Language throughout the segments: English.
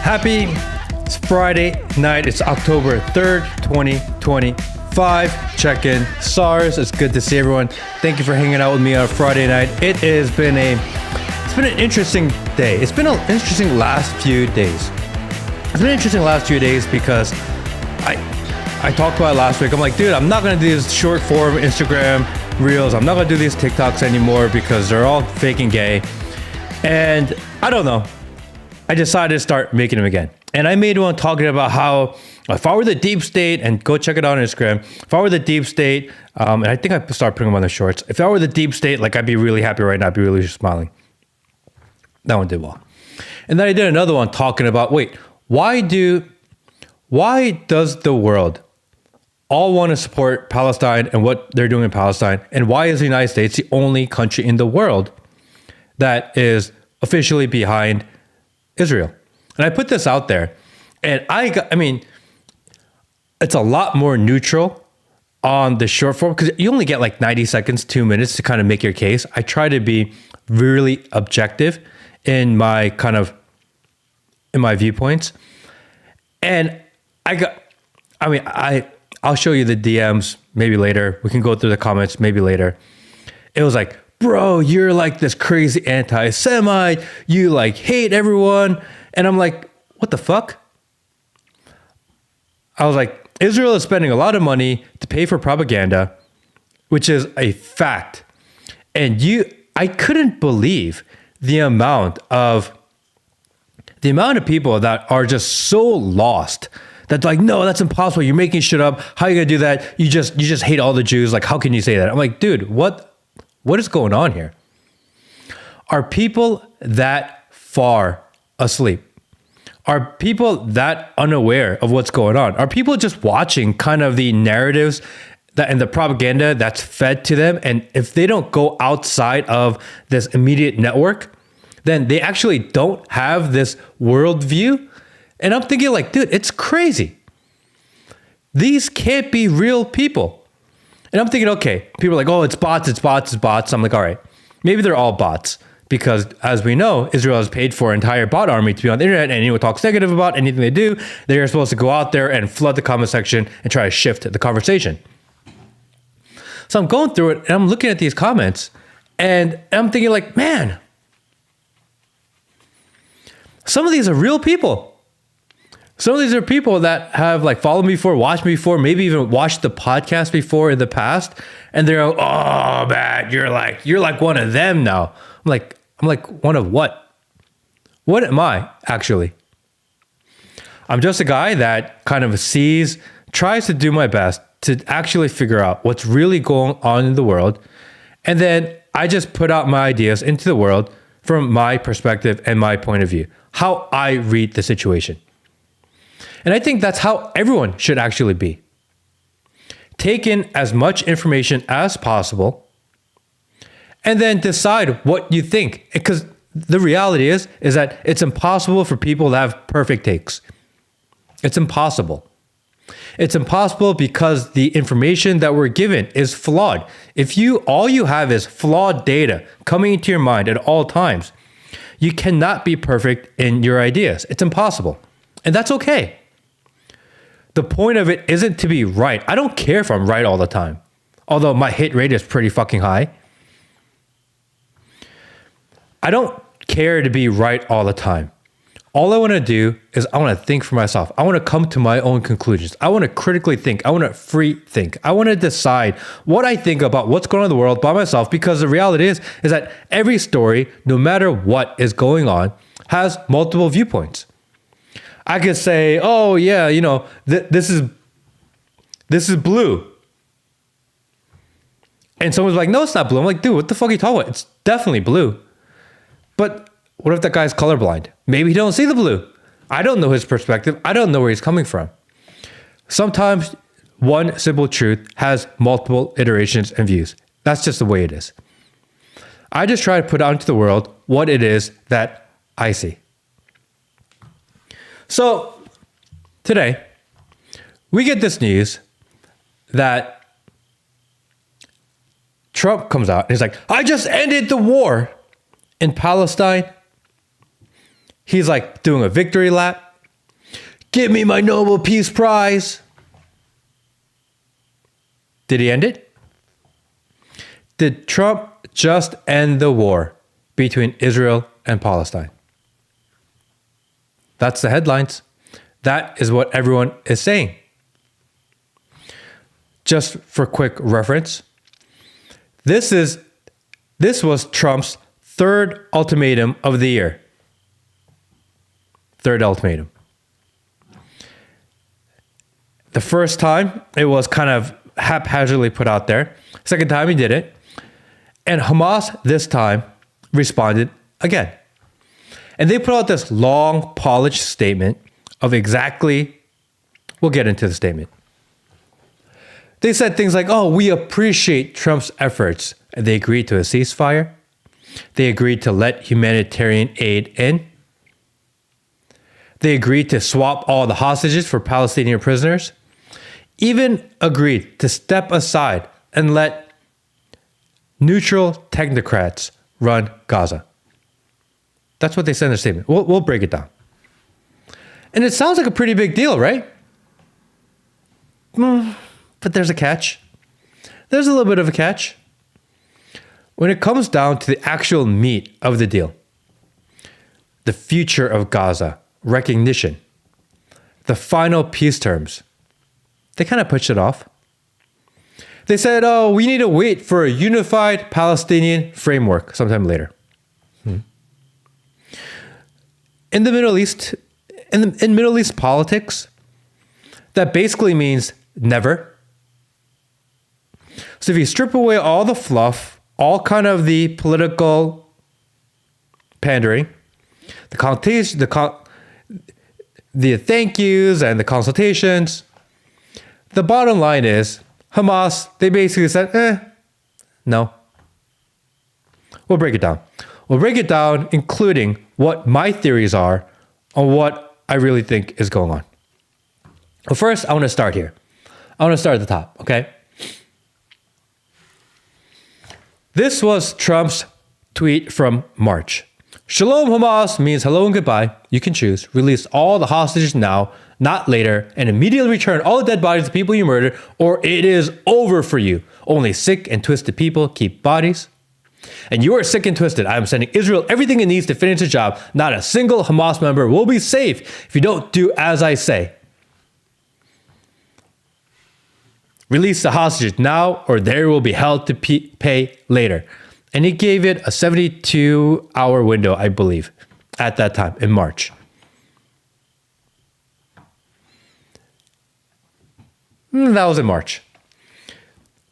Happy Friday night. It's October 3rd, 2025. Check in SARS. It's good to see everyone. Thank you for hanging out with me on a Friday night. It's been an interesting day. It's been an interesting last few days. It's been an interesting last few days because I talked about it last week. I'm like, dude, I'm not going to do these short form Instagram reels. I'm not going to do these TikToks anymore because they're all fake and gay. And I don't know. I decided to start making them again. And I made one talking about how if I were the deep state, and go check it out on Instagram, if I were the deep state, and I think I started putting them on the shorts. If I were the deep state, like I'd be really happy right now. I'd be really smiling. That one did well. And then I did another one talking about, why does the world all want to support Palestine and what they're doing in Palestine? And why is the United States the only country in the world that is officially behind Israel? And I put this out there, and I mean, it's a lot more neutral on the short form because you only get like 90 seconds, 2 minutes to kind of make your case. I try to be really objective in my viewpoints. And I'll show you the DMs maybe later. We can go through the comments maybe later. It was like, bro, you're like this crazy anti-Semite. You like hate everyone. And I'm like, what the fuck? I was like, Israel is spending a lot of money to pay for propaganda, which is a fact. And I couldn't believe the amount of people that are just so lost. That's like, no, that's impossible. You're making shit up. How are you gonna do that? You just hate all the Jews. Like, how can you say that? I'm like, dude, what is going on here? Are people that far asleep? Are people that unaware of what's going on? Are people just watching kind of the narratives and the propaganda that's fed to them? And if they don't go outside of this immediate network, then they actually don't have this worldview. And I'm thinking like, dude, it's crazy. These can't be real people. And I'm thinking, okay, people are like, oh, it's bots. I'm like, all right, maybe they're all bots. Because as we know, Israel has paid for an entire bot army to be on the internet, and anyone talks negative about anything they do, they're supposed to go out there and flood the comment section and try to shift the conversation. So I'm going through it and I'm looking at these comments and I'm thinking like, man, some of these are real people. Some of these are people that have like followed me before, watched me before, maybe even watched the podcast before in the past. And they're like, oh man, you're like one of them now. I'm like, one of what? What am I actually? I'm just a guy that kind of tries to do my best to actually figure out what's really going on in the world. And then I just put out my ideas into the world from my perspective and my point of view, how I read the situation. And I think that's how everyone should actually be. Take in as much information as possible and then decide what you think. Because the reality is that it's impossible for people to have perfect takes. It's impossible. It's impossible because the information that we're given is flawed. If all you have is flawed data coming into your mind at all times, you cannot be perfect in your ideas. It's impossible. And that's okay. The point of it isn't to be right. I don't care if I'm right all the time. Although my hit rate is pretty fucking high. I don't care to be right all the time. All I want to do is I want to think for myself. I want to come to my own conclusions. I want to critically think. I want to free think. I want to decide what I think about what's going on in the world by myself, because the reality is that every story, no matter what is going on, has multiple viewpoints. I could say, oh yeah, this is blue. And someone's like, no, it's not blue. I'm like, dude, what the fuck are you talking about? It's definitely blue. But what if that guy's colorblind? Maybe he don't see the blue. I don't know his perspective. I don't know where he's coming from. Sometimes one simple truth has multiple iterations and views. That's just the way it is. I just try to put out into the world what it is that I see. So today, we get this news that Trump comes out and he's like, I just ended the war in Palestine. He's like doing a victory lap. Give me my Nobel Peace Prize. Did he end it? Did Trump just end the war between Israel and Palestine? That's the headlines. That is what everyone is saying. Just for quick reference, this was Trump's third ultimatum of the year. Third ultimatum. The first time, it was kind of haphazardly put out there. Second time, he did it. And Hamas, this time, responded again. And they put out this long, polished statement of exactly, we'll get into the statement. They said things like, oh, we appreciate Trump's efforts. And they agreed to a ceasefire. They agreed to let humanitarian aid in. They agreed to swap all the hostages for Palestinian prisoners. Even agreed to step aside and let neutral technocrats run Gaza. That's what they said in their statement. We'll break it down. And it sounds like a pretty big deal, right? But there's a catch. There's a little bit of a catch. When it comes down to the actual meat of the deal, the future of Gaza, recognition, the final peace terms, they kind of pushed it off. They said, oh, we need to wait for a unified Palestinian framework sometime later. In the Middle East, in Middle East politics, that basically means never. So if you strip away all the fluff, all kind of the political pandering, the consultation, the thank yous and the consultations, the bottom line is Hamas, they basically said, no. We'll break it down. We'll break it down, including what my theories are on what I really think is going on. Well, first, I want to start here. I want to start at the top, okay? This was Trump's tweet from March. Shalom Hamas means hello and goodbye. You can choose. Release all the hostages now, not later, and immediately return all the dead bodies of people you murdered, or it is over for you. Only sick and twisted people keep bodies. And you are sick and twisted. I am sending Israel everything it needs to finish the job. Not a single Hamas member will be safe if you don't do as I say. Release the hostages now, or they will be held to pay later. And he gave it a 72-hour window, I believe, at that time in March. That was in March.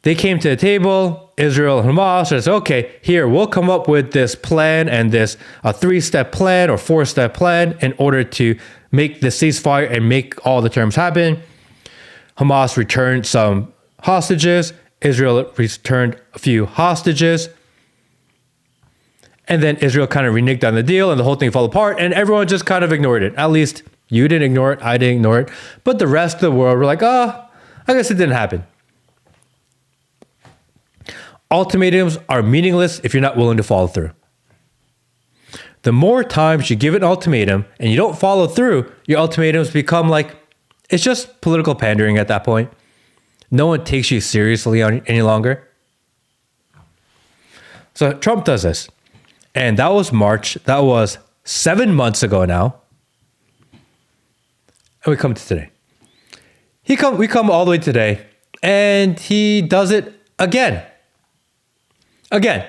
They came to the table, Israel and Hamas, and said, okay, here, we'll come up with this plan and this a 3-step plan or 4-step plan in order to make the ceasefire and make all the terms happen. Hamas returned some hostages. Israel returned a few hostages. And then Israel kind of reneged on the deal and the whole thing fell apart and everyone just kind of ignored it. At least you didn't ignore it, I didn't ignore it. But the rest of the world were like, I guess it didn't happen. Ultimatums are meaningless if you're not willing to follow through. The more times you give an ultimatum and you don't follow through, your ultimatums become like, it's just political pandering at that point. No one takes you seriously any longer. So Trump does this. And that was March. That was 7 months ago now. And we come to today. We come all the way today. And he does it again. Again,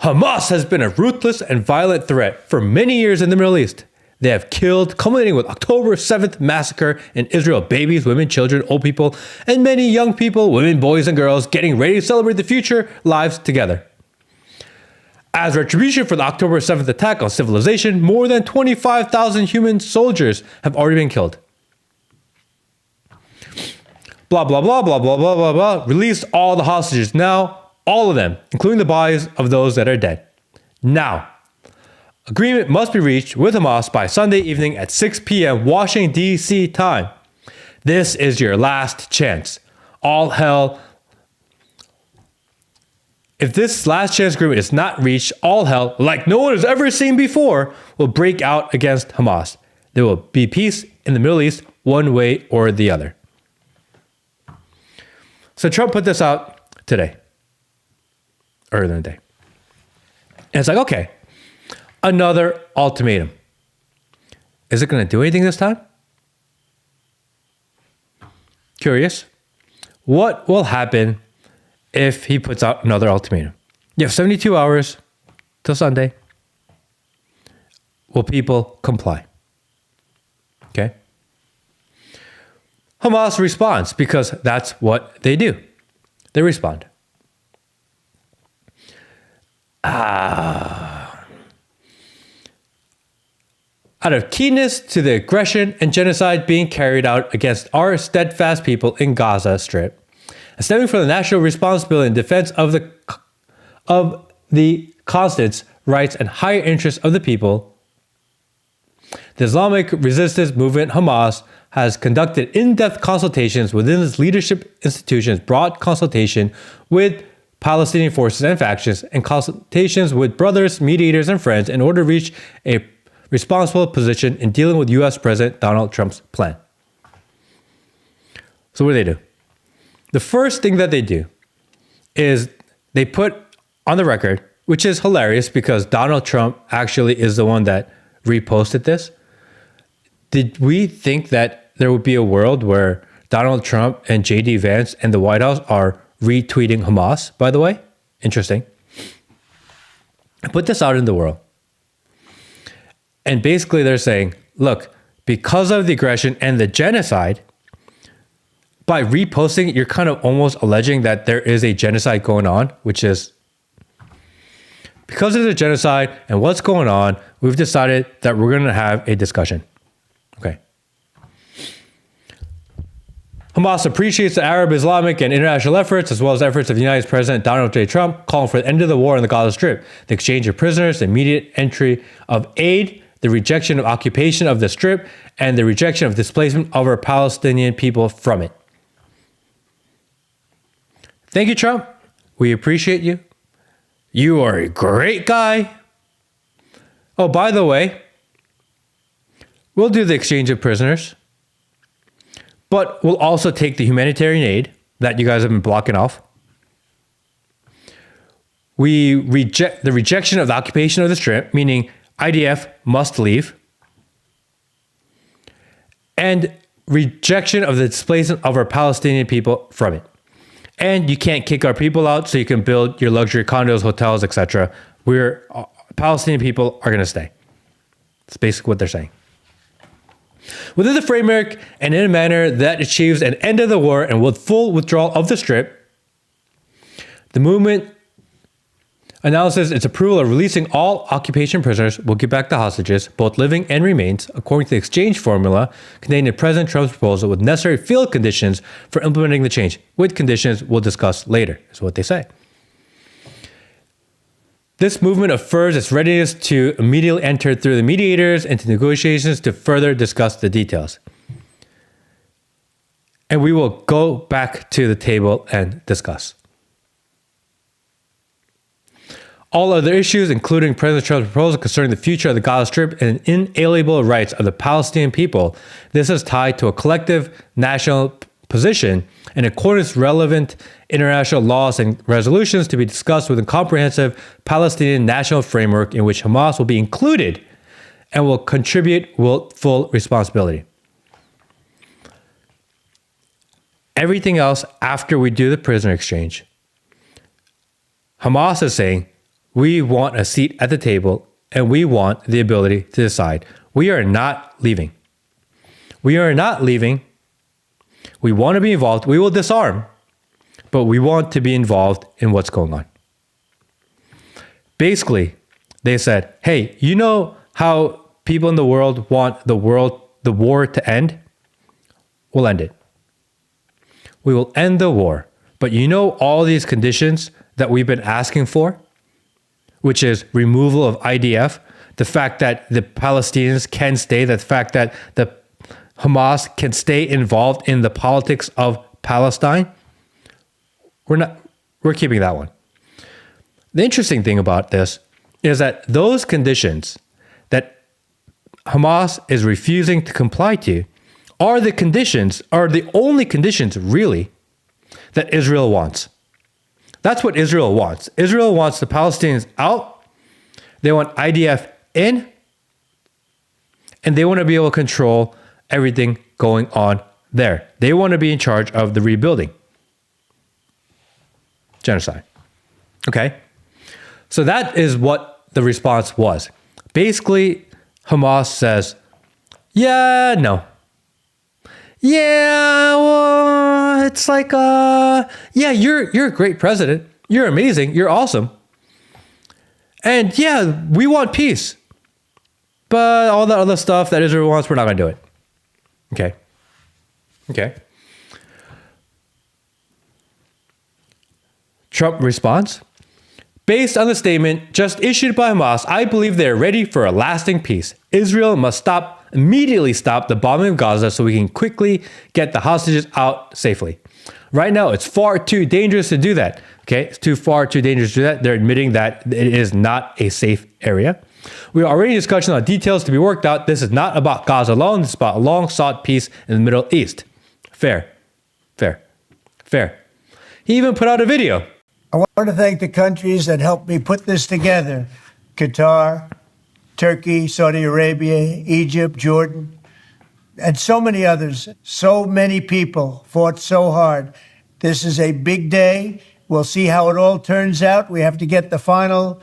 Hamas has been a ruthless and violent threat for many years in the Middle East. They have killed, culminating with October 7th massacre in Israel, babies, women, children, old people, and many young people, women, boys, and girls getting ready to celebrate the future lives together. As retribution for the October 7th attack on civilization, more than 25,000 human soldiers have already been killed. Blah, blah, blah, blah, blah, blah, blah, blah. Release all the hostages now. All of them, including the bodies of those that are dead. Now, agreement must be reached with Hamas by Sunday evening at 6 p.m. Washington, D.C. time. This is your last chance. All hell. If this last chance agreement is not reached, all hell, like no one has ever seen before, will break out against Hamas. there will be peace in the Middle East one way or the other. So Trump put this out today, earlier in the day. And it's like, okay, another ultimatum. Is it going to do anything this time? Curious. What will happen if he puts out another ultimatum? You have 72 hours till Sunday. Will people comply? Okay. Hamas responds because that's what they do. They respond. Out of keenness to the aggression and genocide being carried out against our steadfast people in Gaza Strip, and stemming from the national responsibility and defense of the constant rights and higher interests of the people, the Islamic resistance movement Hamas has conducted in-depth consultations within its leadership institutions, broad consultation with Palestinian forces and factions, and consultations with brothers, mediators, and friends in order to reach a responsible position in dealing with U.S. President Donald Trump's plan. So what do? The first thing that they do is they put on the record, which is hilarious because Donald Trump actually is the one that reposted this. Did we think that there would be a world where Donald Trump and JD Vance and the White House are retweeting Hamas, by the way? Interesting. I put this out in the world. And basically they're saying, look, because of the aggression and the genocide, by reposting, you're kind of almost alleging that there is a genocide going on, which is because of the genocide and what's going on, we've decided that we're going to have a discussion. Okay. Hamas appreciates the Arab, Islamic, and international efforts, as well as efforts of the United States President Donald J. Trump, calling for the end of the war in the Gaza Strip, the exchange of prisoners, the immediate entry of aid, the rejection of occupation of the Strip, and the rejection of displacement of our Palestinian people from it. Thank you, Trump. We appreciate you. You are a great guy. Oh, by the way, we'll do the exchange of prisoners, but we'll also take the humanitarian aid that you guys have been blocking off. We reject the rejection of the occupation of the Strip, meaning IDF must leave, and rejection of the displacement of our Palestinian people from it. And you can't kick our people out so you can build your luxury condos, hotels, etc. Palestinian people are going to stay. That's basically what they're saying. Within the framework and in a manner that achieves an end of the war and with full withdrawal of the Strip, the movement announces its approval of releasing all occupation prisoners. Will give back the hostages, both living and remains, according to the exchange formula contained in President Trump's proposal with necessary field conditions for implementing the change, with conditions we'll discuss later, is what they say. This movement affirms its readiness to immediately enter through the mediators into negotiations to further discuss the details. And we will go back to the table and discuss. All other issues, including President Trump's proposal concerning the future of the Gaza Strip and inalienable rights of the Palestinian people, this is tied to a collective national position in accordance with relevant international laws and resolutions to be discussed within a comprehensive Palestinian national framework in which Hamas will be included and will contribute with full responsibility. Everything else after we do the prisoner exchange, Hamas is saying, we want a seat at the table and we want the ability to decide. We are not leaving. We are not leaving. We want to be involved. We will disarm, but we want to be involved in what's going on. Basically, they said, hey, you know how people in the world want the war to end? We'll end it. We will end the war. But you know all these conditions that we've been asking for? Which is removal of IDF, the fact that the Palestinians can stay, the fact that the Hamas can stay involved in the politics of Palestine. We're keeping that one. The interesting thing about this is that those conditions that Hamas is refusing to comply to are the only conditions really that Israel wants. That's what Israel wants. Israel wants the Palestinians out. They want IDF in. And they want to be able to control everything going on there. They want to be in charge of the rebuilding. Genocide. Okay? So that is what the response was. Basically, Hamas says, yeah, no. Yeah, well, it's like, yeah, you're a great president. You're amazing. You're awesome. And yeah, we want peace. But all the other stuff that Israel wants, we're not going to do it. Okay. Okay. Trump responds, based on the statement just issued by Hamas, I believe they are ready for a lasting peace. Israel must immediately stop the bombing of Gaza so we can quickly get the hostages out safely. Right now, it's far too dangerous to do that. Okay, it's too dangerous to do that. They're admitting that it is not a safe area. We are already discussing on details to be worked out. This is not about Gaza alone. This is about a long-sought peace in the Middle East. Fair. He even put out a video. I want to thank the countries that helped me put this together. Qatar, Turkey, Saudi Arabia, Egypt, Jordan, and so many others. So many people fought so hard. This is a big day. We'll see how it all turns out. We have to get the final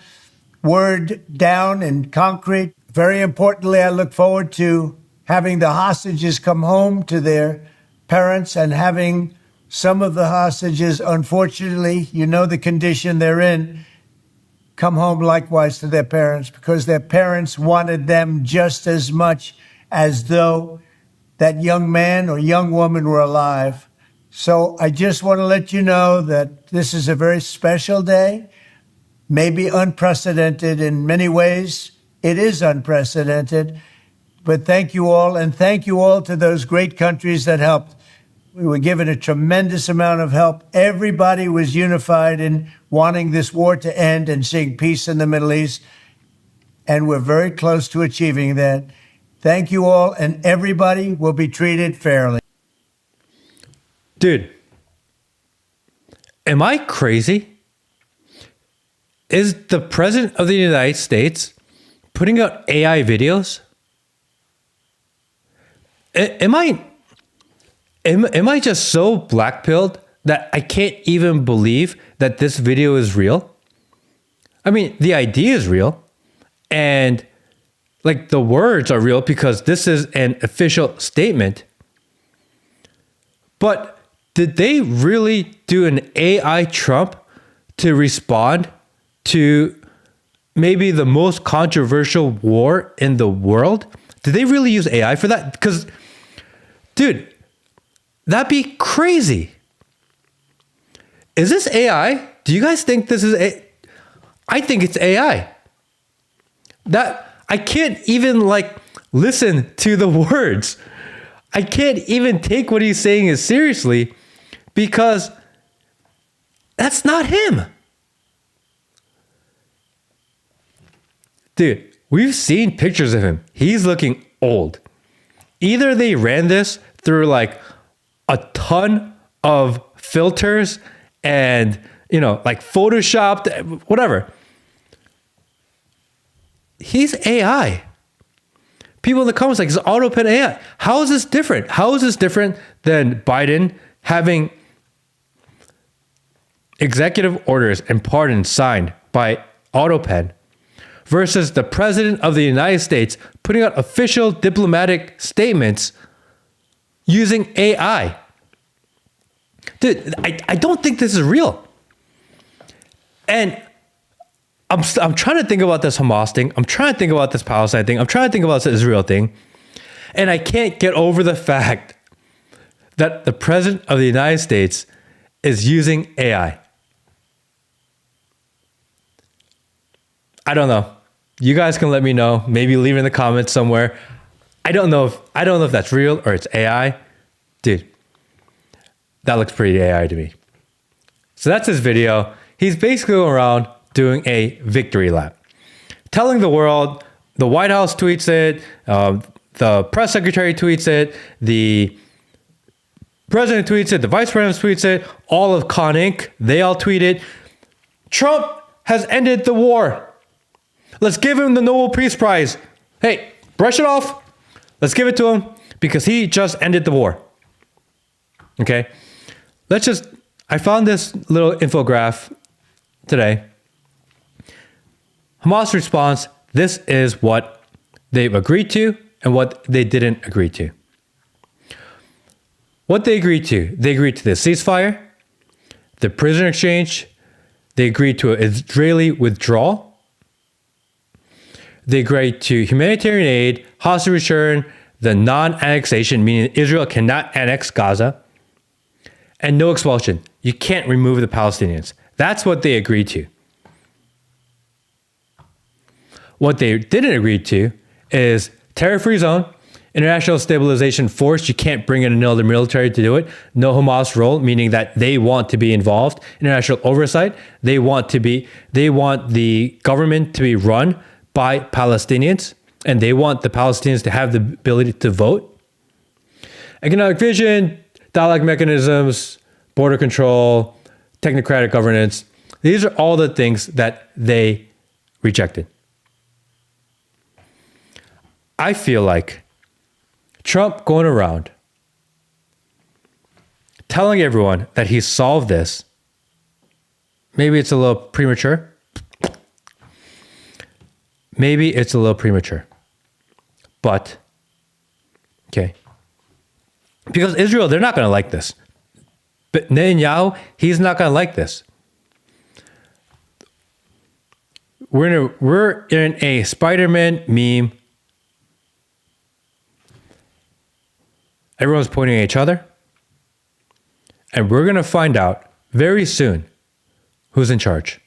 word down in concrete. Very importantly, I look forward to having the hostages come home to their parents and having some of the hostages, unfortunately, you know the condition they're in, come home likewise to their parents because their parents wanted them just as much as though that young man or young woman were alive. So I just want to let you know that this is a very special day, maybe unprecedented in many ways. It is unprecedented, but thank you all, and thank you all to those great countries that helped. We were given a tremendous amount of help. Everybody was unified in wanting this war to end and seeing peace in the Middle East, and we're very close to achieving that. Thank you all, and everybody will be treated fairly. Dude, am I crazy? Is the President of the United States putting out AI videos? Am I just so black-pilled that I can't even believe that this video is real? I mean, the idea is real, and like the words are real because this is an official statement. But did they really do an AI Trump to respond to maybe the most controversial war in the world? Did they really use AI for that? Because, dude, that'd be crazy. Is this AI? Do you guys think this is AI? I think it's AI. That I can't even like listen to the words. I can't even take what he's saying as seriously because that's not him. Dude, we've seen pictures of him. He's looking old. Either they ran this through like a ton of filters and, you know, like photoshopped, whatever. He's AI. People in the comments like, it's auto pen AI. How is this different? How is this different than Biden having executive orders and pardons signed by AutoPen versus the President of the United States putting out official diplomatic statements using AI? Dude, I don't think this is real. And I'm trying to think about this Hamas thing. I'm trying to think about this Palestine thing. I'm trying to think about this Israel thing. And I can't get over the fact that the President of the United States is using AI. I don't know. You guys can let me know. Maybe leave it in the comments somewhere. I don't know if that's real or it's AI. Dude, that looks pretty AI to me. So that's his video. He's basically going around doing a victory lap, telling the world The White House tweets it. The press secretary tweets it. The president tweets it. The vice president tweets it. All of Con Inc., they all tweet it. Trump has ended the war. Let's give him the Nobel Peace Prize. Hey, brush it off. Let's give it to him because he just ended the war. Okay? I found this little infographic today. Hamas response, this is what they've agreed to and what they didn't agree to. What they agreed to the ceasefire, the prisoner exchange, they agreed to an Israeli withdrawal, they agreed to humanitarian aid, hostage return, the non-annexation, meaning Israel cannot annex Gaza, and no expulsion. You can't remove the Palestinians. That's what they agreed to. What they didn't agree to is terror-free zone, international stabilization force. You can't bring in another military to do it. No Hamas role, meaning that they want to be involved. International oversight. They want the government to be run by Palestinians, and they want the Palestinians to have the ability to vote. Economic vision, dialogue mechanisms, border control, technocratic governance. These are all the things that they rejected. I feel like Trump going around telling everyone that he solved this, maybe it's a little premature. But, okay. Because Israel, they're not going to like this. But Netanyahu, he's not going to like this. We're in a Spider-Man meme. Everyone's pointing at each other. And we're going to find out very soon who's in charge.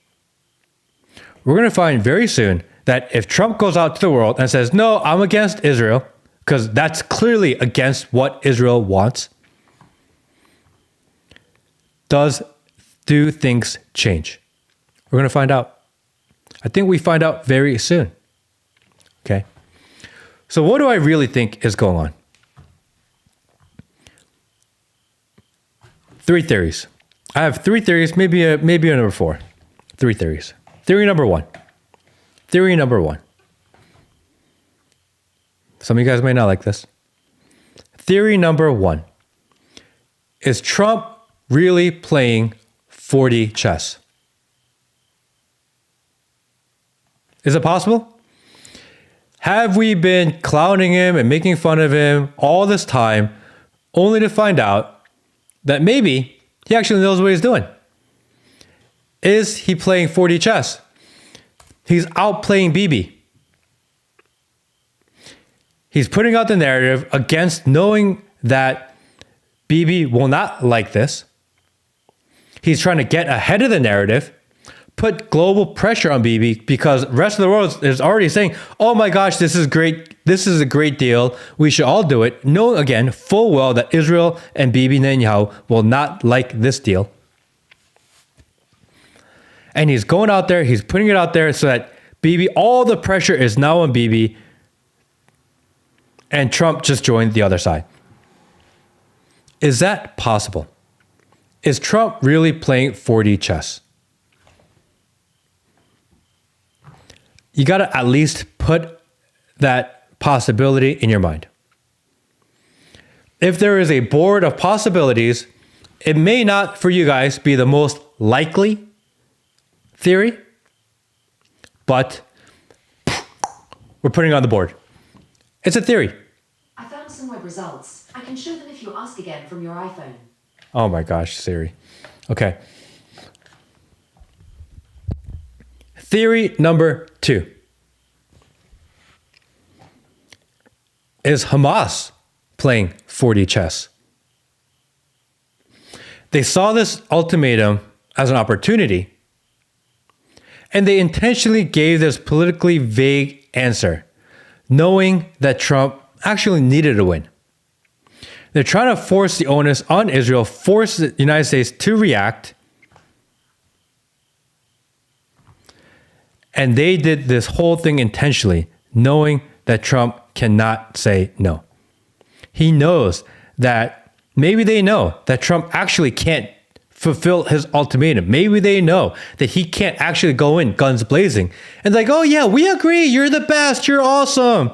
We're going to find very soon that if Trump goes out to the world and says, no, I'm against Israel, because that's clearly against what Israel wants, do things change? We're going to find out. I think we find out very soon. Okay. So what do I really think is going on? 3 theories. I have 3 theories, maybe a number 4. 3 theories. Theory number one. Some of you guys may not like this. Theory number 1. Is Trump really playing 4D chess? Is it possible? Have we been clowning him and making fun of him all this time only to find out that maybe he actually knows what he's doing? Is he playing 4D chess? He's outplaying Bibi. He's putting out the narrative against knowing that Bibi will not like this. He's trying to get ahead of the narrative, put global pressure on Bibi because the rest of the world is already saying, oh my gosh, this is great. This is a great deal. We should all do it. Knowing again full well that Israel and Bibi Netanyahu will not like this deal. And he's going out there, he's putting it out there so that Bibi, all the pressure is now on Bibi, and Trump just joined the other side. Is that possible? Is Trump really playing 4D chess? You got to at least put that possibility in your mind. If there is a board of possibilities, it may not, for you guys, be the most likely theory, but we're putting it on the board. It's a theory. I found some web results. I can show them if you ask again from your iPhone. Oh my gosh, Siri. Okay. Theory number 2. Is Hamas playing 4D chess? They saw this ultimatum as an opportunity, and they intentionally gave this politically vague answer, knowing that Trump actually needed a win. They're trying to force the onus on Israel, force the United States to react. And they did this whole thing intentionally, knowing that Trump cannot say no. He knows that maybe they know that Trump actually can't fulfill his ultimatum. Maybe they know that he can't actually go in guns blazing and like, oh yeah, we agree. You're the best. You're awesome.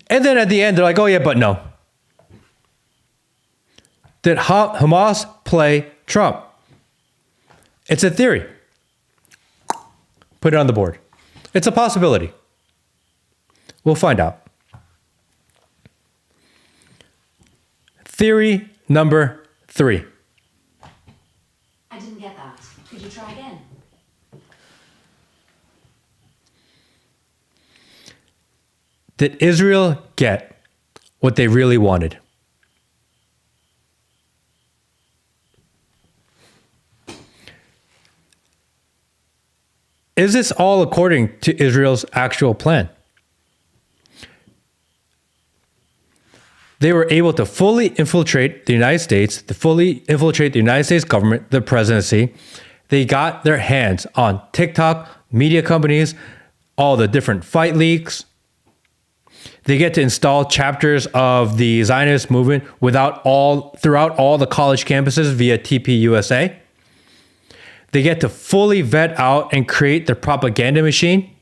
And then at the end, they're like, oh yeah, but no. Did Hamas play Trump? It's a theory. Put it on the board. It's a possibility. We'll find out. Theory number 3. I didn't get that. Could you try again? Did Israel get what they really wanted? Is this all according to Israel's actual plan? They were able to fully infiltrate the United States, to fully infiltrate the United States government, the presidency. They got their hands on TikTok, media companies, all the different fight leaks. They get to install chapters of the Zionist movement throughout all the college campuses via TPUSA. They get to fully vet out and create their propaganda machine.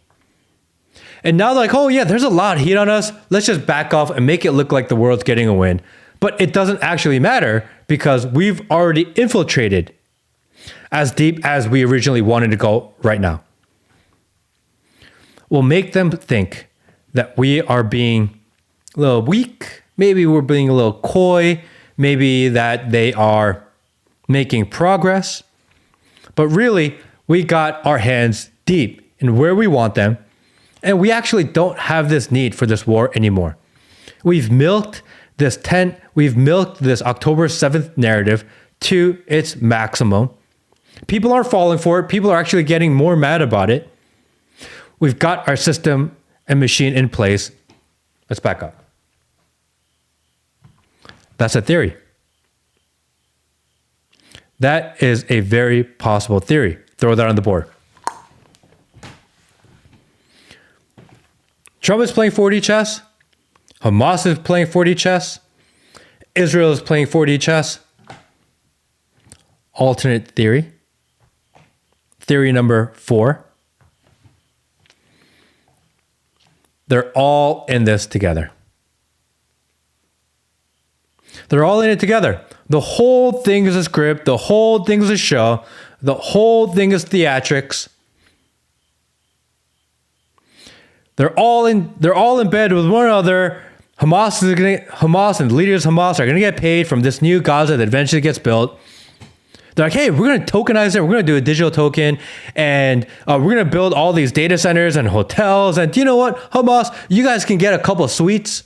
And now they're like, oh yeah, there's a lot of heat on us. Let's just back off and make it look like the world's getting a win. But it doesn't actually matter because we've already infiltrated as deep as we originally wanted to go right now. We'll make them think that we are being a little weak. Maybe we're being a little coy. Maybe that they are making progress. But really, we got our hands deep in where we want them. And we actually don't have this need for this war anymore. We've milked this October 7th narrative to its maximum. People are falling for it. People are actually getting more mad about it. We've got our system and machine in place. Let's back up. That's a theory. That is a very possible theory. Throw that on the board. Trump is playing 4D chess. Hamas is playing 4D chess. Israel is playing 4D chess. Alternate theory. Theory number 4. They're all in this together. They're all in it together. The whole thing is a script. The whole thing is a show. The whole thing is theatrics. They're all in bed with one another. Hamas and the leaders of Hamas are going to get paid from this new Gaza that eventually gets built. They're like, hey, we're going to tokenize it. We're going to do a digital token. And we're going to build all these data centers and hotels. And you know what? Hamas, you guys can get a couple of suites.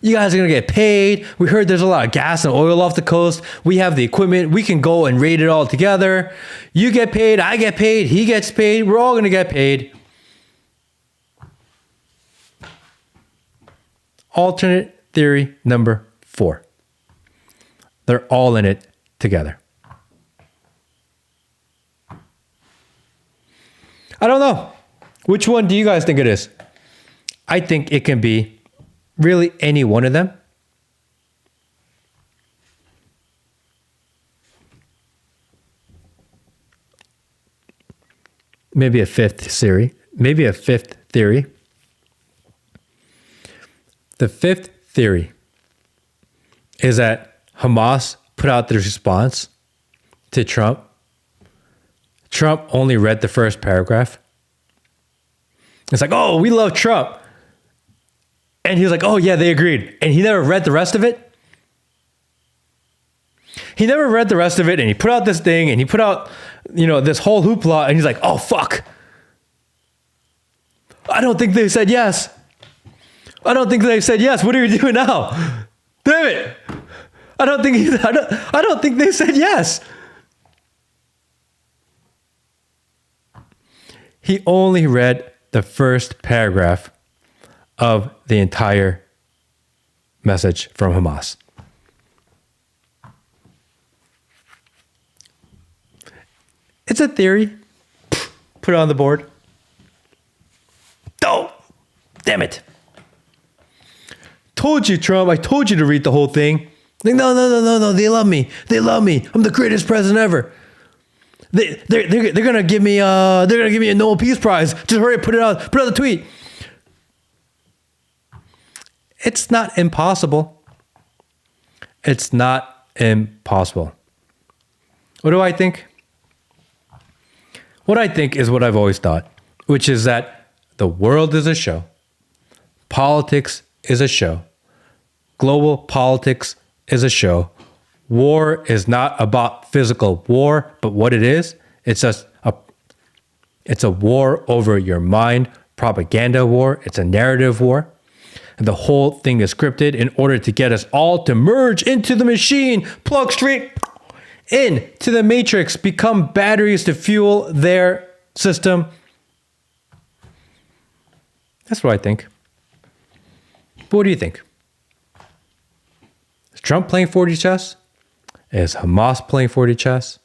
You guys are going to get paid. We heard there's a lot of gas and oil off the coast. We have the equipment. We can go and raid it all together. You get paid. I get paid. He gets paid. We're all going to get paid. Alternate theory number 4. They're all in it together. I don't know. Which one do you guys think it is? I think it can be really any one of them. Maybe a fifth theory. The fifth theory is that Hamas put out the response to Trump. Trump only read the first paragraph. It's like, oh, we love Trump. And he was like, oh yeah, they agreed. And he never read the rest of it. He never read the rest of it. And he put out this thing and he put out, this whole hoopla. And he's like, oh, fuck. I don't think they said yes. What are you doing now? Damn it. I don't think they said yes. He only read the first paragraph of the entire message from Hamas. It's a theory. Put it on the board. Oh, damn it. Told you, Trump. I told you to read the whole thing. Like, no. They love me. I'm the greatest president ever. They're gonna give me a Nobel Peace Prize. Just hurry up, put out the tweet. It's not impossible. It's not impossible. What do I think? What I think is what I've always thought, which is that the world is a show. Politics is a show. Global politics is a show. War is not about physical war, but what it is, it's a war over your mind, propaganda war. It's a narrative war. And the whole thing is scripted in order to get us all to merge into the machine, plug straight into the matrix, become batteries to fuel their system. That's what I think. But what do you think? Is Trump playing 4D chess? Is Hamas playing 4D chess?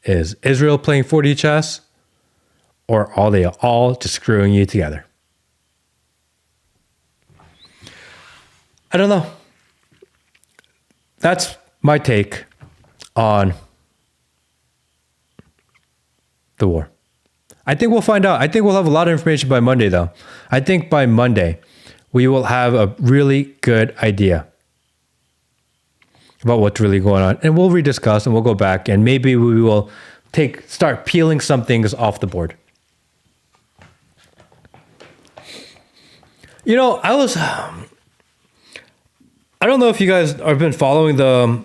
Is Israel playing 4D chess? Or are they all just screwing you together? I don't know. That's my take on the war. I think we'll find out. I think we'll have a lot of information by Monday, though. I think by Monday, we will have a really good idea about what's really going on. And we'll rediscuss and we'll go back and maybe we will start peeling some things off the board. You know, I don't know if you guys have been following the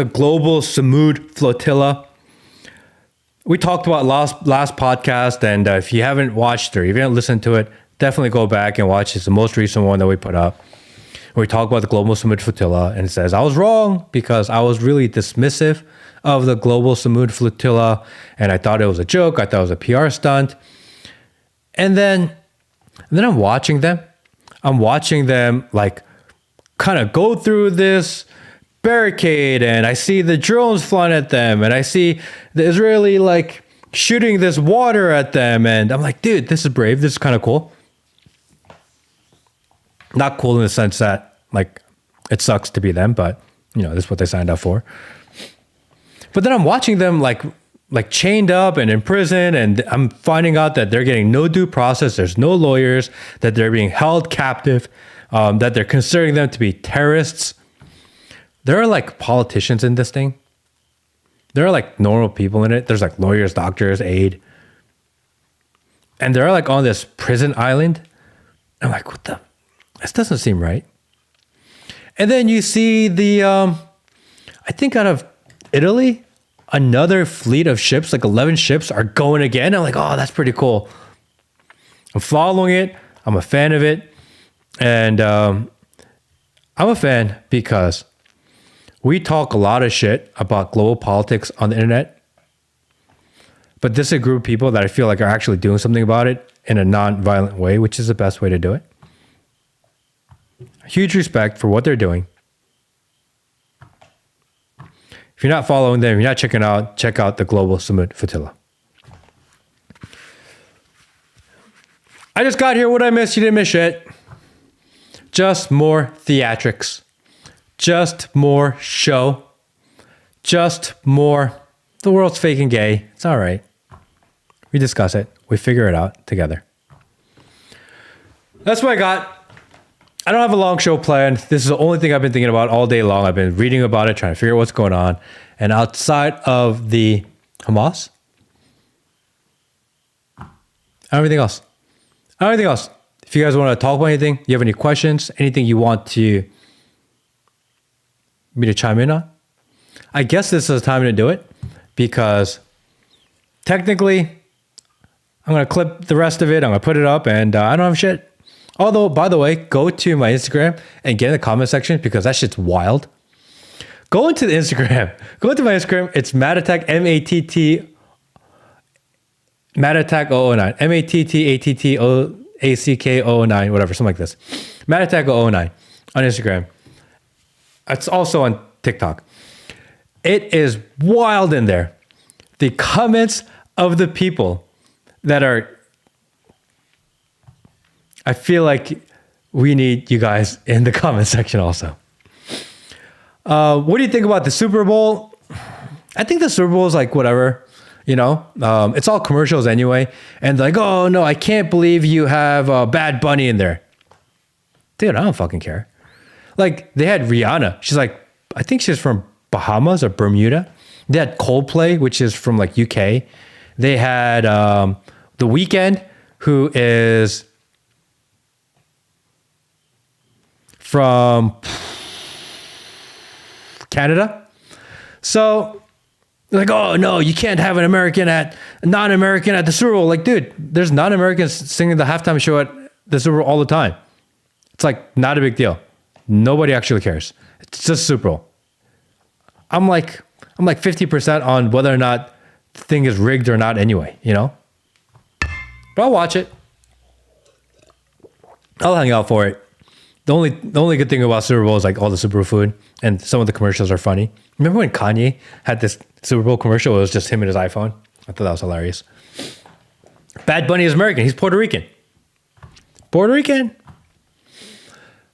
global Samud flotilla. We talked about last podcast, and if you haven't watched or if you haven't listened to it, definitely go back and watch. It's the most recent one that we put up. We talk about the global Samud flotilla, and it says I was wrong because I was really dismissive of the global Samud flotilla, and I thought it was a joke. I thought it was a PR stunt. And then I'm watching them. I'm watching them like kind of go through this barricade, and I see the drones flying at them, and I see the Israeli like shooting this water at them, and I'm like, dude, this is brave. This is kind of cool. Not cool in the sense that like it sucks to be them, but you know, this is what they signed up for. But then I'm watching them like chained up and in prison, and I'm finding out that they're getting no due process. There's no lawyers, that they're being held captive, that they're considering them to be terrorists. There are like politicians in this thing. There are like normal people in it. There's like lawyers, doctors, aid. And they're like on this prison island. I'm like, this doesn't seem right. And then you see I think out of Italy, another fleet of ships, like 11 ships are going again. I'm like, oh, that's pretty cool. I'm following it. I'm a fan of it. And I'm a fan because we talk a lot of shit about global politics on the internet. But this is a group of people that I feel like are actually doing something about it in a non-violent way, which is the best way to do it. Huge respect for what they're doing. If you're not following them, if you're not checking out, check out the Global Samud Flotilla. I just got here. What I missed? You didn't miss shit. Just more theatrics. Just more show. Just more. The world's fake and gay. It's all right. We discuss it. We figure it out together. That's what I got. I don't have a long show planned. This is the only thing I've been thinking about all day long. I've been reading about it, trying to figure out what's going on. And outside of the Hamas, I don't have anything else. If you guys want to talk about anything, you have any questions, anything you want me to chime in on, I guess this is the time to do it because technically I'm going to clip the rest of it. I'm going to put it up and I don't have shit. Although, by the way, go to my Instagram and get in the comment section because that shit's wild. Go into the Instagram. Go into my Instagram. It's mattattack, mattattack 009. mattattack 009, whatever, something like this. Mattattack 009 on Instagram. It's also on TikTok. It is wild in there. The comments of the people that are, I feel like we need you guys in the comment section also. What do you think about the Super Bowl? I think the Super Bowl is like whatever, you know, it's all commercials anyway. And like, oh no, I can't believe you have Bad Bunny in there. Dude, I don't fucking care. Like they had Rihanna. She's like, I think she's from Bahamas or Bermuda. They had Coldplay, which is from like UK. They had The Weeknd, who is from Canada. So like, oh no, you can't have a non-American at the Super Bowl. Like, dude, there's non-Americans singing the halftime show at the Super Bowl all the time. It's like not a big deal. Nobody actually cares. It's just Super Bowl. I'm like 50% on whether or not the thing is rigged or not anyway, you know? But I'll watch it. I'll hang out for it. The only good thing about Super Bowl is like all the Super Bowl food, and some of the commercials are funny. Remember when Kanye had this Super Bowl commercial? It was just him and his iPhone. I thought that was hilarious. Bad Bunny is American. He's Puerto Rican. Puerto Rican.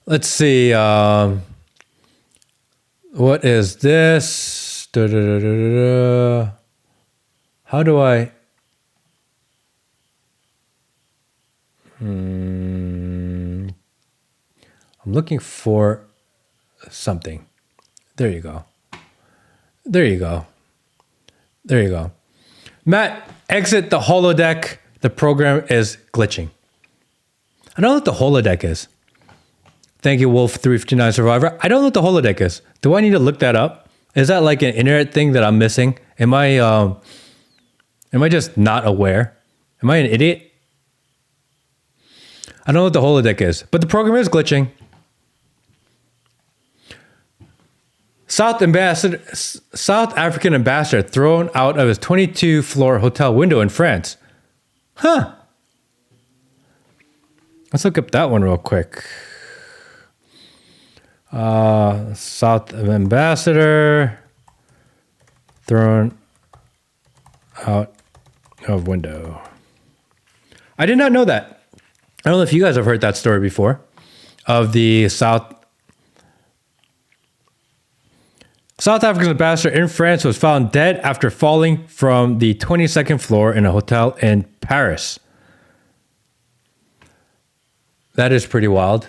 Let's see. What is this? How do I? I'm looking for something. There you go. There you go. There you go. Matt, exit the holodeck. The program is glitching. I don't know what the holodeck is. Thank you, Wolf359 Survivor. I don't know what the holodeck is. Do I need to look that up? Is that like an internet thing that I'm missing? Am I just not aware? Am I an idiot? I don't know what the holodeck is, but the program is glitching. South African ambassador thrown out of his 22-floor hotel window in France. Huh. Let's look up that one real quick. South ambassador thrown out of window. I did not know that. I don't know if you guys have heard that story before of the South African ambassador in France was found dead after falling from the 22nd floor in a hotel in Paris. That is pretty wild.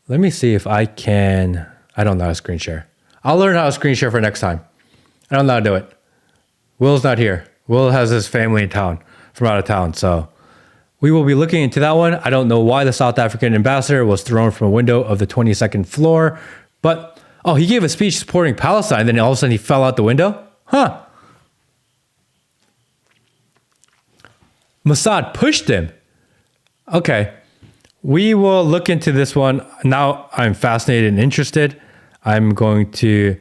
Let me see if I can. I don't know how to screen share. I'll learn how to screen share for next time. I don't know how to do it. Will's not here. Will has his family in town, from out of town. So we will be looking into that one. I don't know why the South African ambassador was thrown from a window of the 22nd floor, but he gave a speech supporting Palestine. Then all of a sudden he fell out the window. Huh. Mossad pushed him. Okay. We will look into this one. Now I'm fascinated and interested. I'm going to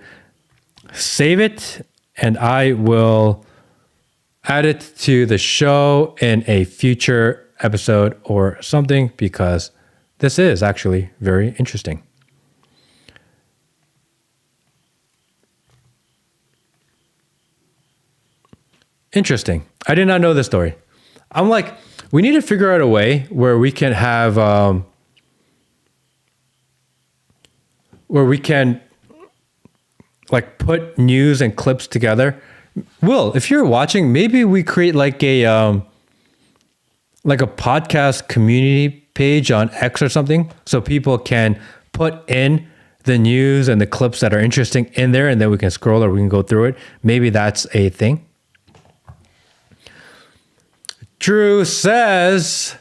save it and I will add it to the show in a future episode or something because this is actually very interesting. Interesting. I did not know this story. I'm like, we need to figure out a way where we can have, where we can like put news and clips together. Will, if you're watching, maybe we create like a podcast community page on X or something, so people can put in the news and the clips that are interesting in there, and then we can scroll or we can go through it. Maybe that's a thing. Drew says,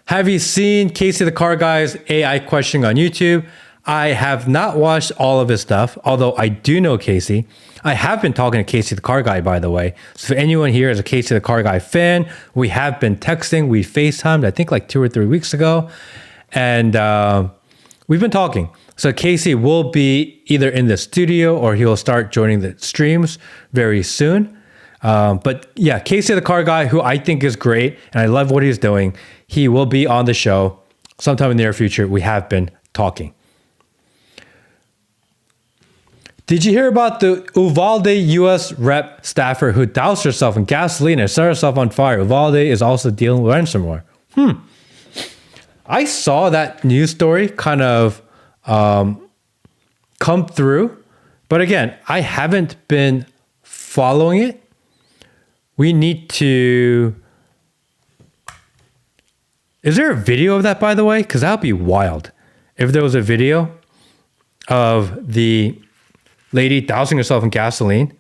have you seen Casey the Car Guy's AI questioning on YouTube? I have not watched all of his stuff, although I do know Casey. I have been talking to Casey the Car Guy, by the way. So if anyone here is a Casey the Car Guy fan, we have been texting. We FaceTimed, I think like 2 or 3 weeks ago. And we've been talking. So Casey will be either in the studio or he will start joining the streams very soon. But yeah, Casey the Car Guy, who I think is great, and I love what he's doing. He will be on the show sometime in the near future. We have been talking. Did you hear about the Uvalde U.S. rep staffer who doused herself in gasoline and set herself on fire? Uvalde is also dealing with ransomware. I saw that news story kind of come through. But again, I haven't been following it. We need to... Is there a video of that, by the way? Because that would be wild. If there was a video of the lady dousing herself in gasoline.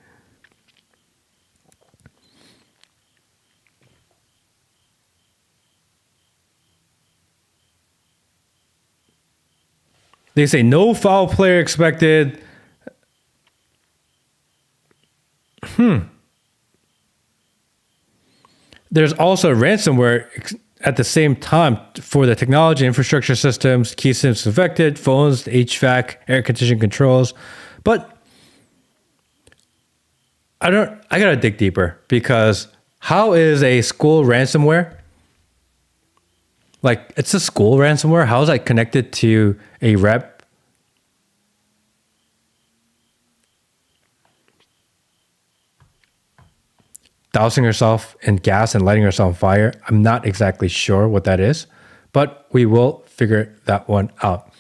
They say no foul play expected. There's also ransomware at the same time for the technology, infrastructure systems, key systems affected, phones, HVAC, air conditioning controls. But I gotta dig deeper, because how is a school ransomware? Like, it's a school ransomware. How is that connected to a rep? Dousing herself in gas and lighting herself on fire. I'm not exactly sure what that is, but we will figure that one out.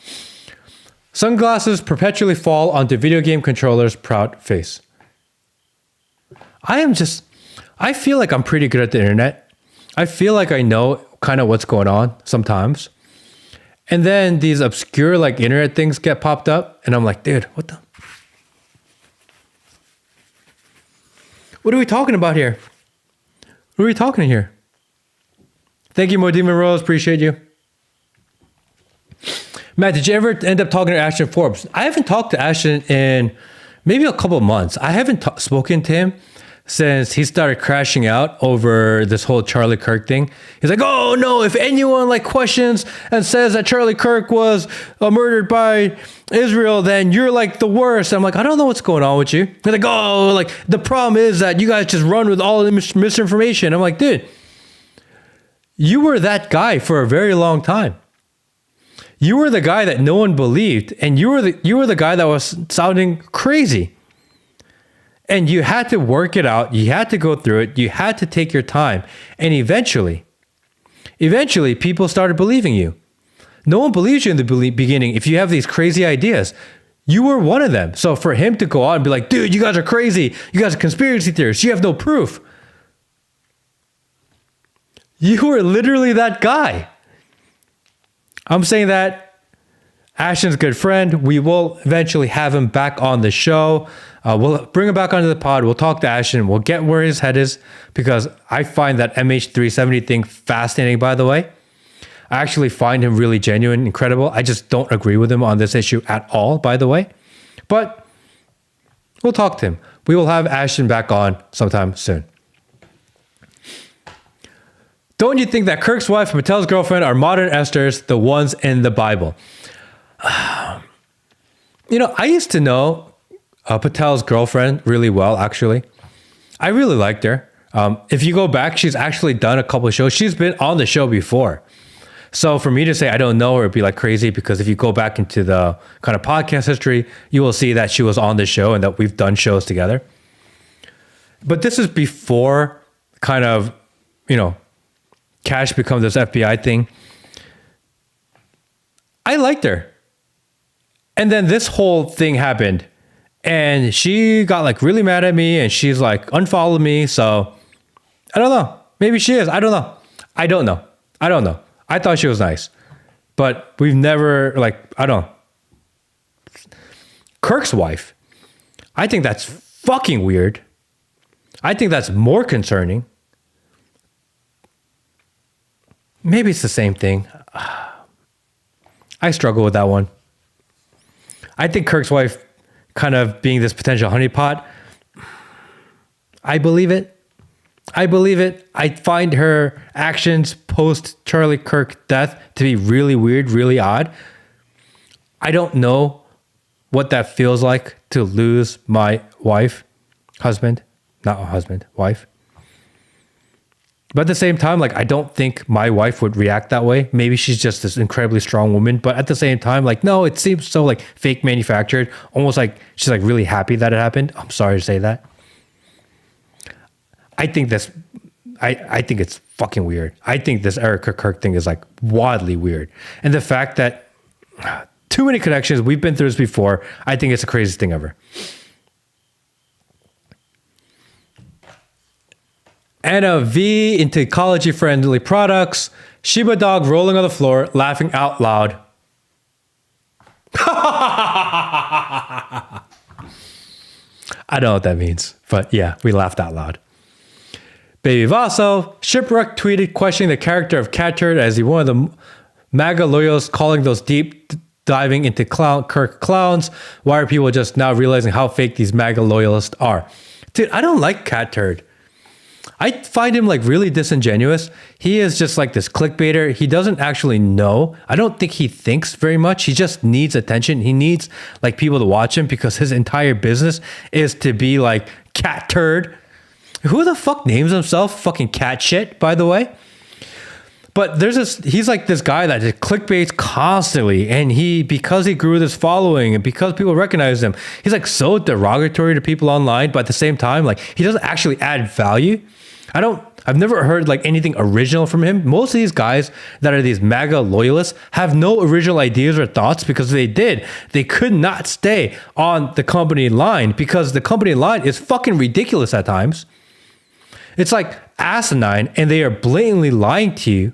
Sunglasses perpetually fall onto video game controllers' proud face. I feel like I'm pretty good at the internet. I feel like I know kind of what's going on sometimes. And then these obscure like internet things get popped up and I'm like, dude, what are we talking about here? What are we talking here? Thank you, Modemon Rose. Appreciate you. Matt, did you ever end up talking to Ashton Forbes? I haven't talked to Ashton in maybe a couple of months. I haven't spoken to him since he started crashing out over this whole Charlie Kirk thing. He's like, oh no, if anyone like questions and says that Charlie Kirk was murdered by Israel, then you're like the worst. I'm like, I don't know what's going on with you. He's like, oh, like the problem is that you guys just run with all the misinformation. I'm like, dude, you were that guy for a very long time. You were the guy that no one believed, and you were the guy that was sounding crazy. And you had to work it out. You had to go through it. You had to take your time. And eventually, people started believing you. No one believes you in the beginning if you have these crazy ideas. You were one of them. So for him to go out and be like, dude, you guys are crazy. You guys are conspiracy theorists. You have no proof. You were literally that guy. I'm saying that Ashton's a good friend. We will eventually have him back on the show. We'll bring him back onto the pod. We'll talk to Ashton. We'll get where his head is, because I find that MH370 thing fascinating, by the way. I actually find him really genuine, incredible. I just don't agree with him on this issue at all, by the way. But we'll talk to him. We will have Ashton back on sometime soon. Don't you think that Kirk's wife and Mattel's girlfriend are modern Esthers, the ones in the Bible? I used to know Patel's girlfriend really well, actually. I really liked her. If you go back, she's actually done a couple of shows. She's been on the show before. So for me to say I don't know her would be like crazy, because if you go back into the kind of podcast history, you will see that she was on the show and that we've done shows together. But this is before kind of, Cash becomes this FBI thing. I liked her. And then this whole thing happened. And she got like really mad at me, and she's like unfollowed me. So I don't know. Maybe she is. I don't know. I don't know. I thought she was nice, but we've never I don't know. Kirk's wife. I think that's fucking weird. I think that's more concerning. Maybe it's the same thing. I struggle with that one. I think Kirk's wife kind of being this potential honeypot. I believe it. I find her actions post Charlie Kirk death to be really weird, really odd. I don't know what that feels like to lose my wife, wife. But at the same time, like, I don't think my wife would react that way. Maybe she's just this incredibly strong woman. But at the same time, like, no, it seems so like fake manufactured. Almost like she's like really happy that it happened. I'm sorry to say that. I think it's fucking weird. I think this Erica Kirk thing is like wildly weird. And the fact that too many connections, we've been through this before. I think it's the craziest thing ever. Anna V into ecology-friendly products. Shiba dog rolling on the floor, laughing out loud. I don't know what that means, but yeah, we laughed out loud. Baby Vaso, shipwreck tweeted questioning the character of Cat Turd as he one of the MAGA loyalists, calling those deep diving into Kirk clowns. Why are people just now realizing how fake these MAGA loyalists are? Dude, I don't like Cat Turd. I find him like really disingenuous. He is just like this clickbaiter. He doesn't actually know. I don't think he thinks very much. He just needs attention. He needs like people to watch him because his entire business is to be like Cat Turd. Who the fuck names himself fucking cat shit, by the way? But he's like this guy that just clickbaits constantly. And because he grew this following and because people recognize him, he's like so derogatory to people online. But at the same time, like he doesn't actually add value. I've never heard like anything original from him. Most of these guys that are these MAGA loyalists have no original ideas or thoughts because they could not stay on the company line because the company line is fucking ridiculous at times. It's like asinine and they are blatantly lying to you.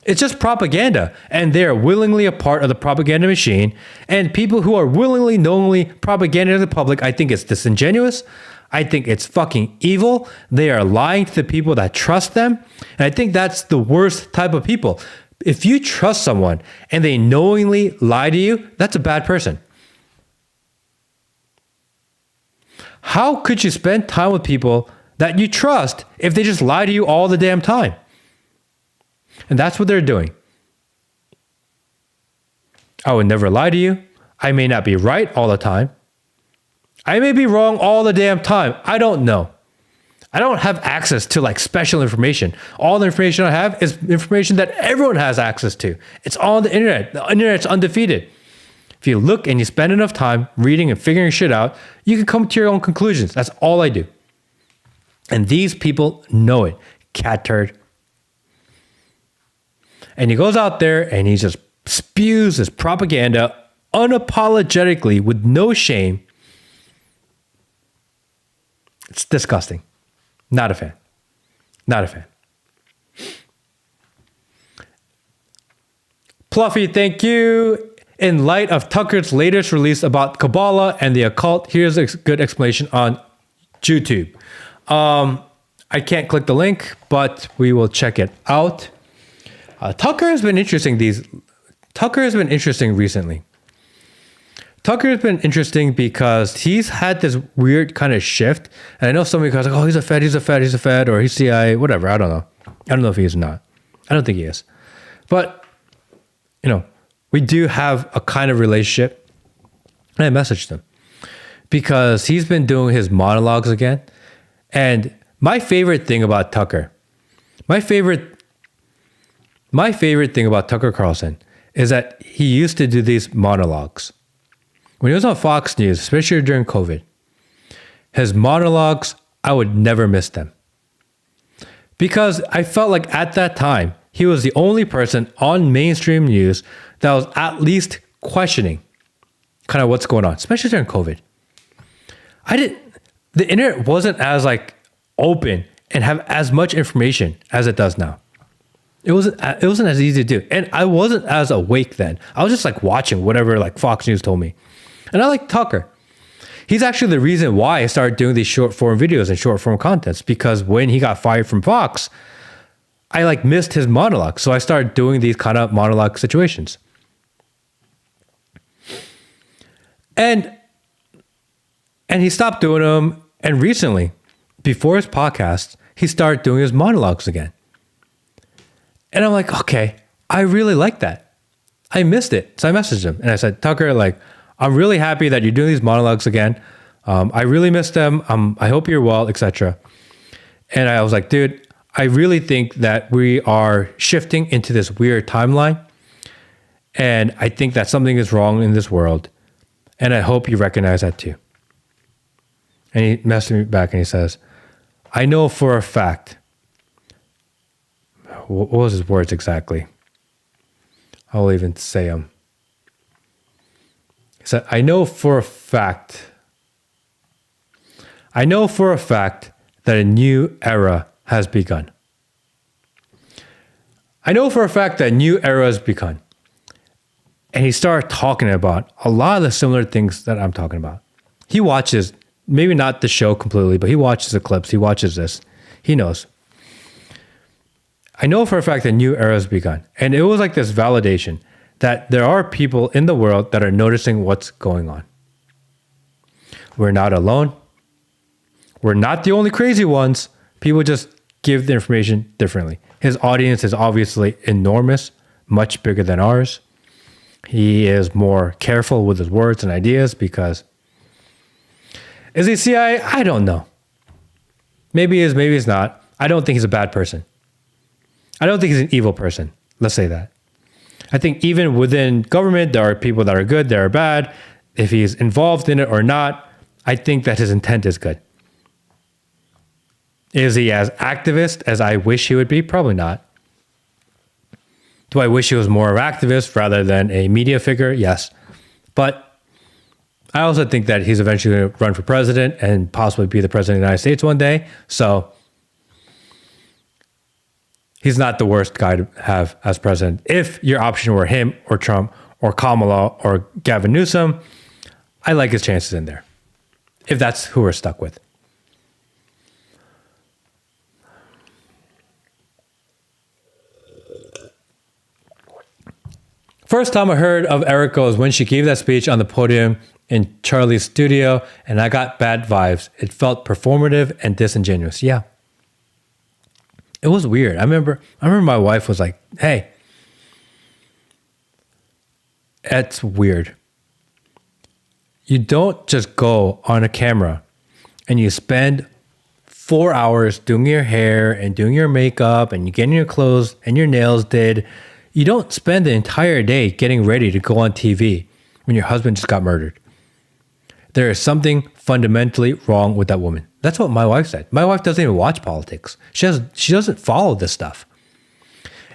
It's just propaganda and they are willingly a part of the propaganda machine. And people who are willingly, knowingly propaganda to the public, I think it's disingenuous. I think it's fucking evil. They are lying to the people that trust them. And I think that's the worst type of people. If you trust someone and they knowingly lie to you, that's a bad person. How could you spend time with people that you trust if they just lie to you all the damn time? And that's what they're doing. I would never lie to you. I may not be right all the time. I may be wrong all the damn time. I don't know. I don't have access to like special information. All the information I have is information that everyone has access to. It's all on the internet. The internet's undefeated. If you look and you spend enough time reading and figuring shit out, you can come to your own conclusions. That's all I do. And these people know it. Cat Turd. And he goes out there and he just spews this propaganda unapologetically with no shame. It's disgusting. Not a fan. Not a fan. Pluffy, thank you. In light of Tucker's latest release about Kabbalah and the occult, here's a good explanation on YouTube. I can't click the link, but we will check it out. Tucker has been interesting recently. Tucker has been interesting because he's had this weird kind of shift. And I know some of you guys are like, oh, he's a Fed, or he's CIA, whatever. I don't know. I don't know if he is or not. I don't think he is. But, you know, we do have a kind of relationship. And I messaged him because he's been doing his monologues again. And my favorite thing about Tucker, my favorite thing about Tucker Carlson is that he used to do these monologues. When he was on Fox News, especially during COVID, his monologues, I would never miss them. Because I felt like at that time, he was the only person on mainstream news that was at least questioning kind of what's going on, especially during COVID. The internet wasn't as like open and have as much information as it does now. It wasn't as easy to do. And I wasn't as awake then. I was just like watching whatever like Fox News told me. And I like Tucker. He's actually the reason why I started doing these short form videos and short form contents, because when he got fired from Fox, I like missed his monologue. So I started doing these kind of monologue situations. And he stopped doing them. And recently, before his podcast, he started doing his monologues again. And I'm like, okay, I really like that. I missed it. So I messaged him and I said, Tucker, like, I'm really happy that you're doing these monologues again. I really missed them. I hope you're well, etc. And I was like, dude, I really think that we are shifting into this weird timeline. And I think that something is wrong in this world. And I hope you recognize that too. And he messaged me back and he says, I know for a fact. What was his words exactly? I'll even say them. He said, I know for a fact that a new era has begun. I know for a fact that a new era has begun. And he started talking about a lot of the similar things that I'm talking about. He watches, maybe not the show completely, but he watches the clips. He watches this. He knows. I know for a fact that a new era has begun. And it was like this validation that there are people in the world that are noticing what's going on. We're not alone. We're not the only crazy ones. People just give the information differently. His audience is obviously enormous, much bigger than ours. He is more careful with his words and ideas because is he CIA? I don't know. Maybe he is, maybe he's not. I don't think he's a bad person. I don't think he's an evil person. Let's say that. I think even within government, there are people that are good, that are bad. If he's involved in it or not, I think that his intent is good. Is he as activist as I wish he would be? Probably not. Do I wish he was more of an activist rather than a media figure? Yes. But I also think that he's eventually going to run for president and possibly be the president of the United States one day. So he's not the worst guy to have as president. If your option were him or Trump or Kamala or Gavin Newsom, I like his chances in there. If that's who we're stuck with. First time I heard of Erica was when she gave that speech on the podium in Charlie's studio, and I got bad vibes. It felt performative and disingenuous. Yeah. It was weird. I remember my wife was like, hey, that's weird. You don't just go on a camera and you spend 4 hours doing your hair and doing your makeup and you getting your clothes and your nails did. You don't spend the entire day getting ready to go on TV when your husband just got murdered. There is something fundamentally wrong with that woman. That's what my wife said. My wife doesn't even watch politics. She doesn't follow this stuff.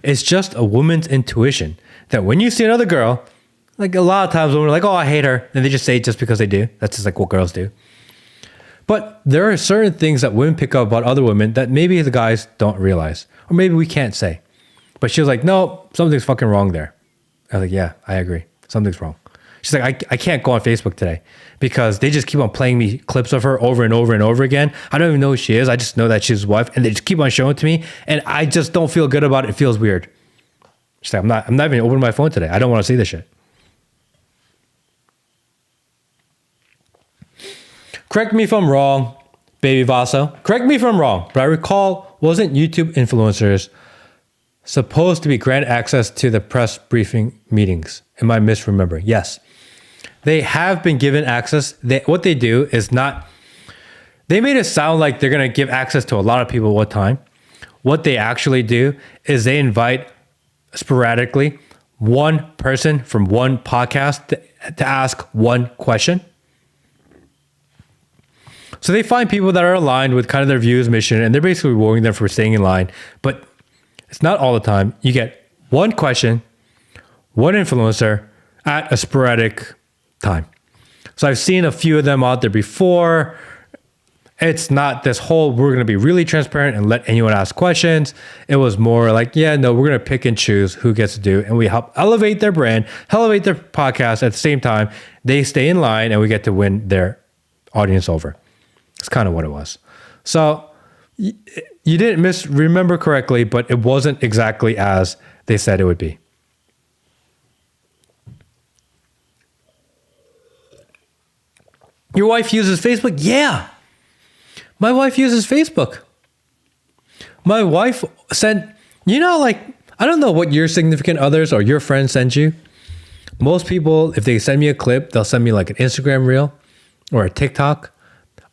It's just a woman's intuition that when you see another girl, like a lot of times when we're like, oh, I hate her, and they just say it just because they do. That's just like what girls do. But there are certain things that women pick up about other women that maybe the guys don't realize, or maybe we can't say. But she was like, no, something's fucking wrong there. I was like, yeah, I agree. Something's wrong. She's like, I can't go on Facebook today because they just keep on playing me clips of her over and over and over again. I don't even know who she is. I just know that she's his wife, and they just keep on showing it to me, and I just don't feel good about it. It feels weird. She's like, I'm not even opening my phone today. I don't want to see this shit. Correct me if I'm wrong, Baby Vaso. Correct me if I'm wrong, but I recall, wasn't YouTube influencers supposed to be granted access to the press briefing meetings? Am I misremembering? Yes. They have been given access. What they do is not, they made it sound like they're going to give access to a lot of people at one time. What they actually do is they invite sporadically one person from one podcast to ask one question. So they find people that are aligned with kind of their views, mission, and they're basically rewarding them for staying in line. But it's not all the time. You get one question, one influencer at a sporadic time. So I've seen a few of them out there before. It's not this whole, we're going to be really transparent and let anyone ask questions. It was more like, yeah, no, we're going to pick and choose who gets to do. And we help elevate their brand, elevate their podcast. At the same time, they stay in line and we get to win their audience over. It's kind of what it was. So you didn't misremember correctly, but it wasn't exactly as they said it would be. Your wife uses Facebook? Yeah. My wife uses Facebook. My wife sent, like, I don't know what your significant others or your friends send you. Most people, if they send me a clip, they'll send me like an Instagram reel or a TikTok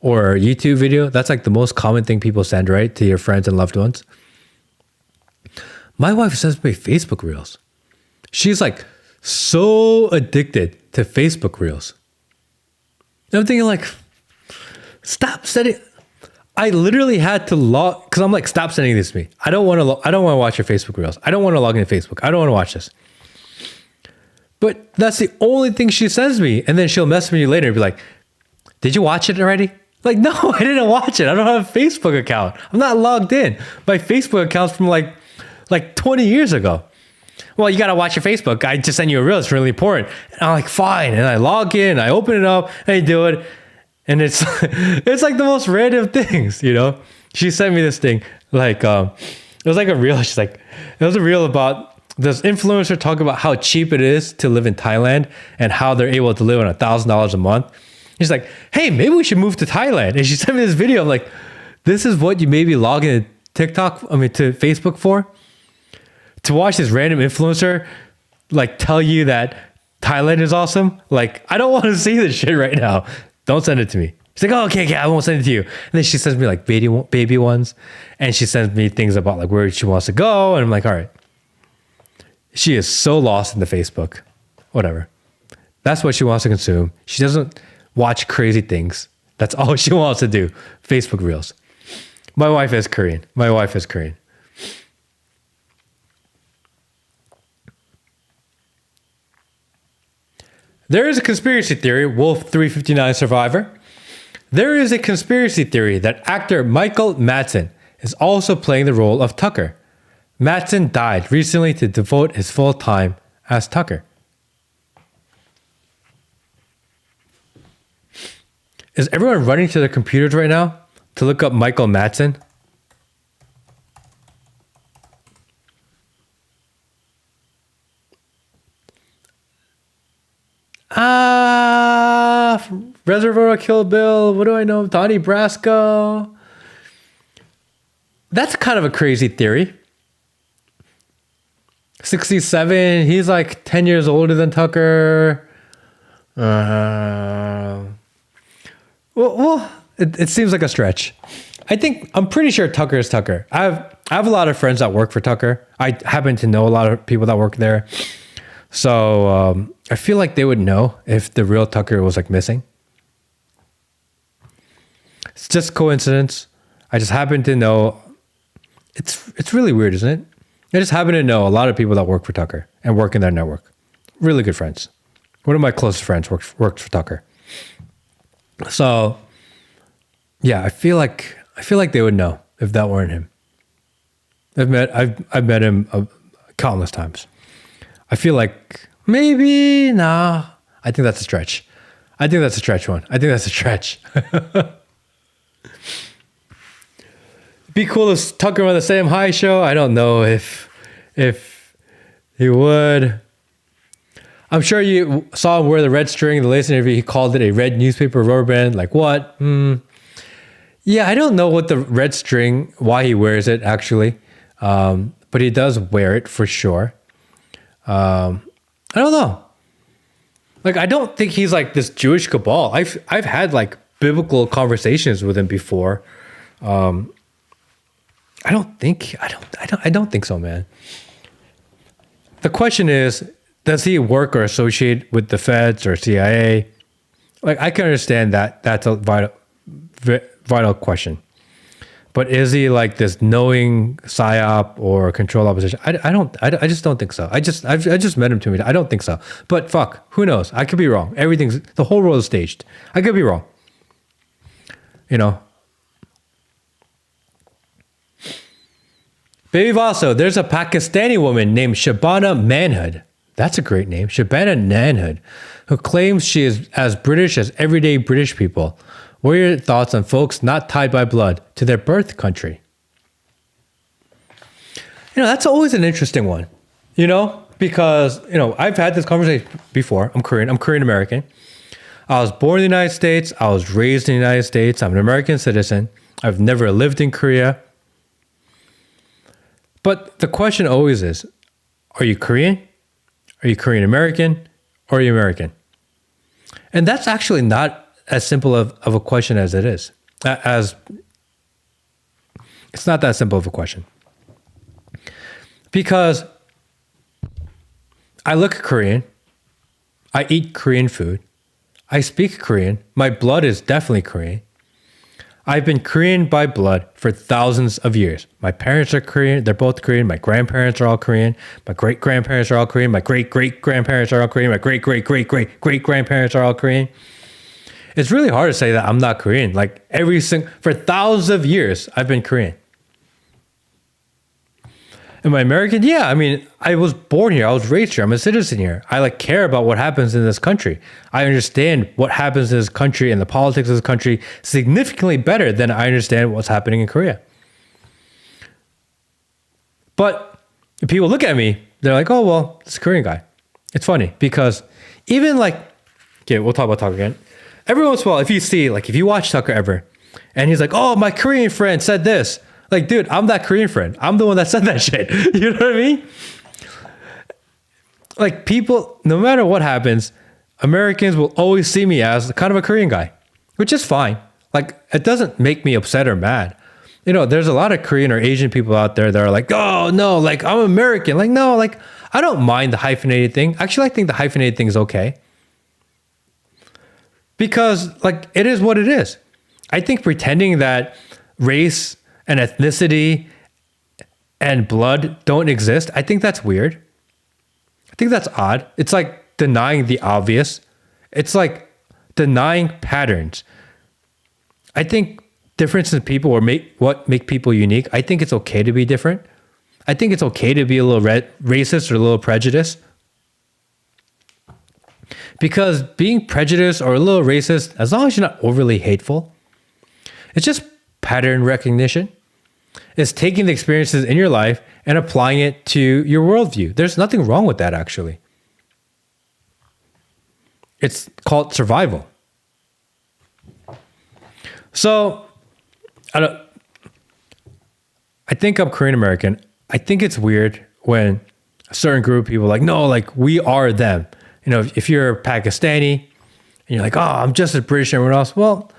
or a YouTube video. That's like the most common thing people send, right? To your friends and loved ones. My wife sends me Facebook reels. She's like so addicted to Facebook reels. And I'm thinking like, stop sending. I literally had to log because I'm like, stop sending this to me. I don't want to. I don't want to watch your Facebook reels. I don't want to log into Facebook. I don't want to watch this. But that's the only thing she sends me, and then she'll message me later and be like, "Did you watch it already?" Like, no, I didn't watch it. I don't have a Facebook account. I'm not logged in. My Facebook account's from like 20 years ago. Well, you got to watch your Facebook. I just sent you a reel. It's really important. And I'm like, fine. And I log in, I open it up, and I do it. And it's it's like the most random things, you know? She sent me this thing. Like, it was like a reel. She's like, it was a reel about this influencer talking about how cheap it is to live in Thailand and how they're able to live on $1,000 a month. She's like, hey, maybe we should move to Thailand. And she sent me this video. I'm like, this is what you maybe log into to Facebook for? To watch this random influencer like tell you that Thailand is awesome? Like, I don't want to see this shit right now. Don't send it to me. She's like, oh, okay, I won't send it to you. And then she sends me like baby ones. And she sends me things about like where she wants to go. And I'm like, all right. She is so lost in the Facebook. Whatever. That's what she wants to consume. She doesn't watch crazy things. That's all she wants to do. Facebook reels. My wife is Korean. There is a conspiracy theory, Wolf 359 survivor. There is a conspiracy theory that actor Michael Madsen is also playing the role of Tucker. Madsen died recently to devote his full time as Tucker. Is everyone running to their computers right now to look up Michael Madsen? Reservoir Kill Bill. What do I know? Donnie Brasco. That's kind of a crazy theory. 67. He's like 10 years older than Tucker. Well, it seems like a stretch. I'm pretty sure Tucker is Tucker. I have a lot of friends that work for Tucker. I happen to know a lot of people that work there. So I feel like they would know if the real Tucker was like missing. It's just coincidence. I just happen to know. It's really weird, isn't it? I just happen to know a lot of people that work for Tucker and work in their network. Really good friends. One of my closest friends works for Tucker. So, yeah, I feel like they would know if that weren't him. I've met him countless times. I feel like maybe nah. I think that's a stretch. I think that's a stretch. Be cool if Tucker on the Sam High show. I don't know if he would. I'm sure you saw him wear the red string in the latest interview. He called it a red newspaper rubber band. Like what? Yeah, I don't know what the red string, why he wears it actually. But he does wear it for sure. I don't know. Like, I don't think he's like this Jewish cabal. I've had like biblical conversations with him before. I don't think so, man. The question is, does he work or associate with the feds or CIA? Like, I can understand that. That's a vital question. But is he like this knowing psyop or control opposition? I just don't think so. I just met him 2 minutes. I don't think so. But fuck, who knows? I could be wrong. The whole world is staged. I could be wrong. You know. Baby Vaso, there's a Pakistani woman named Shabana Manhood. That's a great name. Shabana Manhood, who claims she is as British as everyday British people. What are your thoughts on folks not tied by blood to their birth country? You know, that's always an interesting one, you know, because, you know, I've had this conversation before. I'm Korean American. I was born in the United States. I was raised in the United States. I'm an American citizen. I've never lived in Korea. But the question always is, are you Korean? Are you Korean American? Or are you American? And that's actually not as simple of a question as it is. It's not that simple of a question. Because I look Korean. I eat Korean food. I speak Korean. My blood is definitely Korean. I've been Korean by blood for thousands of years. My parents are Korean. They're both Korean. My grandparents are all Korean. My great-grandparents are all Korean. My great-great-grandparents are all Korean. My great-great-great-great-great-grandparents are all Korean. It's really hard to say that I'm not Korean. Like for thousands of years, I've been Korean. Am I American? Yeah, I mean, I was born here. I was raised here. I'm a citizen here. I care about what happens in this country. I understand what happens in this country and the politics of this country significantly better than I understand what's happening in Korea. If people look at me, they're like, oh, well, this Korean guy. It's funny because even okay, we'll talk about Tucker again. Every once in a while, if you watch Tucker ever, and he's like, oh, my Korean friend said this. Like, dude, I'm that Korean friend. I'm the one that said that shit. You know what I mean? Like, people, no matter what happens, Americans will always see me as kind of a Korean guy, which is fine. Like, it doesn't make me upset or mad. There's a lot of Korean or Asian people out there that are like, oh, no, I'm American. Like, no, I don't mind the hyphenated thing. Actually, I think the hyphenated thing is okay. Because, it is what it is. I think pretending that race and ethnicity and blood don't exist, I think that's weird. I think that's odd. It's like denying the obvious. It's like denying patterns. I think differences in people what make people unique. I think it's okay to be different. I think it's okay to be a little racist or a little prejudiced. Because being prejudiced or a little racist, as long as you're not overly hateful, it's just pattern recognition. It's taking the experiences in your life and applying it to your worldview. There's nothing wrong with that, actually. It's called survival. So, I think I'm Korean American. I think it's weird when a certain group of people are like, no, we are them. If you're Pakistani and you're like, oh, I'm just as British as everyone else. Well,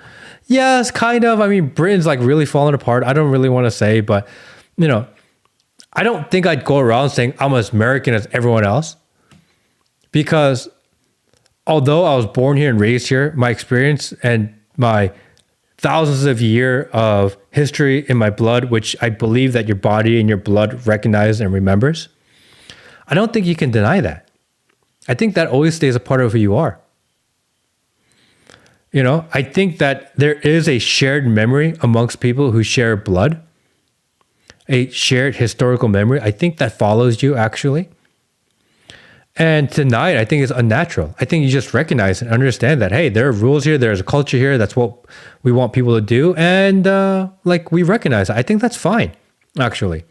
yes, kind of. I mean, Britain's really falling apart. I don't really want to say, but, I don't think I'd go around saying I'm as American as everyone else. Because although I was born here and raised here, my experience and my thousands of years of history in my blood, which I believe that your body and your blood recognizes and remembers, I don't think you can deny that. I think that always stays a part of who you are. I think that there is a shared memory amongst people who share blood, a shared historical memory. I think that follows you, actually. And to deny it, I think is unnatural. I think you just recognize and understand that, hey, there are rules here, there's a culture here, that's what we want people to do, and we recognize it. I think that's fine, actually.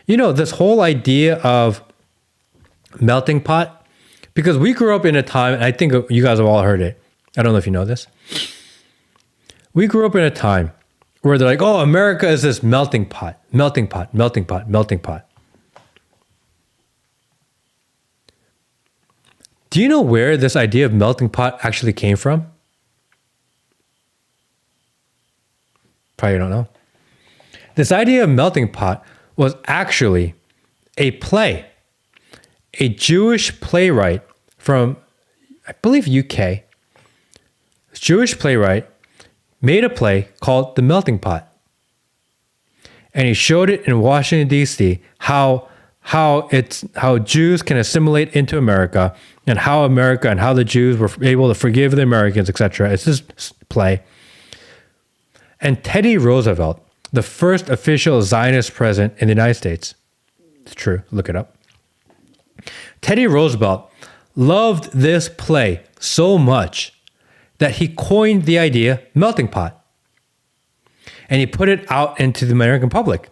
This whole idea of melting pot, because we grew up in a time, and I think you guys have all heard it. I don't know if you know this. We grew up in a time where they're like, oh, America is this melting pot, melting pot, melting pot, melting pot. Do you know where this idea of melting pot actually came from? Probably don't know. This idea of melting pot was actually a play. A Jewish playwright from, I believe, UK. Jewish playwright made a play called The Melting Pot. And he showed it in Washington, D.C., how Jews can assimilate into America, and how America and how the Jews were able to forgive the Americans, etc. It's this play. And Teddy Roosevelt, the first official Zionist president in the United States, it's true, look it up. Teddy Roosevelt loved this play so much that he coined the idea melting pot. And he put it out into the American public.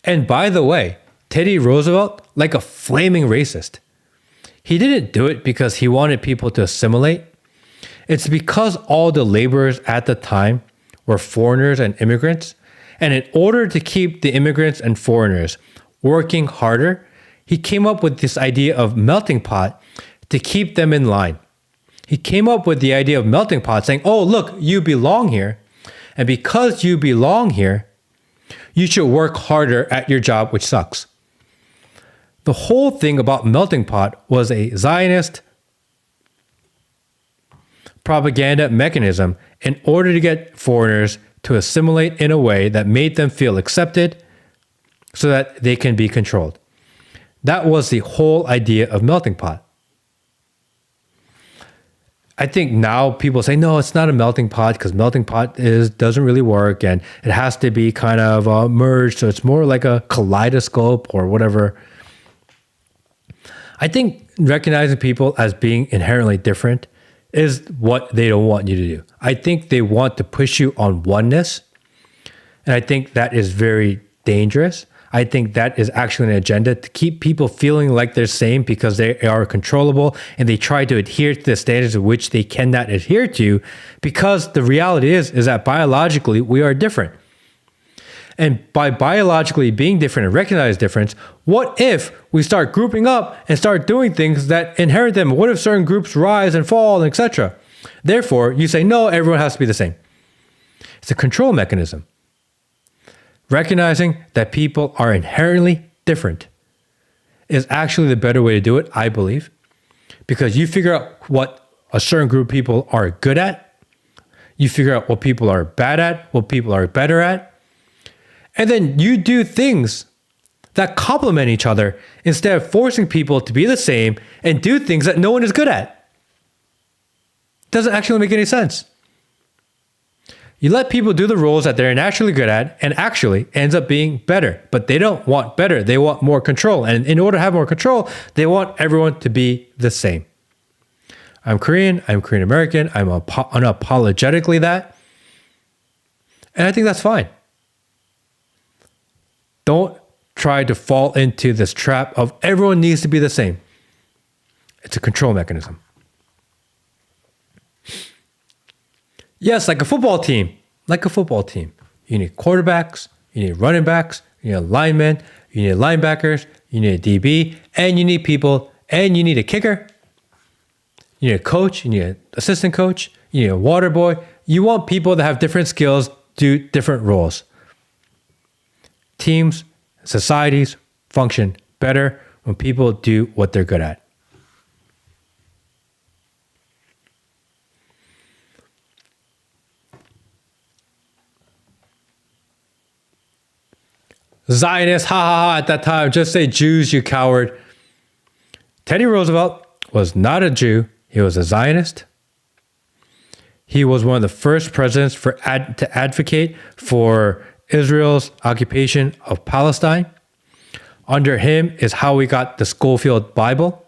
And by the way, Teddy Roosevelt, like a flaming racist, he didn't do it because he wanted people to assimilate. It's because all the laborers at the time were foreigners and immigrants. And in order to keep the immigrants and foreigners working harder, he came up with this idea of melting pot to keep them in line. He came up with the idea of melting pot saying, oh, look, you belong here. And because you belong here, you should work harder at your job, which sucks. The whole thing about Melting Pot was a Zionist propaganda mechanism in order to get foreigners to assimilate in a way that made them feel accepted so that they can be controlled. That was the whole idea of Melting Pot. I think now people say, no, it's not a melting pot because melting pot doesn't really work and it has to be kind of merged. So it's more like a kaleidoscope or whatever. I think recognizing people as being inherently different is what they don't want you to do. I think they want to push you on oneness. And I think that is very dangerous. I think that is actually an agenda to keep people feeling like they're same because they are controllable and they try to adhere to the standards of which they cannot adhere to, because the reality is that biologically we are different. And by biologically being different and recognize difference, what if we start grouping up and start doing things that inherit them? What if certain groups rise and fall, and etc.? Therefore, you say, no, everyone has to be the same. It's a control mechanism. Recognizing that people are inherently different is actually the better way to do it, I believe, because you figure out what a certain group of people are good at, you figure out what people are bad at, what people are better at, and then you do things that complement each other instead of forcing people to be the same and do things that no one is good at. Doesn't actually make any sense. You let people do the roles that they're naturally good at and actually ends up being better. But they don't want better. They want more control. And in order to have more control, they want everyone to be the same. I'm Korean. I'm Korean American. I'm unapologetically that. And I think that's fine. Don't try to fall into this trap of everyone needs to be the same. It's a control mechanism. Yes, like a football team. Like a football team. You need quarterbacks, you need running backs, you need linemen, you need linebackers, you need a DB, and you need people, and you need a kicker. You need a coach, you need an assistant coach, you need a water boy. You want people that have different skills do different roles. Teams, societies function better when people do what they're good at. Zionists, ha ha ha, at that time, just say Jews, you coward. Teddy Roosevelt was not a Jew. He was a Zionist. He was one of the first presidents to advocate for Israel's occupation of Palestine. Under him is how we got the Schofield Bible.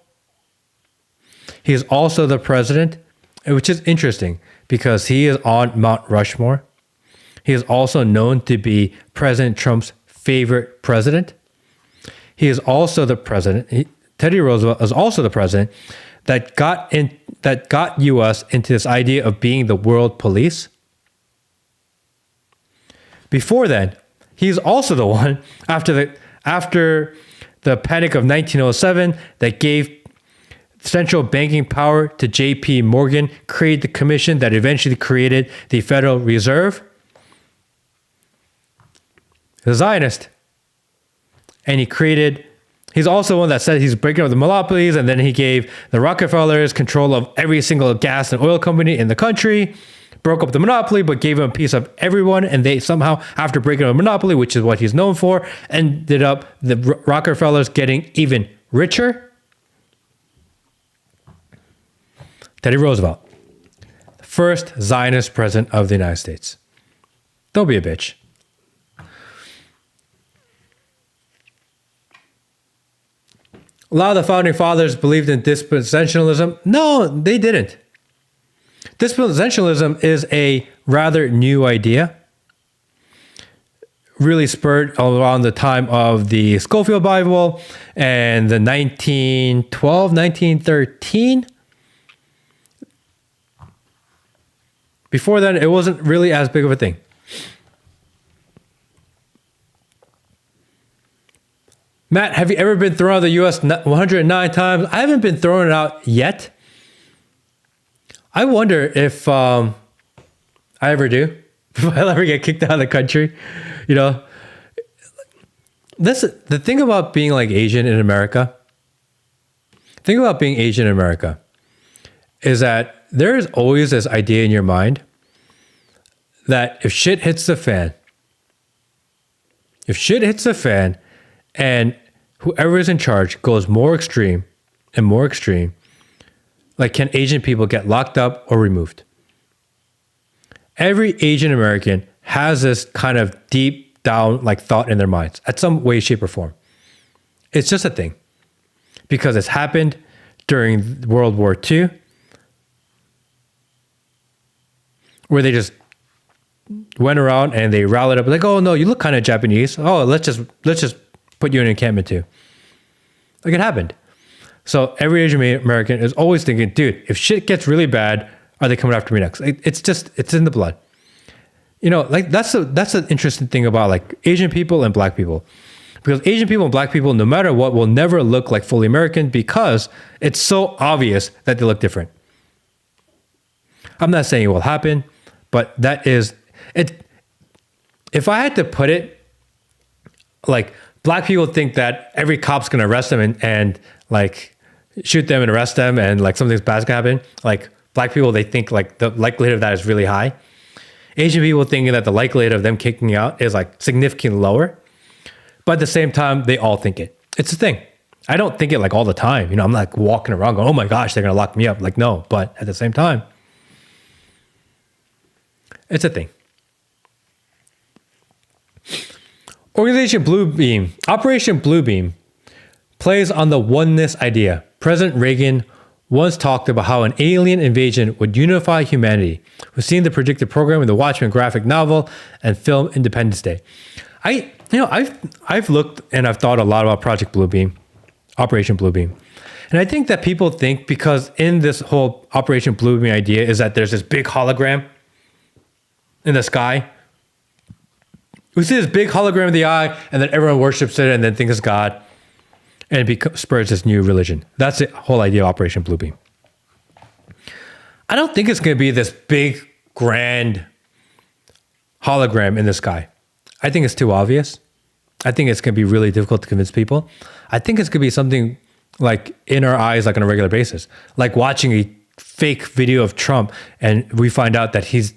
He is also the president, which is interesting because he is on Mount Rushmore. He is also known to be President Trump's favorite president. He is also the president. Teddy Roosevelt is also the president that got US into this idea of being the world police. Before then, he's also the one after the panic of 1907 that gave central banking power to J.P. Morgan, created the commission that eventually created the Federal Reserve. A Zionist. And he's also one that said he's breaking up the monopolies, and then he gave the Rockefellers control of every single gas and oil company in the country, broke up the monopoly, but gave him a piece of everyone, and they somehow, after breaking up a monopoly, which is what he's known for, ended up the Rockefellers getting even richer. Teddy Roosevelt, the first Zionist president of the United States. Don't be a bitch. A lot of the founding fathers believed in dispensationalism. No, they didn't. Dispensationalism is a rather new idea, really spurred around the time of the Schofield Bible and the 1912, 1913. Before then, it wasn't really as big of a thing. Matt, have you ever been thrown out of the U.S. 109 times? I haven't been thrown out yet. I wonder if I ever do. If I'll ever get kicked out of the country. You know, the thing about being like Asian in America. Think about being Asian in America is that there is always this idea in your mind that if shit hits the fan, and whoever is in charge goes more extreme and more extreme, like can Asian people get locked up or removed? Every Asian American has this kind of deep down like thought in their minds at some way, shape, or form. It's just a thing because it's happened during World War II, where they just went around and they rallied up like, oh no, you look kind of Japanese. Oh, let's just put you in an encampment too. Like it happened. So every Asian American is always thinking, dude, if shit gets really bad, are they coming after me next? It's in the blood. You know, like that's an interesting thing about like Asian people and black people. Because Asian people and black people, no matter what, will never look like fully American because it's so obvious that they look different. I'm not saying it will happen, but that is it. If I had to put it, like black people think that every cop's gonna arrest them and like shoot them and arrest them and like something's bad's gonna happen. Like black people, they think like the likelihood of that is really high. Asian people thinking that the likelihood of them kicking out is like significantly lower. But at the same time, they all think it. It's a thing. I don't think it like all the time. You know, I'm like walking around going, oh my gosh, they're gonna lock me up. Like, no, but at the same time, it's a thing. Operation Bluebeam plays on the oneness idea. President Reagan once talked about how an alien invasion would unify humanity. We've seen the predicted program in the Watchmen graphic novel and film Independence Day. I've looked and I've thought a lot about Operation Bluebeam. And I think that people think because in this whole Operation Bluebeam idea is that there's this big hologram in the sky. We see this big hologram in the eye and then everyone worships it and then thinks it's God. And it spurs this new religion. That's the whole idea of Operation Bluebeam. I don't think it's going to be this big, grand hologram in the sky. I think it's too obvious. I think it's going to be really difficult to convince people. I think it's going to be something like in our eyes, like on a regular basis, like watching a fake video of Trump and we find out that he's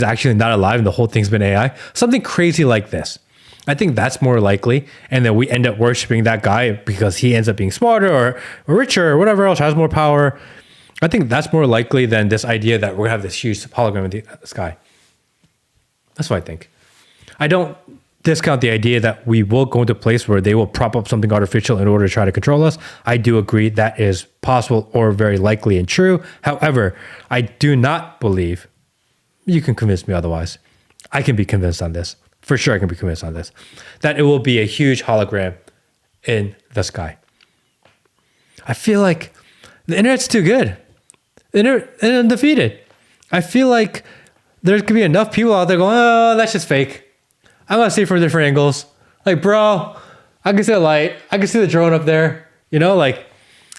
actually not alive and the whole thing's been AI. Something crazy like this. I think that's more likely. And then we end up worshiping that guy because he ends up being smarter or richer or whatever else, has more power. I think that's more likely than this idea that we're going to have this huge hologram in the sky. That's what I think. I don't discount the idea that we will go into a place where they will prop up something artificial in order to try to control us. I do agree that is possible or very likely and true. However, I do not believe, you can convince me otherwise. I can be convinced on this. For sure I can be convinced on this. That it will be a huge hologram in the sky. I feel like the internet's too good. The internet is undefeated. I feel like there could be enough people out there going, oh, that's just fake. I'm going to see it from different angles. Like, bro, I can see the light. I can see the drone up there. You know, like,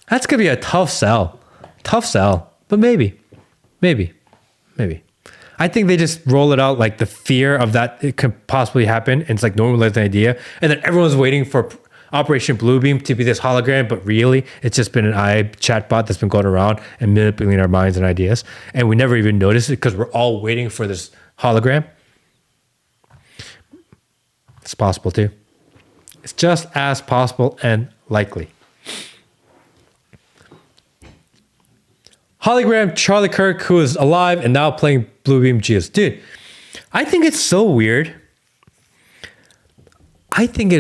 that's going to be a tough sell. Tough sell. But maybe. I think they just roll it out like the fear of that it could possibly happen. And it's like normalized an idea. And then everyone's waiting for Operation Bluebeam to be this hologram. But really, it's just been an AI chatbot that's been going around and manipulating our minds and ideas. And we never even notice it because we're all waiting for this hologram. It's possible too. It's just as possible and likely. Hologram Charlie Kirk, who is alive and now playing Bluebeam Geos. Dude, I think it's so weird. I think it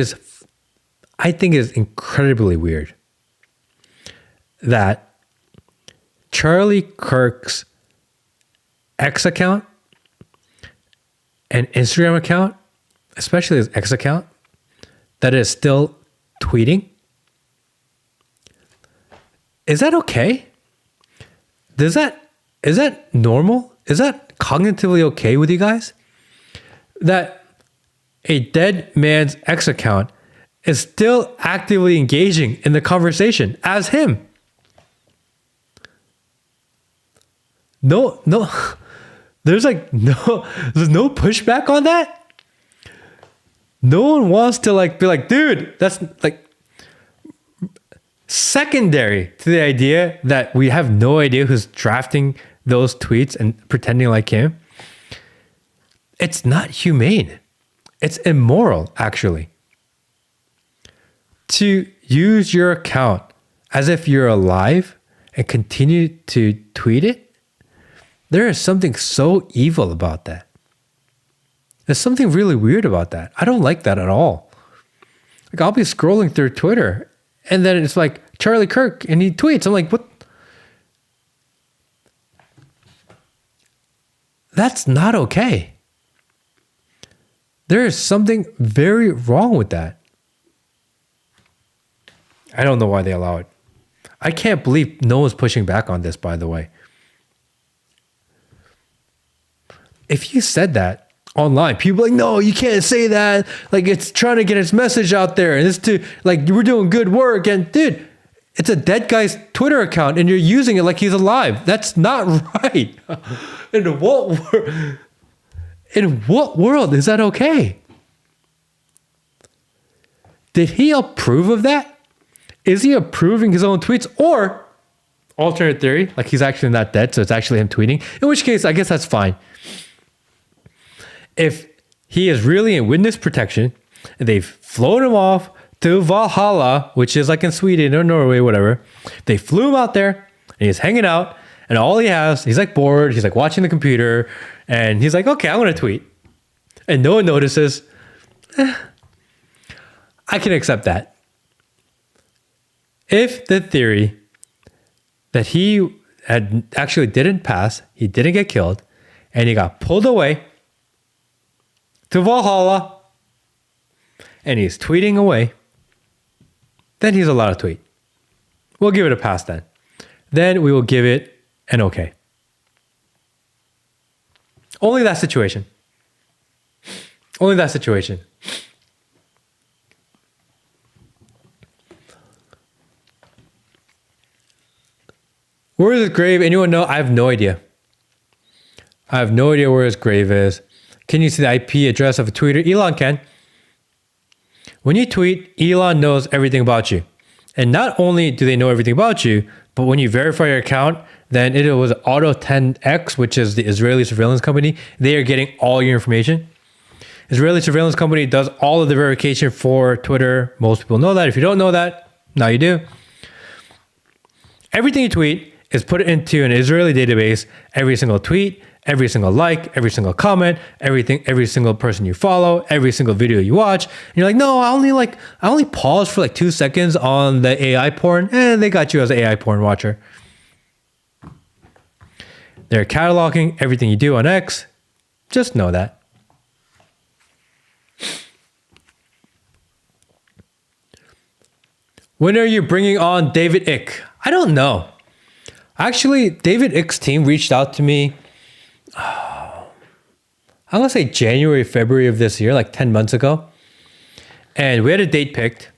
is incredibly weird that Charlie Kirk's X account and Instagram account, especially his X account, that is still tweeting. Is that okay? Is that normal? Is that cognitively okay with you guys? That a dead man's X account is still actively engaging in the conversation as him. No, there's no pushback on that. No one wants to like be like, dude, that's like secondary to the idea that we have no idea who's drafting those tweets and pretending like him. It's not humane. It's immoral, actually. To use your account as if you're alive and continue to tweet it, there is something so evil about that. There's something really weird about that. I don't like that at all. Like, I'll be scrolling through Twitter and then it's like Charlie Kirk and he tweets. I'm like, what? That's not okay. There is something very wrong with that. I don't know why they allow it. I can't believe no one's pushing back on this, by the way. If you said that online, people are like, no, you can't say that. Like, it's trying to get its message out there. And it's to, like, we're doing good work. And dude, it's a dead guy's Twitter account and you're using it like he's alive. That's not right. In what world is that okay? Did he approve of that? Is he approving his own tweets? Or, alternate theory, like he's actually not dead, so it's actually him tweeting. In which case, I guess that's fine. If he is really in witness protection, and they've flown him off to Valhalla, which is like in Sweden or Norway, whatever. They flew him out there, and he's hanging out, and all he has, he's like bored, he's like watching the computer, and he's like, okay, I'm going to tweet. And no one notices. I can accept that. If the theory that he had actually didn't pass, he didn't get killed, and he got pulled away to Valhalla, and he's tweeting away, then he's allowed to tweet. We'll give it a pass then. Then we will give it an okay. Only that situation. Only that situation. Where is his grave? Anyone know? I have no idea. I have no idea where his grave is. Can you see the IP address of a tweeter? Elon can. When you tweet, Elon knows everything about you. And not only do they know everything about you, but when you verify your account, then it was Auto 10X, which is the Israeli surveillance company. They are getting all your information. Israeli surveillance company does all of the verification for Twitter. Most people know that. If you don't know that, now you do. Everything you tweet is put into an Israeli database. Every single tweet, every single like, every single comment, everything, every single person you follow, every single video you watch. And you're like, no, I only paused for like 2 seconds on the AI porn. And they got you as an AI porn watcher. They're cataloging everything you do on X. Just know that. When are you bringing on David Icke? I don't know. Actually, David Icke's team reached out to me, I want to say January, February of this year, like 10 months ago. And we had a date picked.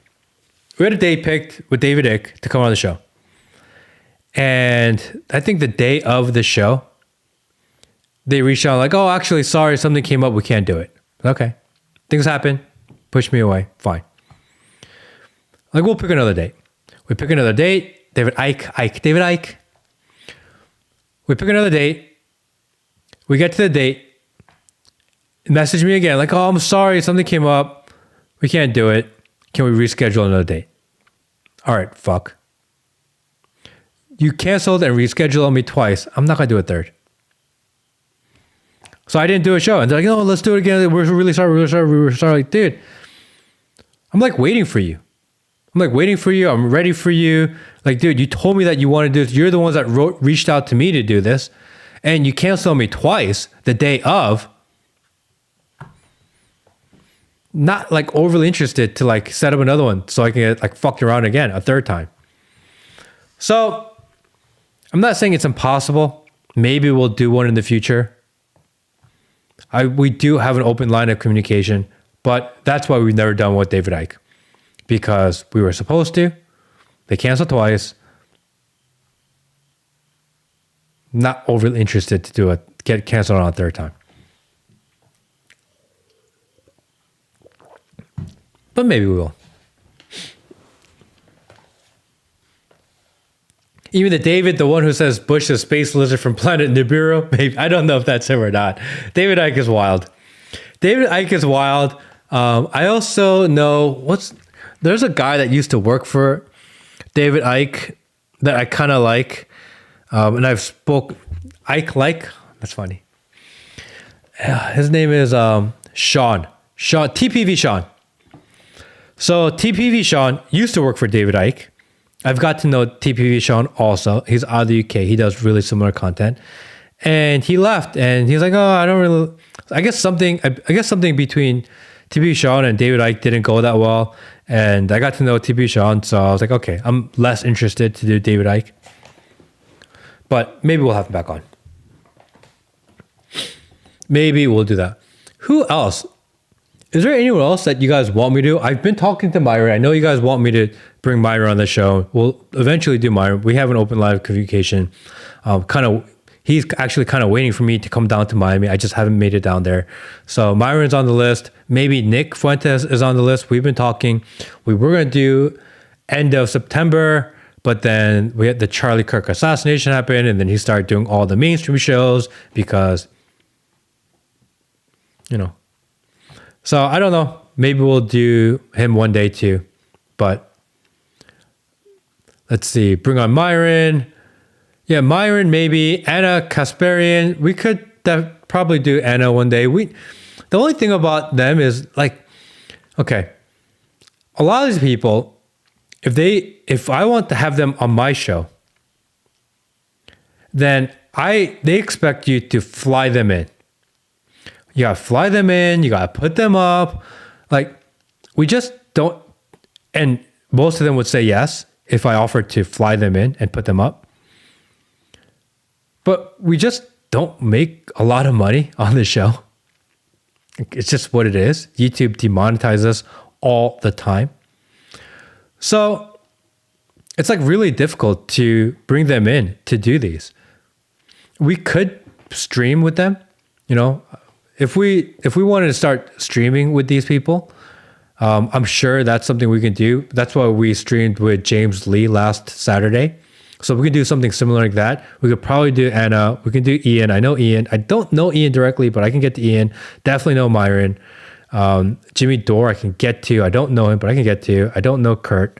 We had a date picked with David Icke to come on the show. And I think the day of the show, they reached out like, oh, actually, sorry, something came up. We can't do it. Okay. Things happen. Push me away. Fine. Like, we'll pick another date. We pick another date. David Icke. We pick another date. We get to the date. Message me again. Like, oh, I'm sorry. Something came up. We can't do it. Can we reschedule another date? All right, fuck. You canceled and rescheduled on me twice. I'm not going to do a third. So I didn't do a show. And they're like, no, let's do it again. We're really sorry. We're sorry. Like, dude, I'm like waiting for you. I'm ready for you. Like, dude, you told me that you wanted to do this. You're the ones that reached out to me to do this. And you canceled me twice the day of. Not like overly interested to like set up another one so I can get like fucked around again a third time. So I'm not saying it's impossible. Maybe we'll do one in the future. We do have an open line of communication, but that's why we've never done one with David Icke. Because we were supposed to. They canceled twice. Not overly interested to do it. Get canceled on a third time. But maybe we will. Even the David, the one who says Bush is space lizard from planet Nibiru, maybe I don't know if that's him or not. David Icke is wild. David Icke is wild. I also know there's a guy that used to work for David Icke that I kind of like, and I've spoke Icke like. That's funny. His name is Sean TPV Sean. So TPV Sean used to work for David Icke. I've got to know TPV Sean also. He's out of the UK. He does really similar content. And he left and he's like, oh, I don't really, I guess something between TPV Sean and David Icke didn't go that well. And I got to know TPV Sean. So I was like, okay, I'm less interested to do David Icke. But maybe we'll have him back on. Maybe we'll do that. Who else? Is there anyone else that you guys want me to? I've been talking to Myra. I know you guys want me to bring Myra on the show. We'll eventually do Myra. We have an open live communication. He's actually kind of waiting for me to come down to Miami. I just haven't made it down there. So Myron's on the list. Maybe Nick Fuentes is on the list. We've been talking. We were going to do end of September, but then we had the Charlie Kirk assassination happen, and then he started doing all the mainstream shows because, So I don't know. Maybe we'll do him one day too. But let's see. Bring on Myron. Yeah, Myron, maybe. Anna Kasparian. We could probably do Anna one day. The only thing about them is okay, a lot of these people, if I want to have them on my show, then they expect you to fly them in. You gotta fly them in, you gotta put them up. We just don't, and most of them would say yes if I offered to fly them in and put them up. But we just don't make a lot of money on the show. It's just what it is. YouTube demonetizes us all the time. So it's really difficult to bring them in to do these. We could stream with them, If we wanted to start streaming with these people, I'm sure that's something we can do. That's why we streamed with James Lee last Saturday. So we can do something similar like that. We could probably do Anna. We can do Ian. I know Ian. I don't know Ian directly, but I can get to Ian. Definitely know Myron. Jimmy Dore I can get to. I don't know him, but I can get to. I don't know Kurt.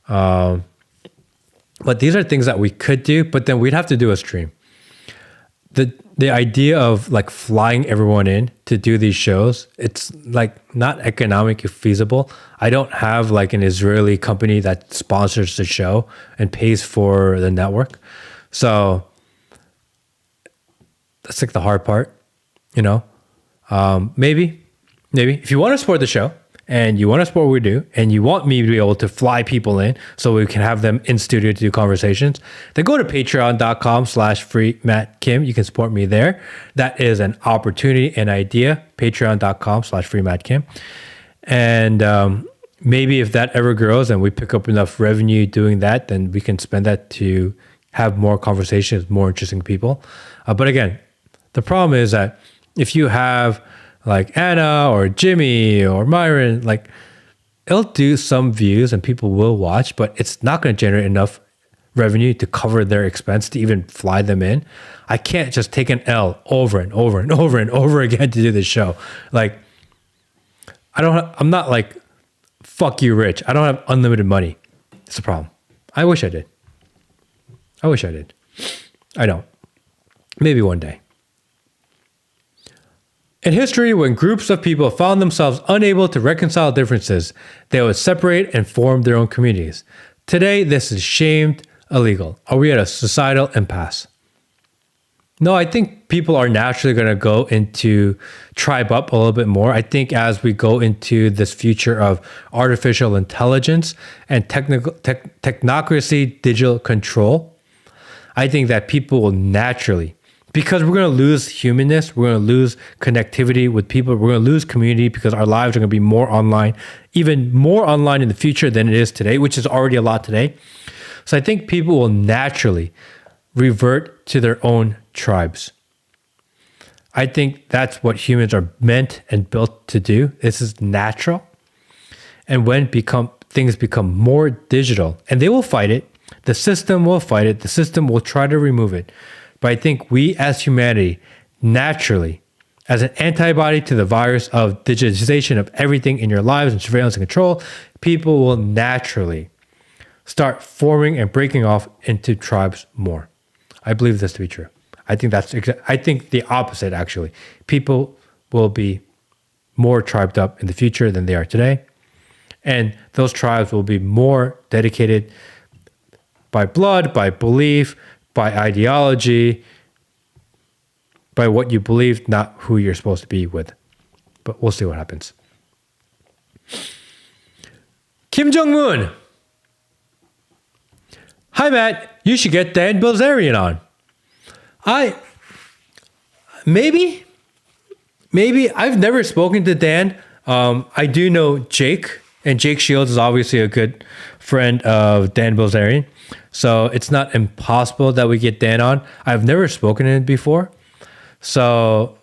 But these are things that we could do, but then we'd have to do a stream. The idea of flying everyone in to do these shows, it's not economically feasible. I don't have an Israeli company that sponsors the show and pays for the network. So that's the hard part, maybe if you want to support the show and you want to support what we do and you want me to be able to fly people in so we can have them in studio to do conversations, then go to patreon.com/freemattkim. You can support me there. That is an opportunity, an idea. Patreon.com/freemattkim. And maybe if that ever grows and we pick up enough revenue doing that, then we can spend that to have more conversations with more interesting people. But again, the problem is that if you have Anna or Jimmy or Myron, it'll do some views and people will watch, but it's not going to generate enough revenue to cover their expense to even fly them in. I can't just take an L over and over and over and over again to do this show. I'm not fuck you, Rich. I don't have unlimited money. It's a problem. I wish I did. I don't. Maybe one day. In history, when groups of people found themselves unable to reconcile differences, they would separate and form their own communities. Today, this is shamed illegal. Are we at a societal impasse? No, I think people are naturally going to go into tribe up a little bit more. I think as we go into this future of artificial intelligence and technocracy, digital control, I think that people will naturally, because we're going to lose humanness, we're going to lose connectivity with people, we're going to lose community because our lives are going to be more online, even more online in the future than it is today, which is already a lot today. So I think people will naturally revert to their own tribes. I think that's what humans are meant and built to do. This is natural. and when things become more digital, and they will fight it. The system will fight it. The system will try to remove it. But I think we as humanity, naturally, as an antibody to the virus of digitization of everything in your lives and surveillance and control, people will naturally start forming and breaking off into tribes more. I believe this to be true. I think the opposite, actually. People will be more tribed up in the future than they are today. And those tribes will be more dedicated by blood, by belief, by ideology, by what you believe, not who you're supposed to be with. But we'll see what happens. Kim Jong-un. Hi, Matt. You should get Dan Bilzerian on. Maybe I've never spoken to Dan. I do know Jake, and Jake Shields is obviously a good friend of Dan Bilzerian. So it's not impossible that we get Dan on. I've never spoken to him before. So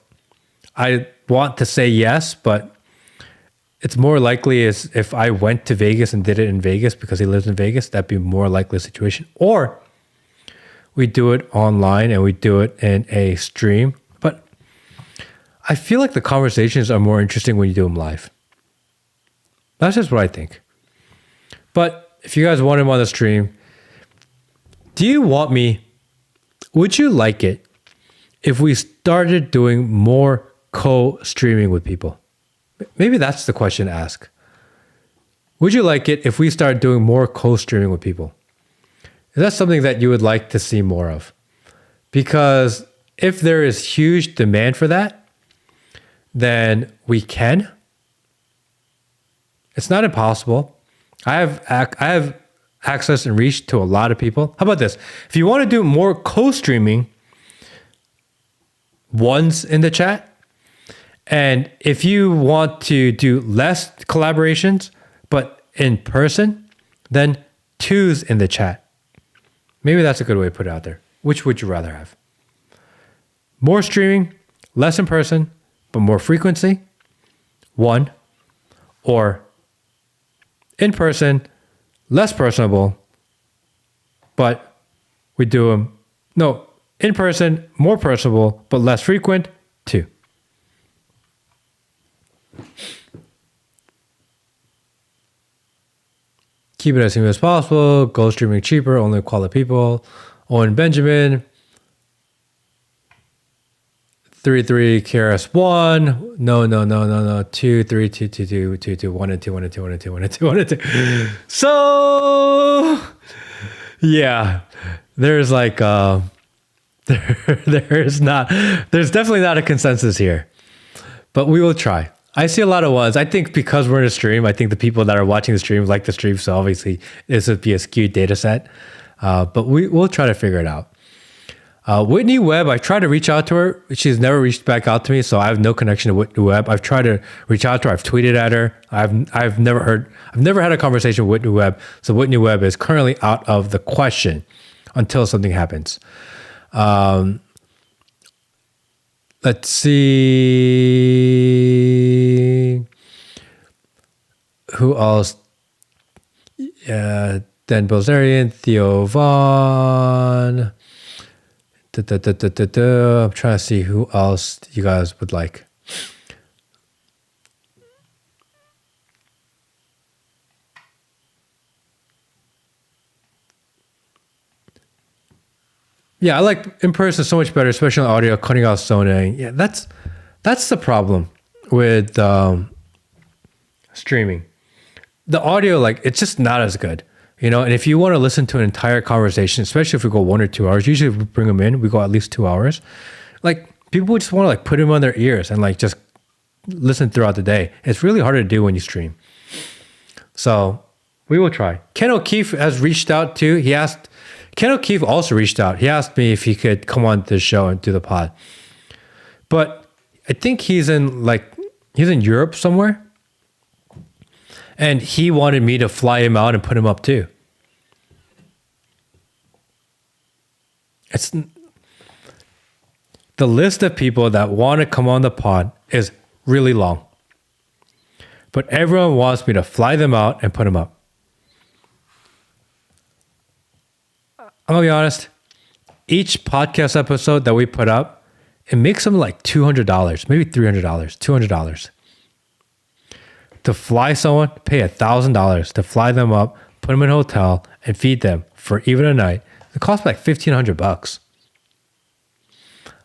I want to say yes, but it's more likely as if I went to Vegas and did it in Vegas because he lives in Vegas, that'd be more likely situation. Or we do it online and we do it in a stream. But I feel like the conversations are more interesting when you do them live. That's just what I think. But if you guys want him on the stream, would you like it if we started doing more co-streaming with people? Maybe that's the question to ask. Would you like it if we started doing more co-streaming with people? Is that something that you would like to see more of? Because if there is huge demand for that, then we can. It's not impossible. I have access and reach to a lot of people. How about this? If you want to do more co-streaming, ones in the chat. And if you want to do less collaborations, but in person, then twos in the chat. Maybe that's a good way to put it out there. Which would you rather have? More streaming, less in person, but more frequency, one, or in person, less personable, but we do them, no, in person, more personable, but less frequent, two. Keep it as simple as possible. Go streaming cheaper, only quality people. Owen Benjamin. 33 KRS1. No. 2, 3, 2, 2, 2, 2, 2, 1 and 2, 1 and 2, 1 and 2, 1 and 2, 1 and 2. So yeah, there's like there's definitely not a consensus here. But we will try. I see a lot of ones. I think because we're in a stream, I think the people that are watching the stream like the stream. So obviously this would be a skewed data set. But we'll try to figure it out. Whitney Webb, I tried to reach out to her. She's never reached back out to me. So I have no connection to Whitney Webb. I've tried to reach out to her. I've tweeted at her. I've never had a conversation with Whitney Webb. So Whitney Webb is currently out of the question until something happens. Let's see. Who else? Dan Bilzerian, Theo Vaughn. I'm trying to see who else you guys would like. Yeah, I like in person so much better, especially on audio, cutting out zoning. Yeah, that's the problem with streaming. The audio, like, it's just not as good, you know. And if you want to listen to an entire conversation, especially if we go 1 or 2 hours, usually if we bring them in, we go at least 2 hours. Like, people just want to like put them on their ears and like just listen throughout the day. It's really hard to do when you stream. So we will try. Ken O'Keefe has reached out too. Ken O'Keefe also reached out. He asked me if he could come on this show and do the pod. But I think he's in Europe somewhere. And he wanted me to fly him out and put him up too. The list of people that want to come on the pod is really long. but everyone wants me to fly them out and put them up. I'm gonna be honest. Each podcast episode that we put up, it makes them like $200, maybe $300, $200. To fly someone, pay $1,000 to fly them up, put them in a hotel, and feed them for even a night. It costs like $1,500.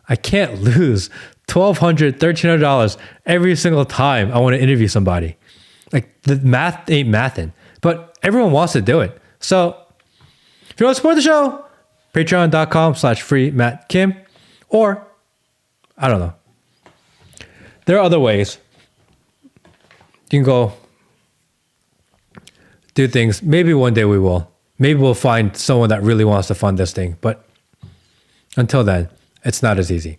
I can't lose $1,200, $1,300 every single time I want to interview somebody. Like the math ain't mathin', but everyone wants to do it. So if you want to support the show, patreon.com/free-Matt-Kim, or I don't know. There are other ways. You can go do things. Maybe one day we will. Maybe we'll find someone that really wants to fund this thing. But until then, it's not as easy.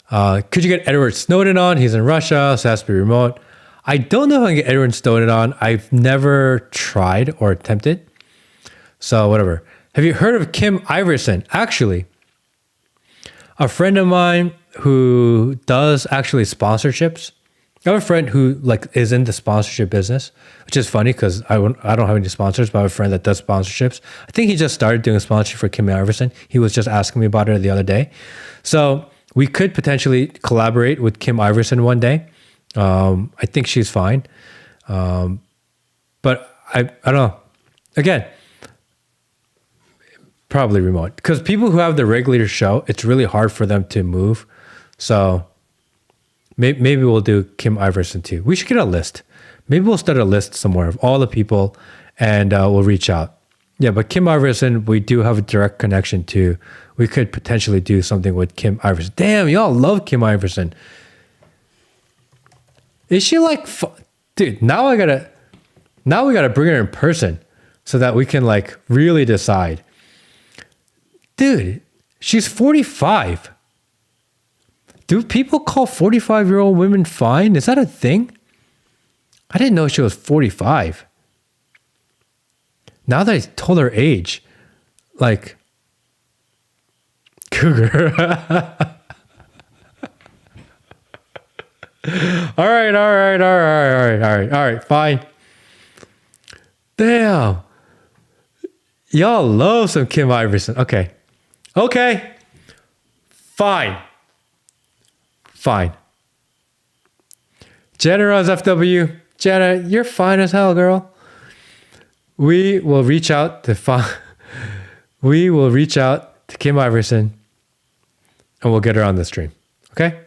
Could you get Edward Snowden on? He's in Russia, so it has to be remote. I don't know if I can get Edward Snowden on. I've never tried or attempted. So whatever. Have you heard of Kim Iverson? Actually, a friend of mine who does actually sponsorships. I have a friend who is in the sponsorship business, which is funny because I don't have any sponsors, but I have a friend that does sponsorships. I think he just started doing a sponsorship for Kim Iverson. He was just asking me about it the other day. So we could potentially collaborate with Kim Iverson one day. I think she's fine. But I don't know. Again, probably remote. Because people who have the regular show, it's really hard for them to move. So maybe we'll do Kim Iverson too. We should get a list. Maybe we'll start a list somewhere of all the people and we'll reach out. Yeah, but Kim Iverson, we do have a direct connection to. We could potentially do something with Kim Iverson. Damn, y'all love Kim Iverson. Is she like, dude, now we gotta bring her in person so that we can really decide. Dude, she's 45. Do people call 45-year-old women fine? Is that a thing? I didn't know she was 45. Now that I told her age, cougar. All right, fine. Damn. Y'all love some Kim Iverson. Okay. Fine. Jenna runs FW. Jenna, you're fine as hell, girl. We will reach out to Kim Iverson and we'll get her on the stream. Okay?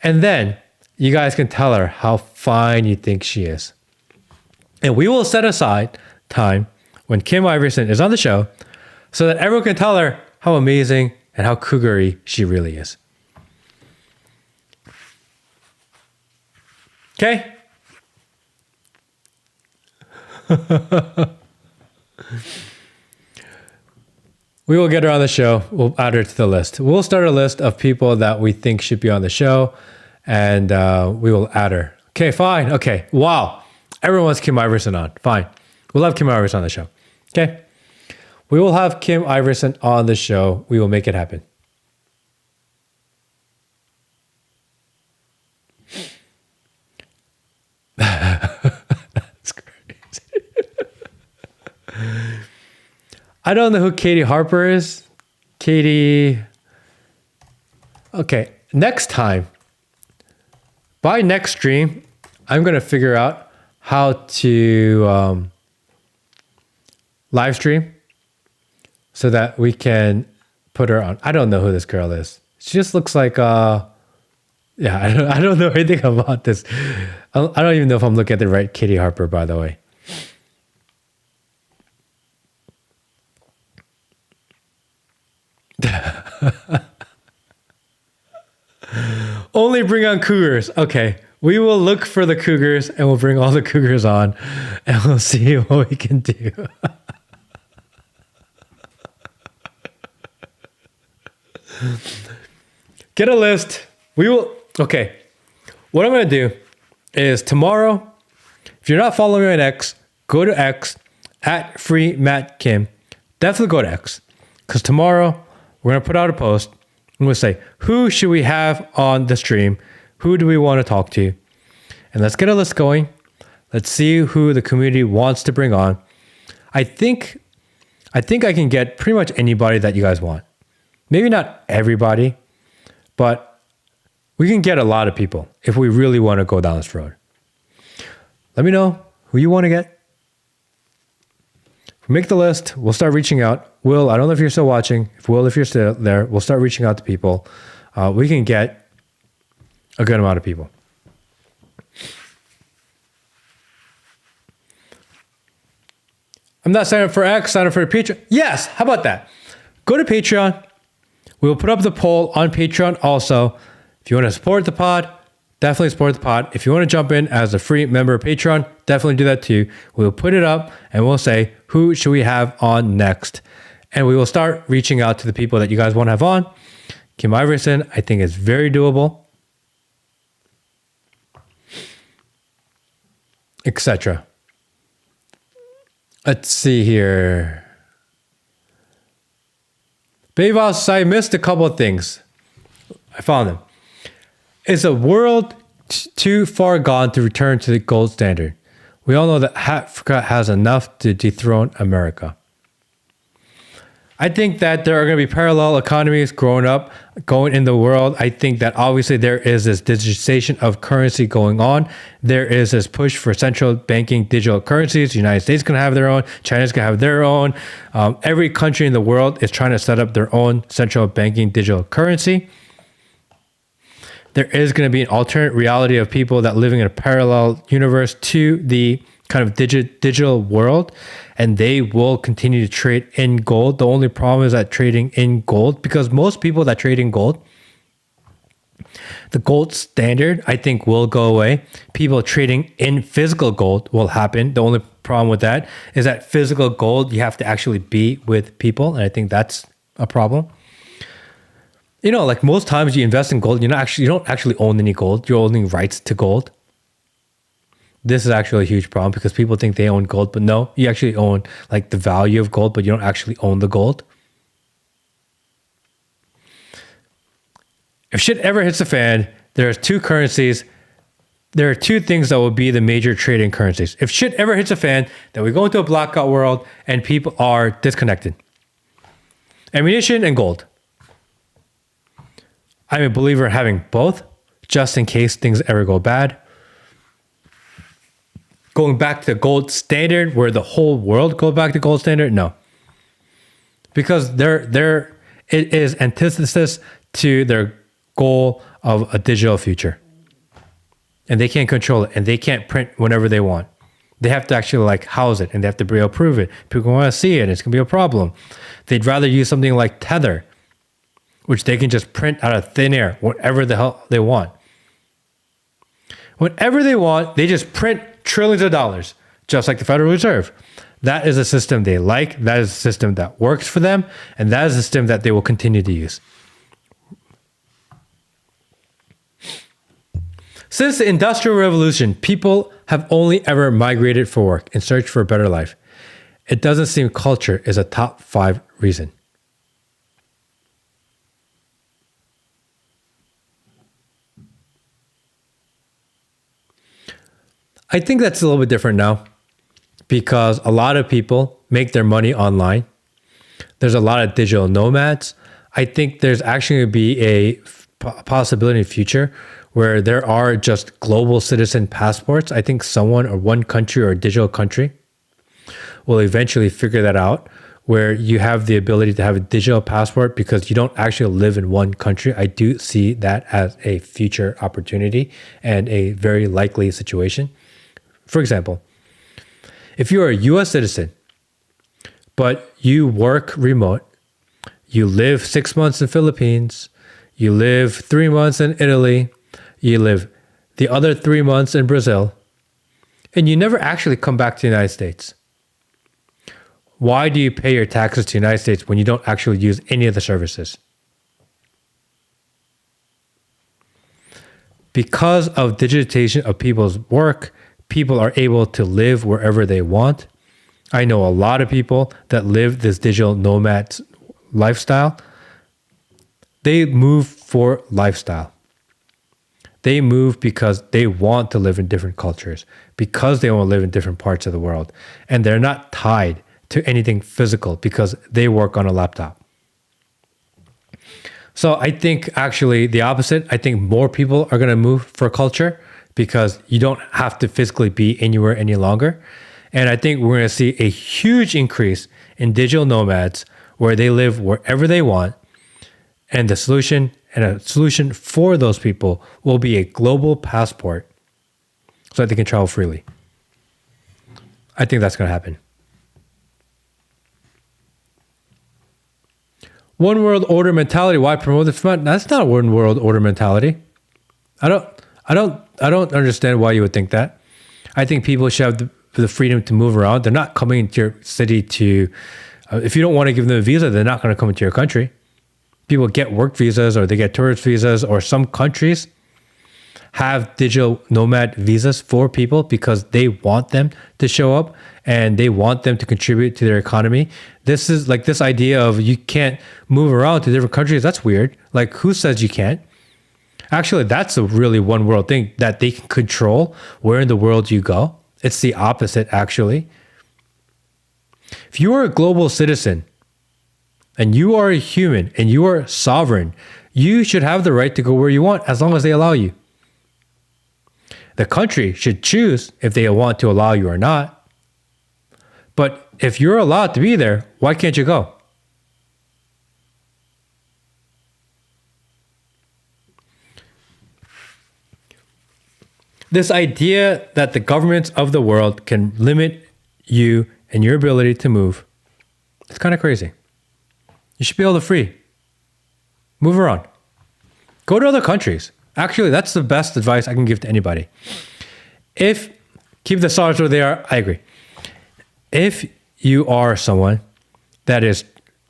And then you guys can tell her how fine you think she is. And we will set aside time when Kim Iverson is on the show so that everyone can tell her how amazing and how cougar-y she really is. Okay? We will get her on the show. We'll add her to the list. We'll start a list of people that we think should be on the show, and we will add her. Okay, fine. Okay, wow. Everyone wants Kim Iverson on. Fine. We'll have Kim Iverson on the show. Okay? We will have Kim Iverson on the show. We will make it happen. That's crazy. I don't know who Katie Harper is. Katie. Okay, next time, by next stream, I'm going to figure out how to live stream so that we can put her on. I don't know who this girl is. She just looks like, I don't know anything about this. I don't even know if I'm looking at the right Katie Harper, by the way. Only bring on cougars. Okay. We will look for the cougars and we'll bring all the cougars on and we'll see what we can do. Get a list. We will. Okay. What I'm going to do is tomorrow, if you're not following me on X, go to X at @FreeMattKim. Definitely go to X because tomorrow we're going to put out a post. I'm going to say, who should we have on the stream? Who do we want to talk to? and let's get a list going. Let's see who the community wants to bring on. I think I can get pretty much anybody that you guys want. Maybe not everybody, but we can get a lot of people if we really want to go down this road. Let me know who you want to get. Make the list. We'll start reaching out. Will, I don't know if you're still watching. If you're still there, we'll start reaching out to people. We can get a good amount of people. I'm not signing up for X, sign up for Patreon. Yes, how about that? Go to Patreon. We will put up the poll on Patreon also. If you want to support the pod, definitely support the pod. If you want to jump in as a free member of Patreon, definitely do that too. We'll put it up and we'll say, who should we have on next? And we will start reaching out to the people that you guys want to have on. Kim Iverson, I think is very doable, etc. Let's see here. Bevos, I missed a couple of things. I found them. Is the world too far gone to return to the gold standard? We all know that Africa has enough to dethrone America. I think that there are going to be parallel economies going in the world. I think that obviously there is this digitization of currency going on. There is this push for central banking digital currencies. The United States can have their own. China's going to have their own. Every country in the world is trying to set up their own central banking digital currency. There is going to be an alternate reality of people that living in a parallel universe to the kind of digital world, and they will continue to trade in gold. The only problem is that trading in gold, because most people that trade in gold, the gold standard, I think, will go away. People trading in physical gold will happen. The only problem with that is that physical gold, you have to actually be with people, and I think that's a problem. You know, like most times you invest in gold, you don't actually own any gold. You're owning rights to gold. This is actually a huge problem because people think they own gold, but no, you actually own like the value of gold, but you don't actually own the gold. If shit ever hits the fan, there's two currencies. There are two things that will be the major trading currencies. If shit ever hits a fan, then we go into a blackout world and people are disconnected. Ammunition and gold. I'm a believer in having both, just in case things ever go bad. Going back to the gold standard, where the whole world goes back to gold standard, no. Because it is antithesis to their goal of a digital future. And they can't control it, and they can't print whenever they want. They have to actually like house it, and they have to be able to prove it. People want to see it, it's going to be a problem. They'd rather use something like Tether, which they can just print out of thin air, whatever the hell they want. Whenever they want, they just print trillions of dollars, just like the Federal Reserve. That is a system they like. That is a system that works for them. And that is a system that they will continue to use. Since the Industrial Revolution, people have only ever migrated for work in search for a better life. It doesn't seem culture is a top 5 reason. I think that's a little bit different now because a lot of people make their money online. There's a lot of digital nomads. I think there's actually going to be a possibility in the future where there are just global citizen passports. I think someone or one country or a digital country will eventually figure that out, where you have the ability to have a digital passport because you don't actually live in one country. I do see that as a future opportunity and a very likely situation. For example, if you're a US citizen, but you work remote, you live 6 months in the Philippines, you live 3 months in Italy, you live the other 3 months in Brazil, and you never actually come back to the United States. Why do you pay your taxes to the United States when you don't actually use any of the services? Because of digitization of people's work, people are able to live wherever they want. I know a lot of people that live this digital nomad lifestyle. They move for lifestyle. They move because they want to live in different cultures, because they want to live in different parts of the world. And they're not tied to anything physical because they work on a laptop. So I think actually the opposite. I think more people are going to move for culture because you don't have to physically be anywhere any longer. And I think we're going to see a huge increase in digital nomads where they live wherever they want. And a solution for those people will be a global passport so that they can travel freely. I think that's going to happen. One world order mentality. Why promote this? That's not a one world order mentality. I don't understand why you would think that. I think people should have the freedom to move around. They're not coming into your city to, if you don't want to give them a visa, they're not going to come into your country. People get work visas or they get tourist visas, or some countries have digital nomad visas for people because they want them to show up and they want them to contribute to their economy. This is like this idea of you can't move around to different countries. That's weird. Like, who says you can't? Actually, that's a really one world thing, that they can control where in the world you go. It's the opposite, actually. If you are a global citizen and you are a human and you are sovereign, you should have the right to go where you want as long as they allow you. The country should choose if they want to allow you or not. But if you're allowed to be there, why can't you go? This idea that the governments of the world can limit you and your ability to move, it's kind of crazy. You should be able to move around. Go to other countries. Actually, that's the best advice I can give to anybody. Keep the stars where they are, I agree. If you are someone that is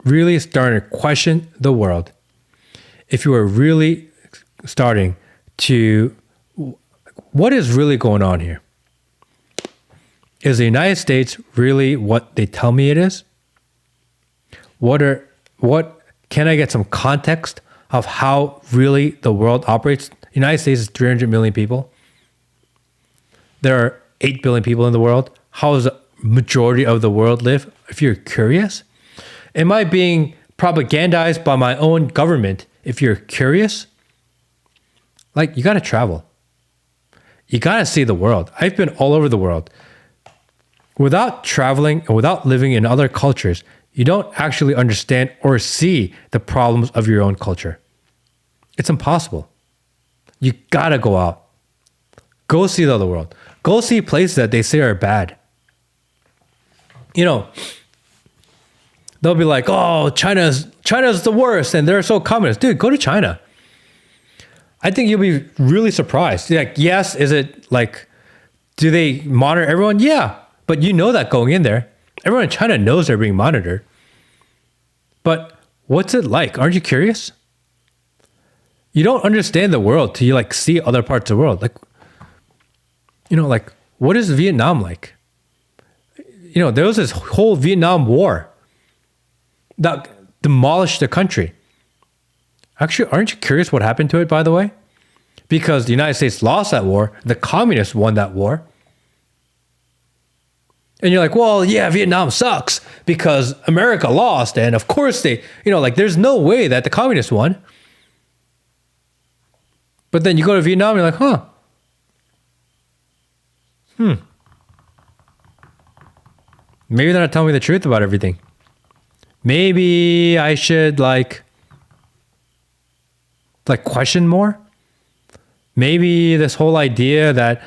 really starting to question the world, if you are really starting to, what is really going on here? Is the United States really what they tell me it is? Can I get some context of how really the world operates? The United States is 300 million people. There are 8 billion people in the world. How does the majority of the world live? If you're curious, am I being propagandized by my own government? If you're curious, like, you got to travel. You got to see the world. I've been all over the world. Without traveling and without living in other cultures, you don't actually understand or see the problems of your own culture. It's impossible. You gotta go out. Go see the other world. Go see places that they say are bad. You know, they'll be like, oh, China's the worst and they're so communist. Dude, go to China. I think you'll be really surprised. Like, yes, is it like, do they monitor everyone? Yeah, but you know that going in there. Everyone in China knows they're being monitored. But what's it like? Aren't you curious? You don't understand the world till you like see other parts of the world. Like, you know, like, what is Vietnam like? You know, there was this whole Vietnam War that demolished the country. Actually, aren't you curious what happened to it, by the way? Because the United States lost that war. The communists won that war. And you're like, well, yeah, Vietnam sucks because America lost. And of course they, you know, like, there's no way that the communists won. But then you go to Vietnam, you're like, maybe they're not telling me the truth about everything. Maybe I should like question more. Maybe this whole idea that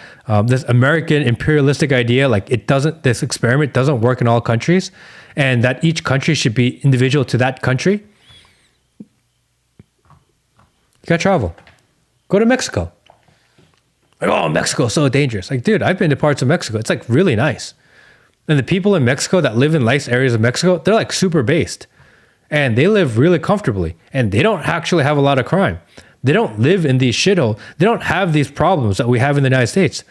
this American imperialistic idea, like, this experiment doesn't work in all countries, and that each country should be individual to that country. You gotta travel. Go to Mexico. Like, oh, Mexico's so dangerous. Like, dude, I've been to parts of Mexico. It's like really nice. And the people in Mexico that live in nice areas of Mexico, they're like super based. And they live really comfortably. And they don't actually have a lot of crime. They don't live in these shithole. They don't have these problems that we have in the United States.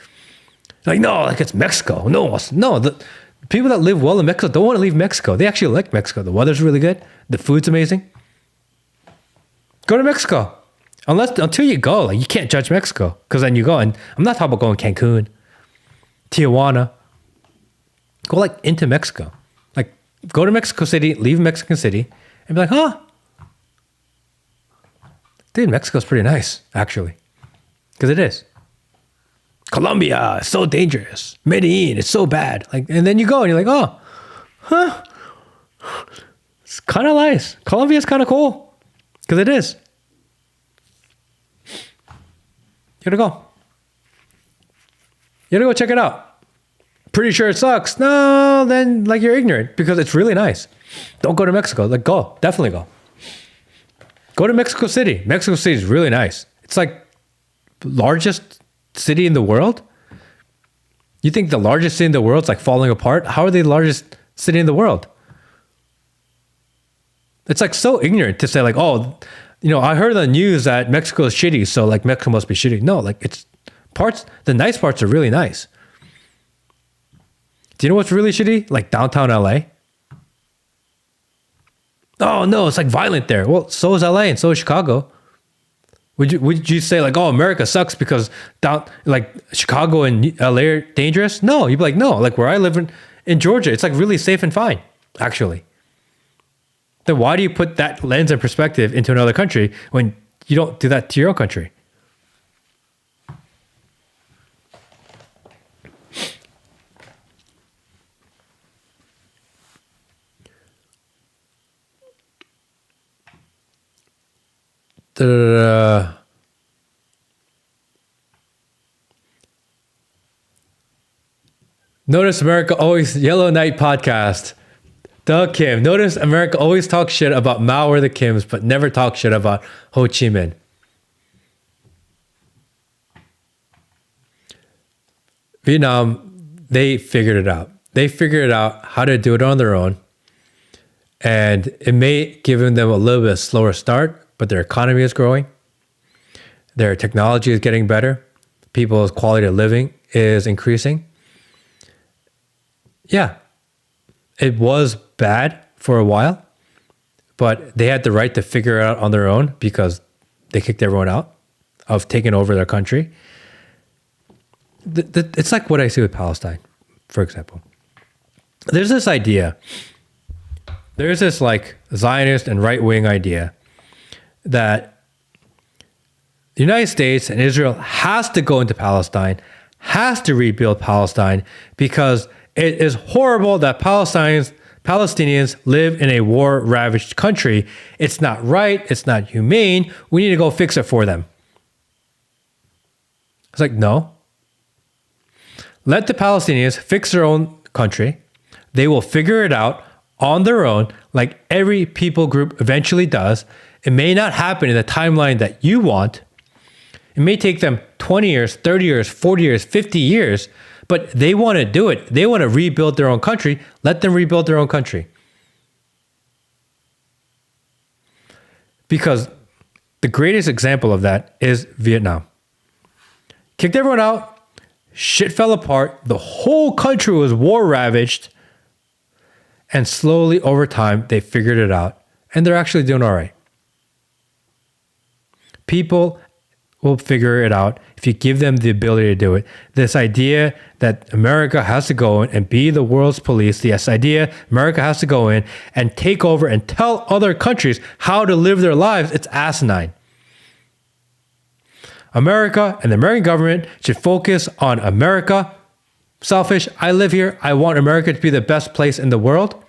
Like, no, like, it's Mexico. No, the people that live well in Mexico don't want to leave Mexico. They actually like Mexico. The weather's really good. The food's amazing. Go to Mexico. Until you go, like you can't judge Mexico because then you go, and I'm not talking about going Cancun, Tijuana. Go like into Mexico, like go to Mexico City, leave Mexican City, and be like, huh, dude, Mexico's pretty nice actually, because it is. Colombia is so dangerous. Medellin is so bad. Like, and then you go and you're like, oh, huh, it's kind of nice. Colombia is kind of cool because it is. You gotta go. You gotta go check it out. Pretty sure it sucks. No, then like you're ignorant because it's really nice. Don't go to Mexico. Like go, definitely go. Go to Mexico City. Mexico City is really nice. It's like the largest city in the world. You think the largest city in the world is like falling apart? How are they the largest city in the world? It's like so ignorant to say like, oh, you know, I heard on the news that Mexico is shitty, so like Mexico must be shitty. No, like it's parts, the nice parts are really nice. Do you know what's really shitty? Like downtown LA. Oh no, it's like violent there. Well, so is LA and so is Chicago. Would you say like, oh, America sucks because down like Chicago and LA are dangerous? No, you'd be like, no, like where I live in Georgia, it's like really safe and fine, actually. Then why do you put that lens and perspective into another country when you don't do that to your own country? Notice America always Yellow Knight podcast. Doug Kim. Notice America always talks shit about Mao or the Kims, but never talks shit about Ho Chi Minh. Vietnam, they figured it out. They figured out how to do it on their own. And it may give them a little bit slower start, but their economy is growing. Their technology is getting better. People's quality of living is increasing. Yeah, it was bad for a while, but they had the right to figure it out on their own because they kicked everyone out of taking over their country. It's like what I see with Palestine, for example. There's this idea, there's this like Zionist and right-wing idea that the United States and Israel has to go into Palestine, has to rebuild Palestine because it is horrible that Palestinians live in a war-ravaged country. It's not right. It's not humane. We need to go fix it for them. It's like, no. Let the Palestinians fix their own country. They will figure it out on their own, like every people group eventually does. It may not happen in the timeline that you want. It may take them 20 years, 30 years, 40 years, 50 years, but they want to do it. They want to rebuild their own country. Let them rebuild their own country. Because the greatest example of that is Vietnam. Kicked everyone out. Shit fell apart. The whole country was war ravaged. And slowly over time, they figured it out. And they're actually doing all right. People will figure it out if you give them the ability to do it. This idea that America has to go in and be the world's police, this idea America has to go in and take over and tell other countries how to live their lives, it's asinine. America and the American government should focus on America. Selfish, I live here. I want America to be the best place in the world.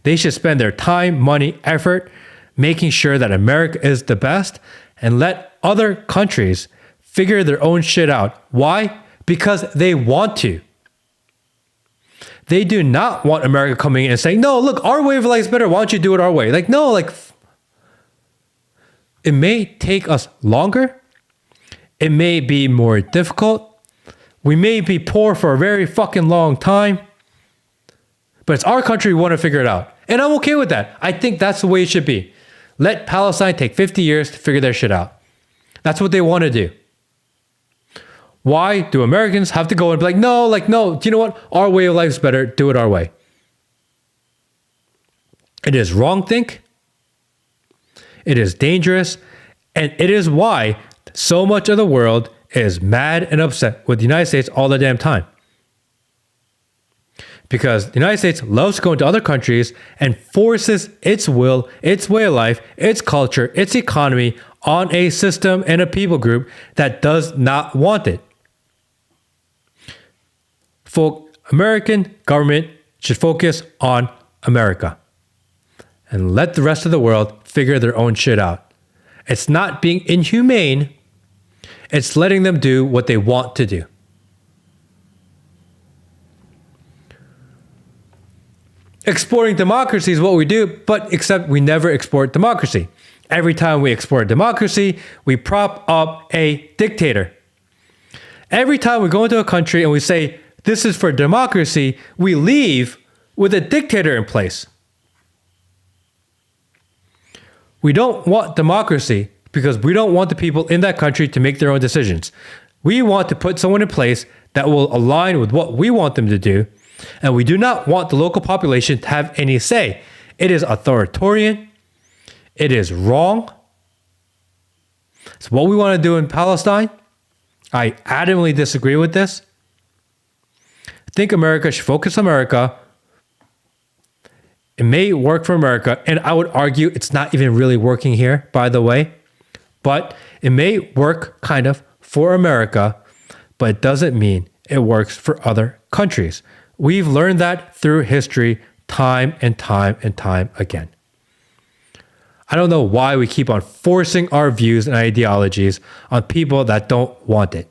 They should spend their time, money, effort making sure that America is the best and let other countries figure their own shit out. Why? Because they want to. They do not want America coming in and saying, no, look, our way of life is better. Why don't you do it our way? Like, no, like, it may take us longer. It may be more difficult. We may be poor for a very fucking long time. But it's our country. We want to figure it out. And I'm okay with that. I think that's the way it should be. Let Palestine take 50 years to figure their shit out. That's what they want to do. Why do Americans have to go and be like, no, do you know what? Our way of life is better. Do it our way. It is wrong think. It is dangerous. And it is why so much of the world is mad and upset with the United States all the damn time. Because the United States loves to go into other countries and forces its will, its way of life, its culture, its economy on a system and a people group that does not want it. American government should focus on America and let the rest of the world figure their own shit out. It's not being inhumane. It's letting them do what they want to do. Exporting democracy is what we do, but except we never export democracy. Every time we export democracy, we prop up a dictator. Every time we go into a country and we say, this is for democracy, we leave with a dictator in place. We don't want democracy because we don't want the people in that country to make their own decisions. We want to put someone in place that will align with what we want them to do, and we do not want the local population to have any say. It is authoritarian. It is wrong. It's what we want to do in Palestine. I adamantly disagree with this. I think America should focus on America. It may work for America, and I would argue it's not even really working here, by the way. But it may work kind of for America, but it doesn't mean it works for other countries. We've learned that through history time and time and time again. I don't know why we keep on forcing our views and ideologies on people that don't want it.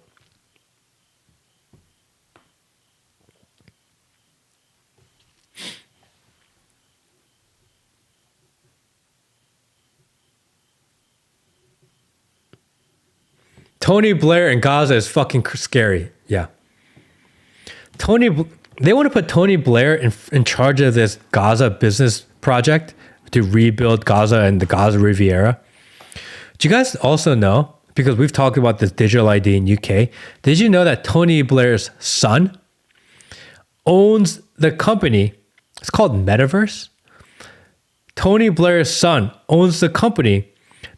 Tony Blair in Gaza is fucking scary. Yeah. They want to put Tony Blair in charge of this Gaza business project to rebuild Gaza and the Gaza Riviera. Do you guys also know, because we've talked about this digital ID in UK, did you know that Tony Blair's son owns the company? It's called Metaverse. Tony Blair's son owns the company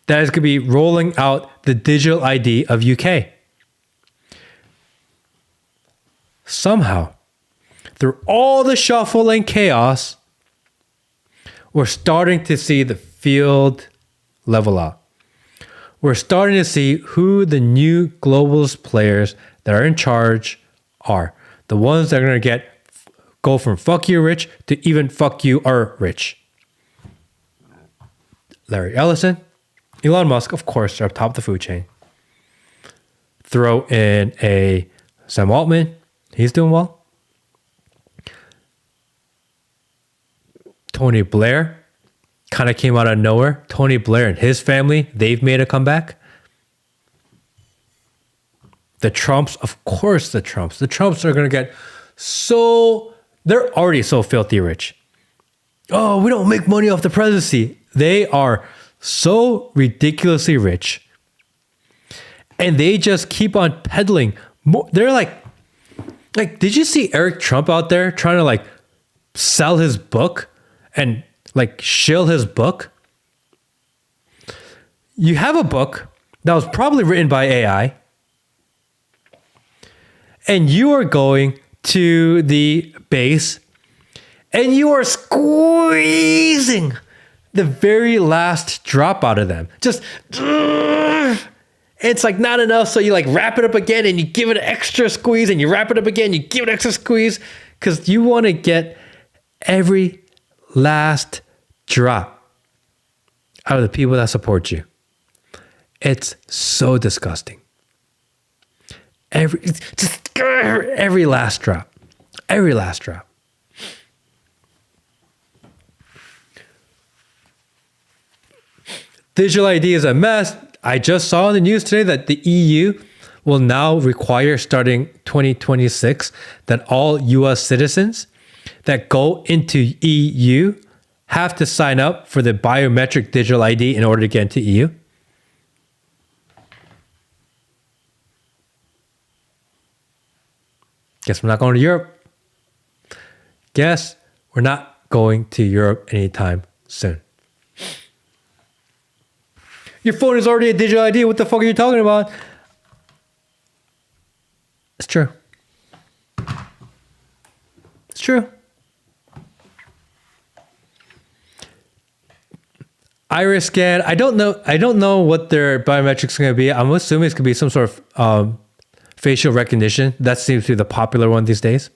that is going to be rolling out the digital ID of UK. Somehow, through all the shuffle and chaos, we're starting to see the field level out. We're starting to see who the new globalist players that are in charge are. The ones that are going to go from fuck you rich to even fuck you are rich. Larry Ellison, Elon Musk, of course, they're up top of the food chain. Throw in a Sam Altman. He's doing well. Tony Blair kind of came out of nowhere. Tony Blair and his family, they've made a comeback. The Trumps, of course the Trumps. The Trumps are going to get they're already so filthy rich. Oh, we don't make money off the presidency. They are so ridiculously rich. And they just keep on peddling more. They're like, did you see Eric Trump out there trying to sell his book and shill his book? You have a book that was probably written by AI, and you are going to the base and you are squeezing the very last drop out of them. Just, it's not enough. So you wrap it up again and you give it an extra squeeze, and you wrap it up again, you give it an extra squeeze, because you want to get every last drop out of the people that support you. It's so disgusting. Every last drop. Every last drop. Digital ID is a mess. I just saw in the news today that the EU will now require, starting 2026, that all US citizens that go into EU have to sign up for the biometric digital ID in order to get into EU. Guess we're not going to Europe. Guess we're not going to Europe anytime soon. Your phone is already a digital ID. What the fuck are you talking about? It's true. It's true. Iris scan. I don't know what their biometrics are going to be. I'm assuming it's going to be some sort of facial recognition. That seems to be the popular one these days.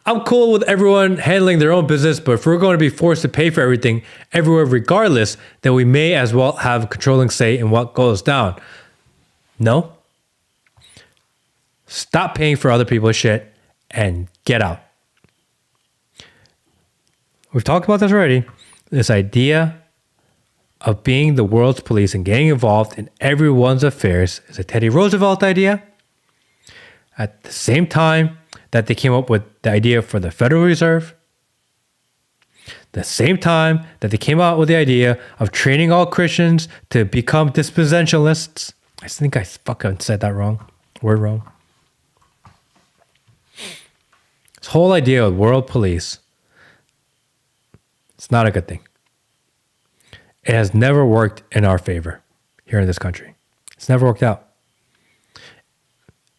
I'm cool with everyone handling their own business, but if we're going to be forced to pay for everything everywhere regardless, then we may as well have a controlling say in what goes down. No. Stop paying for other people's shit and get out. We've talked about this already. This idea of being the world's police and getting involved in everyone's affairs is a Teddy Roosevelt idea. At the same time that they came up with the idea for the Federal Reserve, the same time that they came out with the idea of training all Christians to become dispensationalists. I think I fucking said that wrong. Word wrong. This whole idea of world police, it's not a good thing. It has never worked in our favor here in this country. It's never worked out.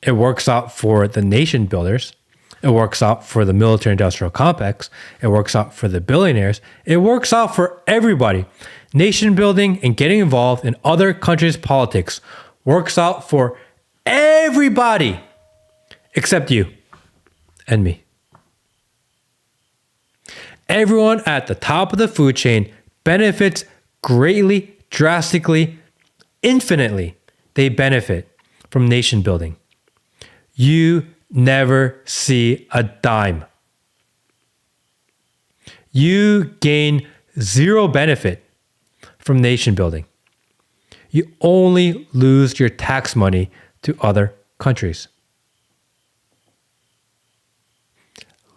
It works out for the nation builders. It works out for the military industrial complex. It works out for the billionaires. It works out for everybody. Nation building and getting involved in other countries' politics works out for everybody except you and me. Everyone at the top of the food chain benefits greatly, drastically, infinitely. They benefit from nation building. You never see a dime. You gain zero benefit from nation building. You only lose your tax money to other countries.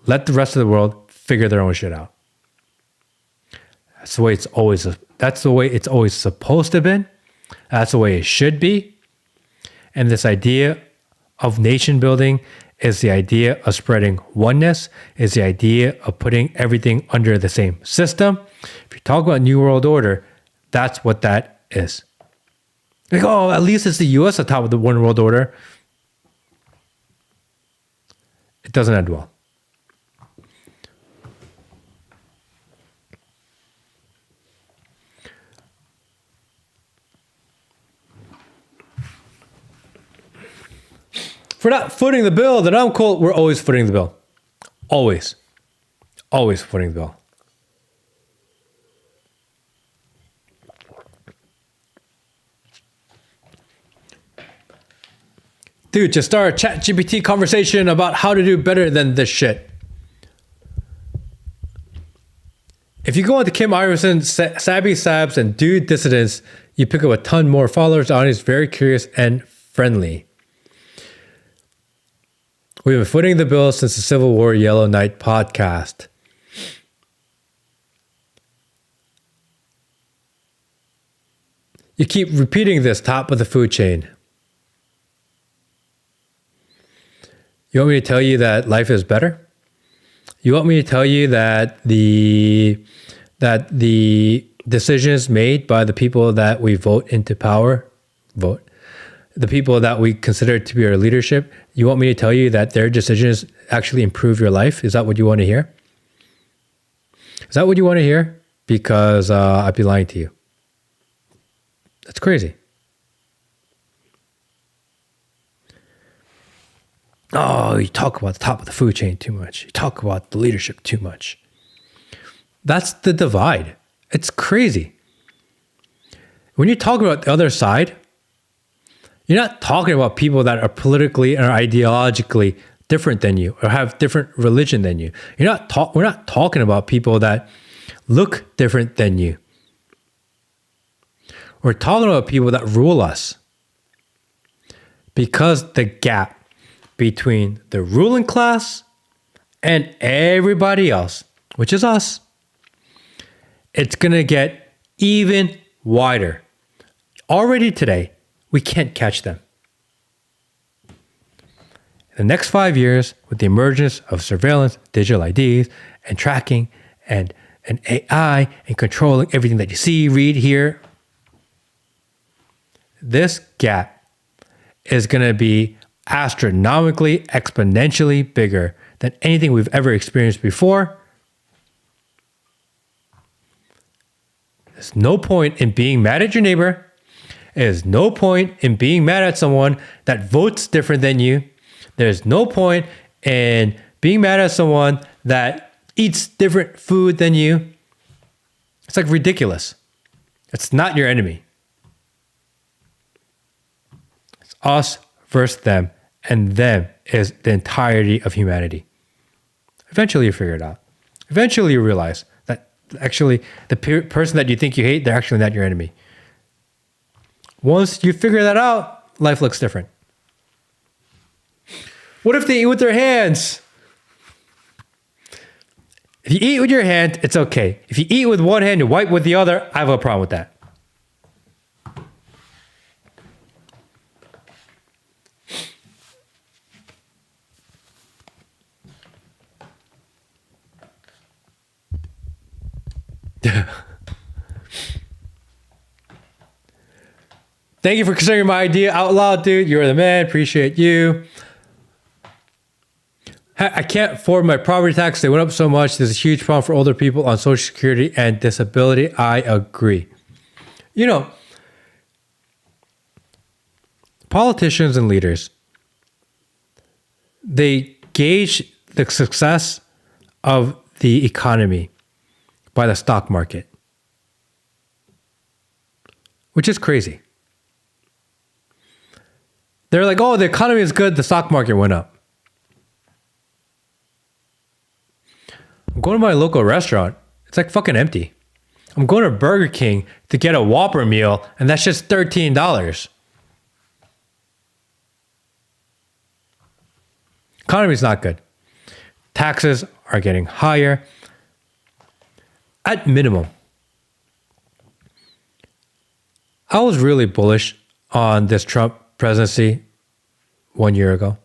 Let the rest of the world figure their own shit out. That's the way it's always supposed to have been. That's the way it should be. And this idea of nation building is the idea of spreading oneness, is the idea of putting everything under the same system. If you talk about New World Order, that's what that is. Like, oh, at least it's the US on top of the One World Order. It doesn't end well. If we're not footing the bill, then I'm cool. We're always footing the bill. Always. Always footing the bill. Dude, just start a ChatGPT conversation about how to do better than this shit. If you go on to Kim Iverson, Sabby Sabs, and Dude Dissidents, you pick up a ton more followers. The audience is very curious and friendly. We've been footing the bill since the Civil War Yellow Knight podcast. You keep repeating this top of the food chain. You want me to tell you that life is better? You want me to tell you that the decisions made by the people that we vote into power, the people that we consider to be our leadership, you want me to tell you that their decisions actually improve your life? Is that what you want to hear? Is that what you want to hear? Because I'd be lying to you. That's crazy. Oh, you talk about the top of the food chain too much. You talk about the leadership too much. That's the divide. It's crazy. When you talk about the other side, you're not talking about people that are politically or ideologically different than you or have different religion than you. We're not talking about people that look different than you. We're talking about people that rule us. Because the gap between the ruling class and everybody else, which is us, it's going to get even wider. Already today, we can't catch them. the next 5 years, with the emergence of surveillance, digital IDs, and tracking, and AI, and controlling everything that you see, read, hear, this gap is going to be astronomically, exponentially bigger than anything we've ever experienced before. There's no point in being mad at your neighbor. There's no point in being mad at someone that votes different than you. There's no point in being mad at someone that eats different food than you. It's like ridiculous. It's not your enemy. It's us versus them, and them is the entirety of humanity. Eventually you figure it out. Eventually you realize that actually the person that you think you hate, they're actually not your enemy. Once you figure that out, life looks different. What if they eat with their hands? If you eat with your hand, it's okay. If you eat with one hand and wipe with the other, I have a problem with that. Thank you for considering my idea out loud, dude. You're the man. Appreciate you. I can't afford my property tax. They went up so much. There's a huge problem for older people on Social Security and disability. I agree. You know, politicians and leaders, they gauge the success of the economy by the stock market, which is crazy. They're like, oh, the economy is good. The stock market went up. I'm going to my local restaurant. It's like fucking empty. I'm going to Burger King to get a Whopper meal, and that's just $13. Economy's not good. Taxes are getting higher. At minimum, I was really bullish on this Trump presidency 1 year ago.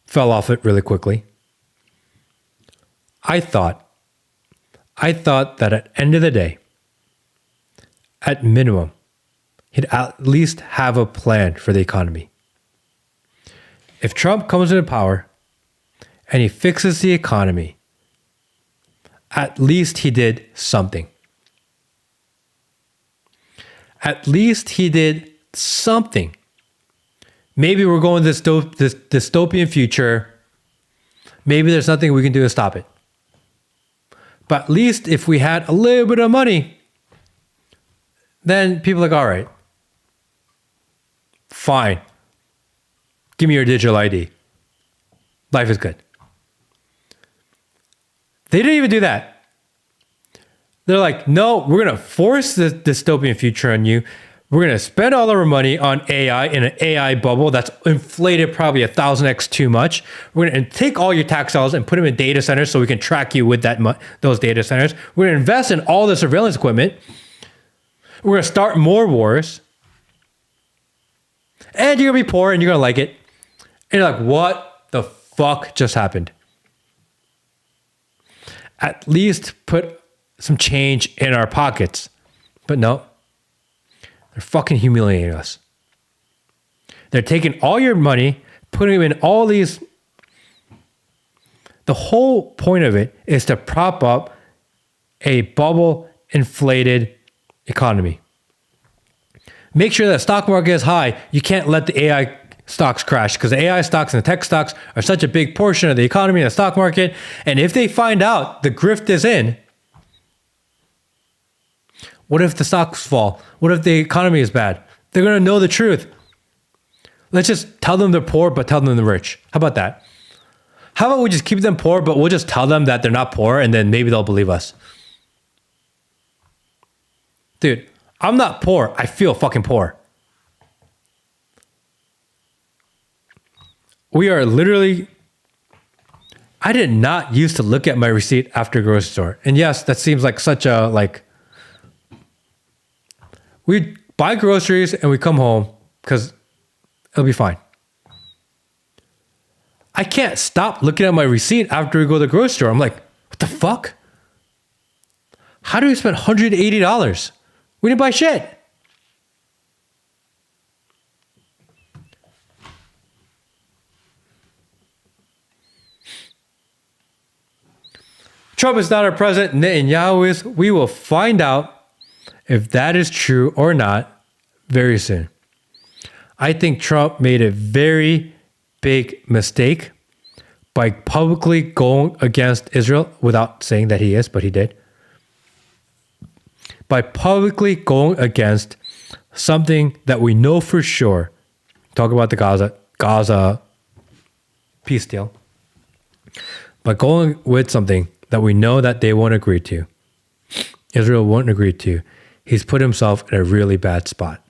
Fell off it really quickly. I thought that at the end of the day, at minimum, he'd at least have a plan for the economy. If Trump comes into power and he fixes the economy, at least he did something. At least he did something. Maybe we're going this dystopian future. Maybe there's nothing we can do to stop it. But at least if we had a little bit of money, then people are like, all right, fine. Give me your digital ID. Life is good. They didn't even do that. They're like, no, we're going to force the dystopian future on you. We're going to spend all of our money on AI in an AI bubble that's inflated probably 1,000x too much. We're going to take all your tax dollars and put them in data centers so we can track you with those data centers. We're going to invest in all the surveillance equipment. We're going to start more wars. And you're going to be poor and you're going to like it. And you're like, what the fuck just happened? At least put some change in our pockets. But no. They're fucking humiliating us. They're taking all your money, putting them in all these. The whole point of it is to prop up a bubble inflated economy. Make sure that the stock market is high. You can't let the AI stocks crash because the AI stocks and the tech stocks are such a big portion of the economy and the stock market. And if they find out the grift is in, what if the stocks fall? What if the economy is bad? They're going to know the truth. Let's just tell them they're poor, but tell them they're rich. How about that? How about we just keep them poor, but we'll just tell them that they're not poor, and then maybe they'll believe us. Dude, I'm not poor. I feel fucking poor. We are literally... I did not used to look at my receipt after a grocery store. And yes, that seems like such a, we buy groceries and we come home because It'll be fine. I can't stop looking at my receipt after we go to the grocery store. I'm like, what the fuck? How do we spend $180? We didn't buy shit. Trump is not our president. Netanyahu is. We will find out if that is true or not very soon. I think Trump made a very big mistake by publicly going against Israel without saying that he is, but he did. By publicly going against something that we know for sure. Talk about the Gaza peace deal. By going with something that we know that they won't agree to, Israel won't agree to, he's put himself in a really bad spot.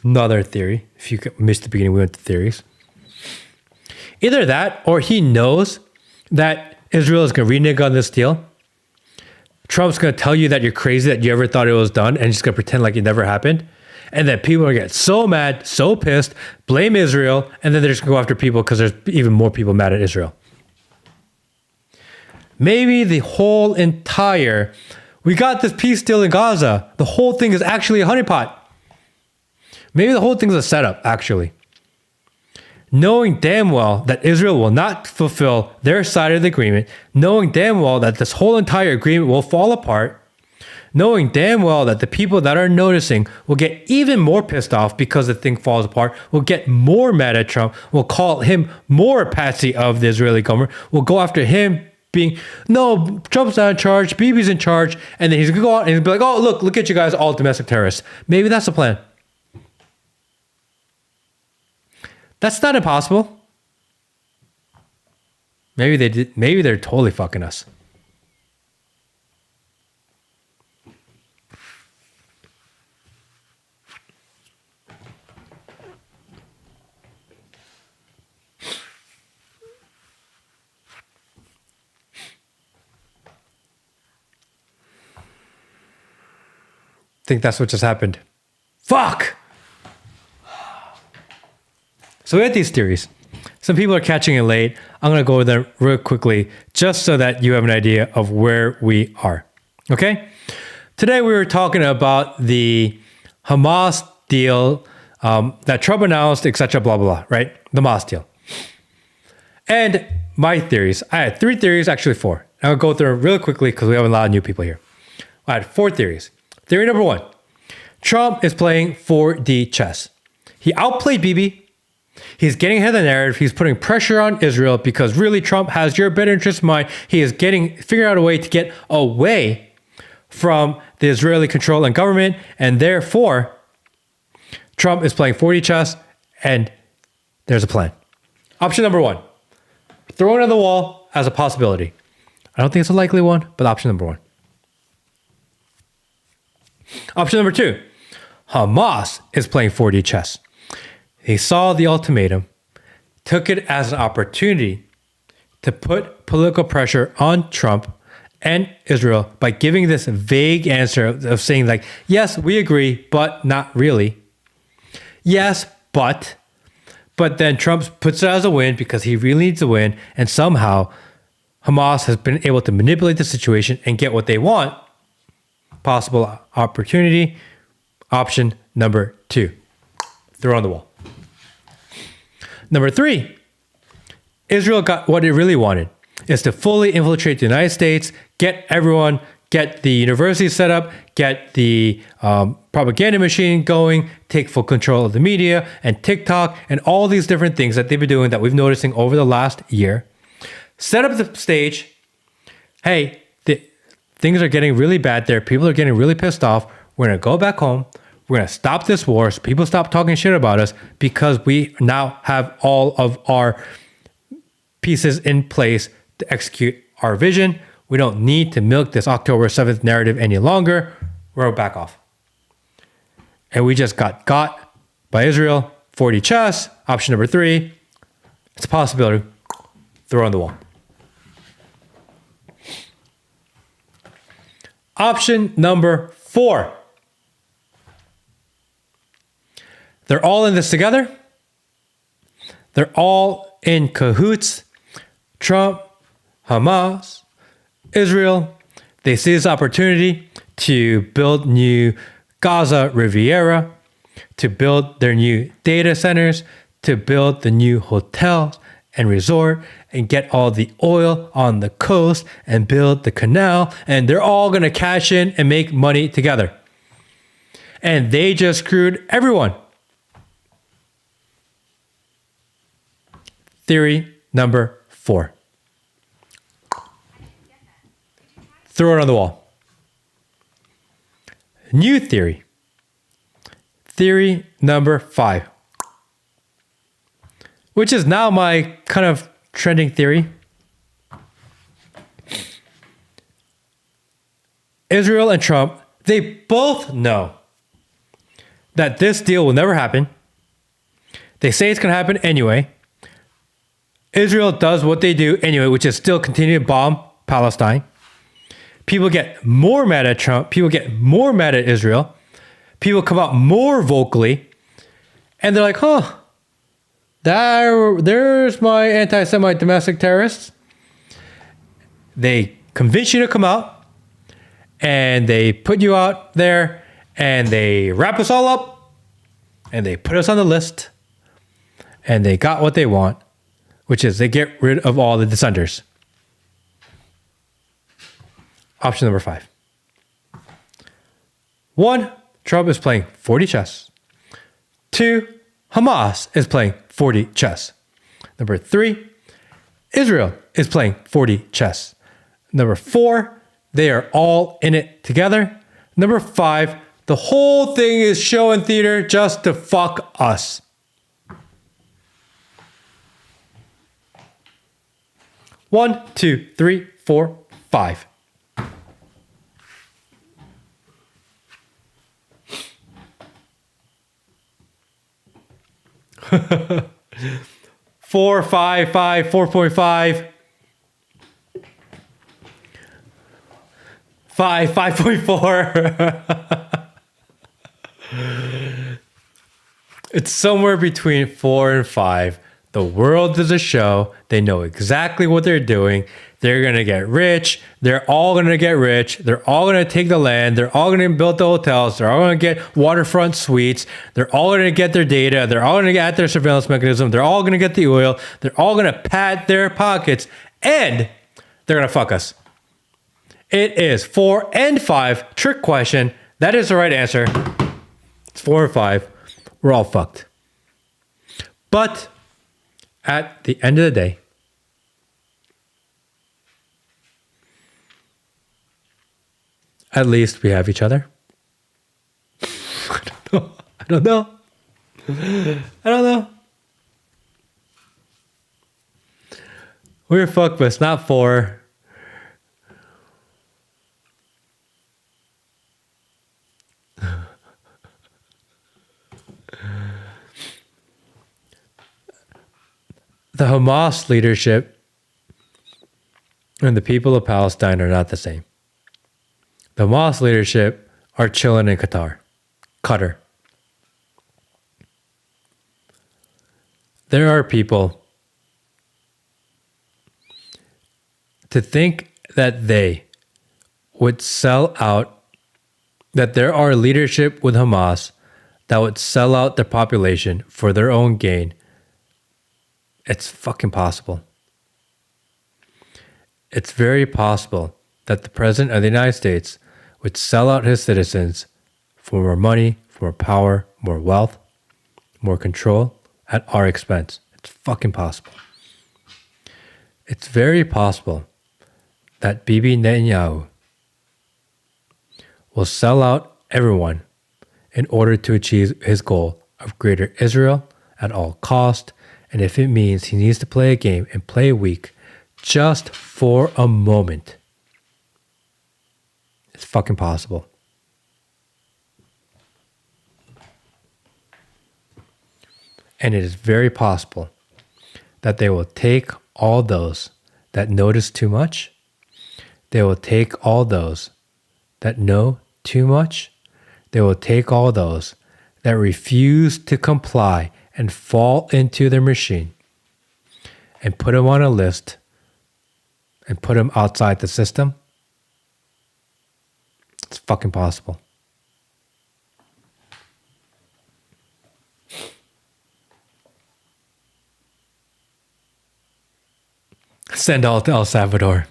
Another theory. If you missed the beginning, we went to theories. Either that or he knows that Israel is going to renege on this deal. Trump's going to tell you that you're crazy, that you ever thought it was done, and just going to pretend like it never happened. And then people are going to get so mad, so pissed, blame Israel, and then they're just going to go after people because there's even more people mad at Israel. Maybe the whole entire, we got this peace deal in Gaza. The whole thing is actually a honeypot. Maybe the whole thing's a setup, actually. Knowing damn well that Israel will not fulfill their side of the agreement, knowing damn well that this whole entire agreement will fall apart, knowing damn well that the people that are noticing will get even more pissed off because the thing falls apart, will get more mad at Trump, will call him more a patsy of the Israeli government, will go after him being, no, Trump's not in charge, Bibi's in charge, and then he's going to go out and he'll be like, oh, look at you guys, all domestic terrorists. Maybe that's the plan. That's not impossible. Maybe they did. Maybe they're totally fucking us. I think that's what just happened. Fuck! So we had these theories. Some people are catching it late. I'm going to go over them real quickly just so that you have an idea of where we are. Okay? Today we were talking about the Hamas deal that Trump announced, etc., blah, blah, blah, right? The Hamas deal. And my theories. I had 3 theories, actually 4. I'll go through them really quickly because we have a lot of new people here. I had 4 theories. Theory number 1. Trump is playing 4D chess. He outplayed Bibi. He's getting ahead of the narrative. He's putting pressure on Israel because really Trump has your better interest in mind. He is figuring out a way to get away from the Israeli control and government. And therefore, Trump is playing 4D chess and there's a plan. Option number 1, throw it on the wall as a possibility. I don't think it's a likely one, but option number 1. Option number 2, Hamas is playing 4D chess. He saw the ultimatum, took it as an opportunity to put political pressure on Trump and Israel by giving this vague answer of saying like, yes, we agree, but not really. Yes, but then Trump puts it as a win because he really needs a win. And somehow Hamas has been able to manipulate the situation and get what they want. Possible opportunity. Option number 2, throw on the wall. Number 3, Israel got what it really wanted, is to fully infiltrate the United States, get the university set up, get the propaganda machine going, take full control of the media and TikTok and all these different things that they've been doing that we've noticing over the last year. Set up the stage. Hey, things are getting really bad there. People are getting really pissed off. We're going to go back home. We're going to stop this war so people stop talking shit about us because we now have all of our pieces in place to execute our vision. We don't need to milk this October 7th narrative any longer. We're back off. And we just got by Israel. 4D chess. Option number 3. It's a possibility. Throw on the wall. Option number 4. They're all in this together. They're all in cahoots. Trump, Hamas, Israel. They see this opportunity to build new Gaza Riviera, to build their new data centers, to build the new hotels and resort and get all the oil on the coast and build the canal. And they're all going to cash in and make money together. And they just screwed everyone. Theory number 4. Throw it on the wall. New theory. Theory number 5. Which is now my kind of trending theory. Israel and Trump, they both know that this deal will never happen. They say it's going to happen anyway. Israel does what they do anyway, which is still continue to bomb Palestine. People get more mad at Trump. People get more mad at Israel. People come out more vocally. And they're like, huh, there's my anti-Semite domestic terrorists. They convince you to come out. And they put you out there. And they wrap us all up. And they put us on the list. And they got what they want, which is they get rid of all the dissenters. Option number 5. 1, Trump is playing 40 chess. 2, Hamas is playing 40 chess. Number 3, Israel is playing 40 chess. Number 4, they are all in it together. Number 5, the whole thing is show and theater just to fuck us. One, two, three, 4, 5. Four, 5, 5, 4.5. 5, 5.4. It's somewhere between 4 and 5. The world is a show. They know exactly what they're doing. They're going to get rich. They're all going to get rich. They're all going to take the land. They're all going to build the hotels. They're all going to get waterfront suites. They're all going to get their data. They're all going to get their surveillance mechanism. They're all going to get the oil. They're all going to pad their pockets. And they're going to fuck us. It is 4 and 5. Trick question. That is the right answer. It's 4 and 5. We're all fucked. But at the end of the day, at least we have each other. I don't know. We're fucked, but it's not 4. The Hamas leadership and the people of Palestine are not the same. The Hamas leadership are chilling in Qatar. There are people to think that they would sell out, that there are leadership with Hamas that would sell out their population for their own gain. It's fucking possible. It's very possible that the president of the United States would sell out his citizens for more money, for more power, more wealth, more control at our expense. It's fucking possible. It's very possible that Bibi Netanyahu will sell out everyone in order to achieve his goal of greater Israel at all cost. And if it means he needs to play a game and play weak just for a moment, it's fucking possible. And it is very possible that they will take all those that notice too much. They will take all those that know too much. They will take all those that refuse to comply and fall into their machine and put them on a list and put them outside the system, it's fucking possible. Send all to El Salvador.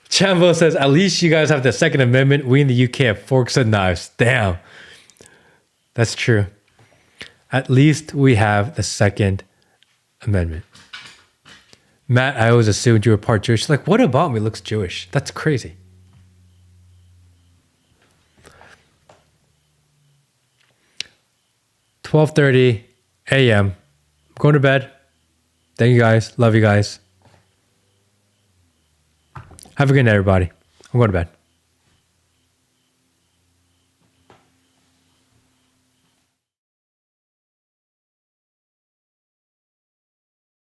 Chambo says, at least you guys have the Second Amendment. We in the UK have forks and knives. Damn. That's true. At least we have the Second Amendment. Matt, I always assumed you were part Jewish. Like, what about me looks Jewish? That's crazy. $12:30 a.m. I'm going to bed. Thank you guys. Love you guys. Have a good night, everybody. I'm going to bed.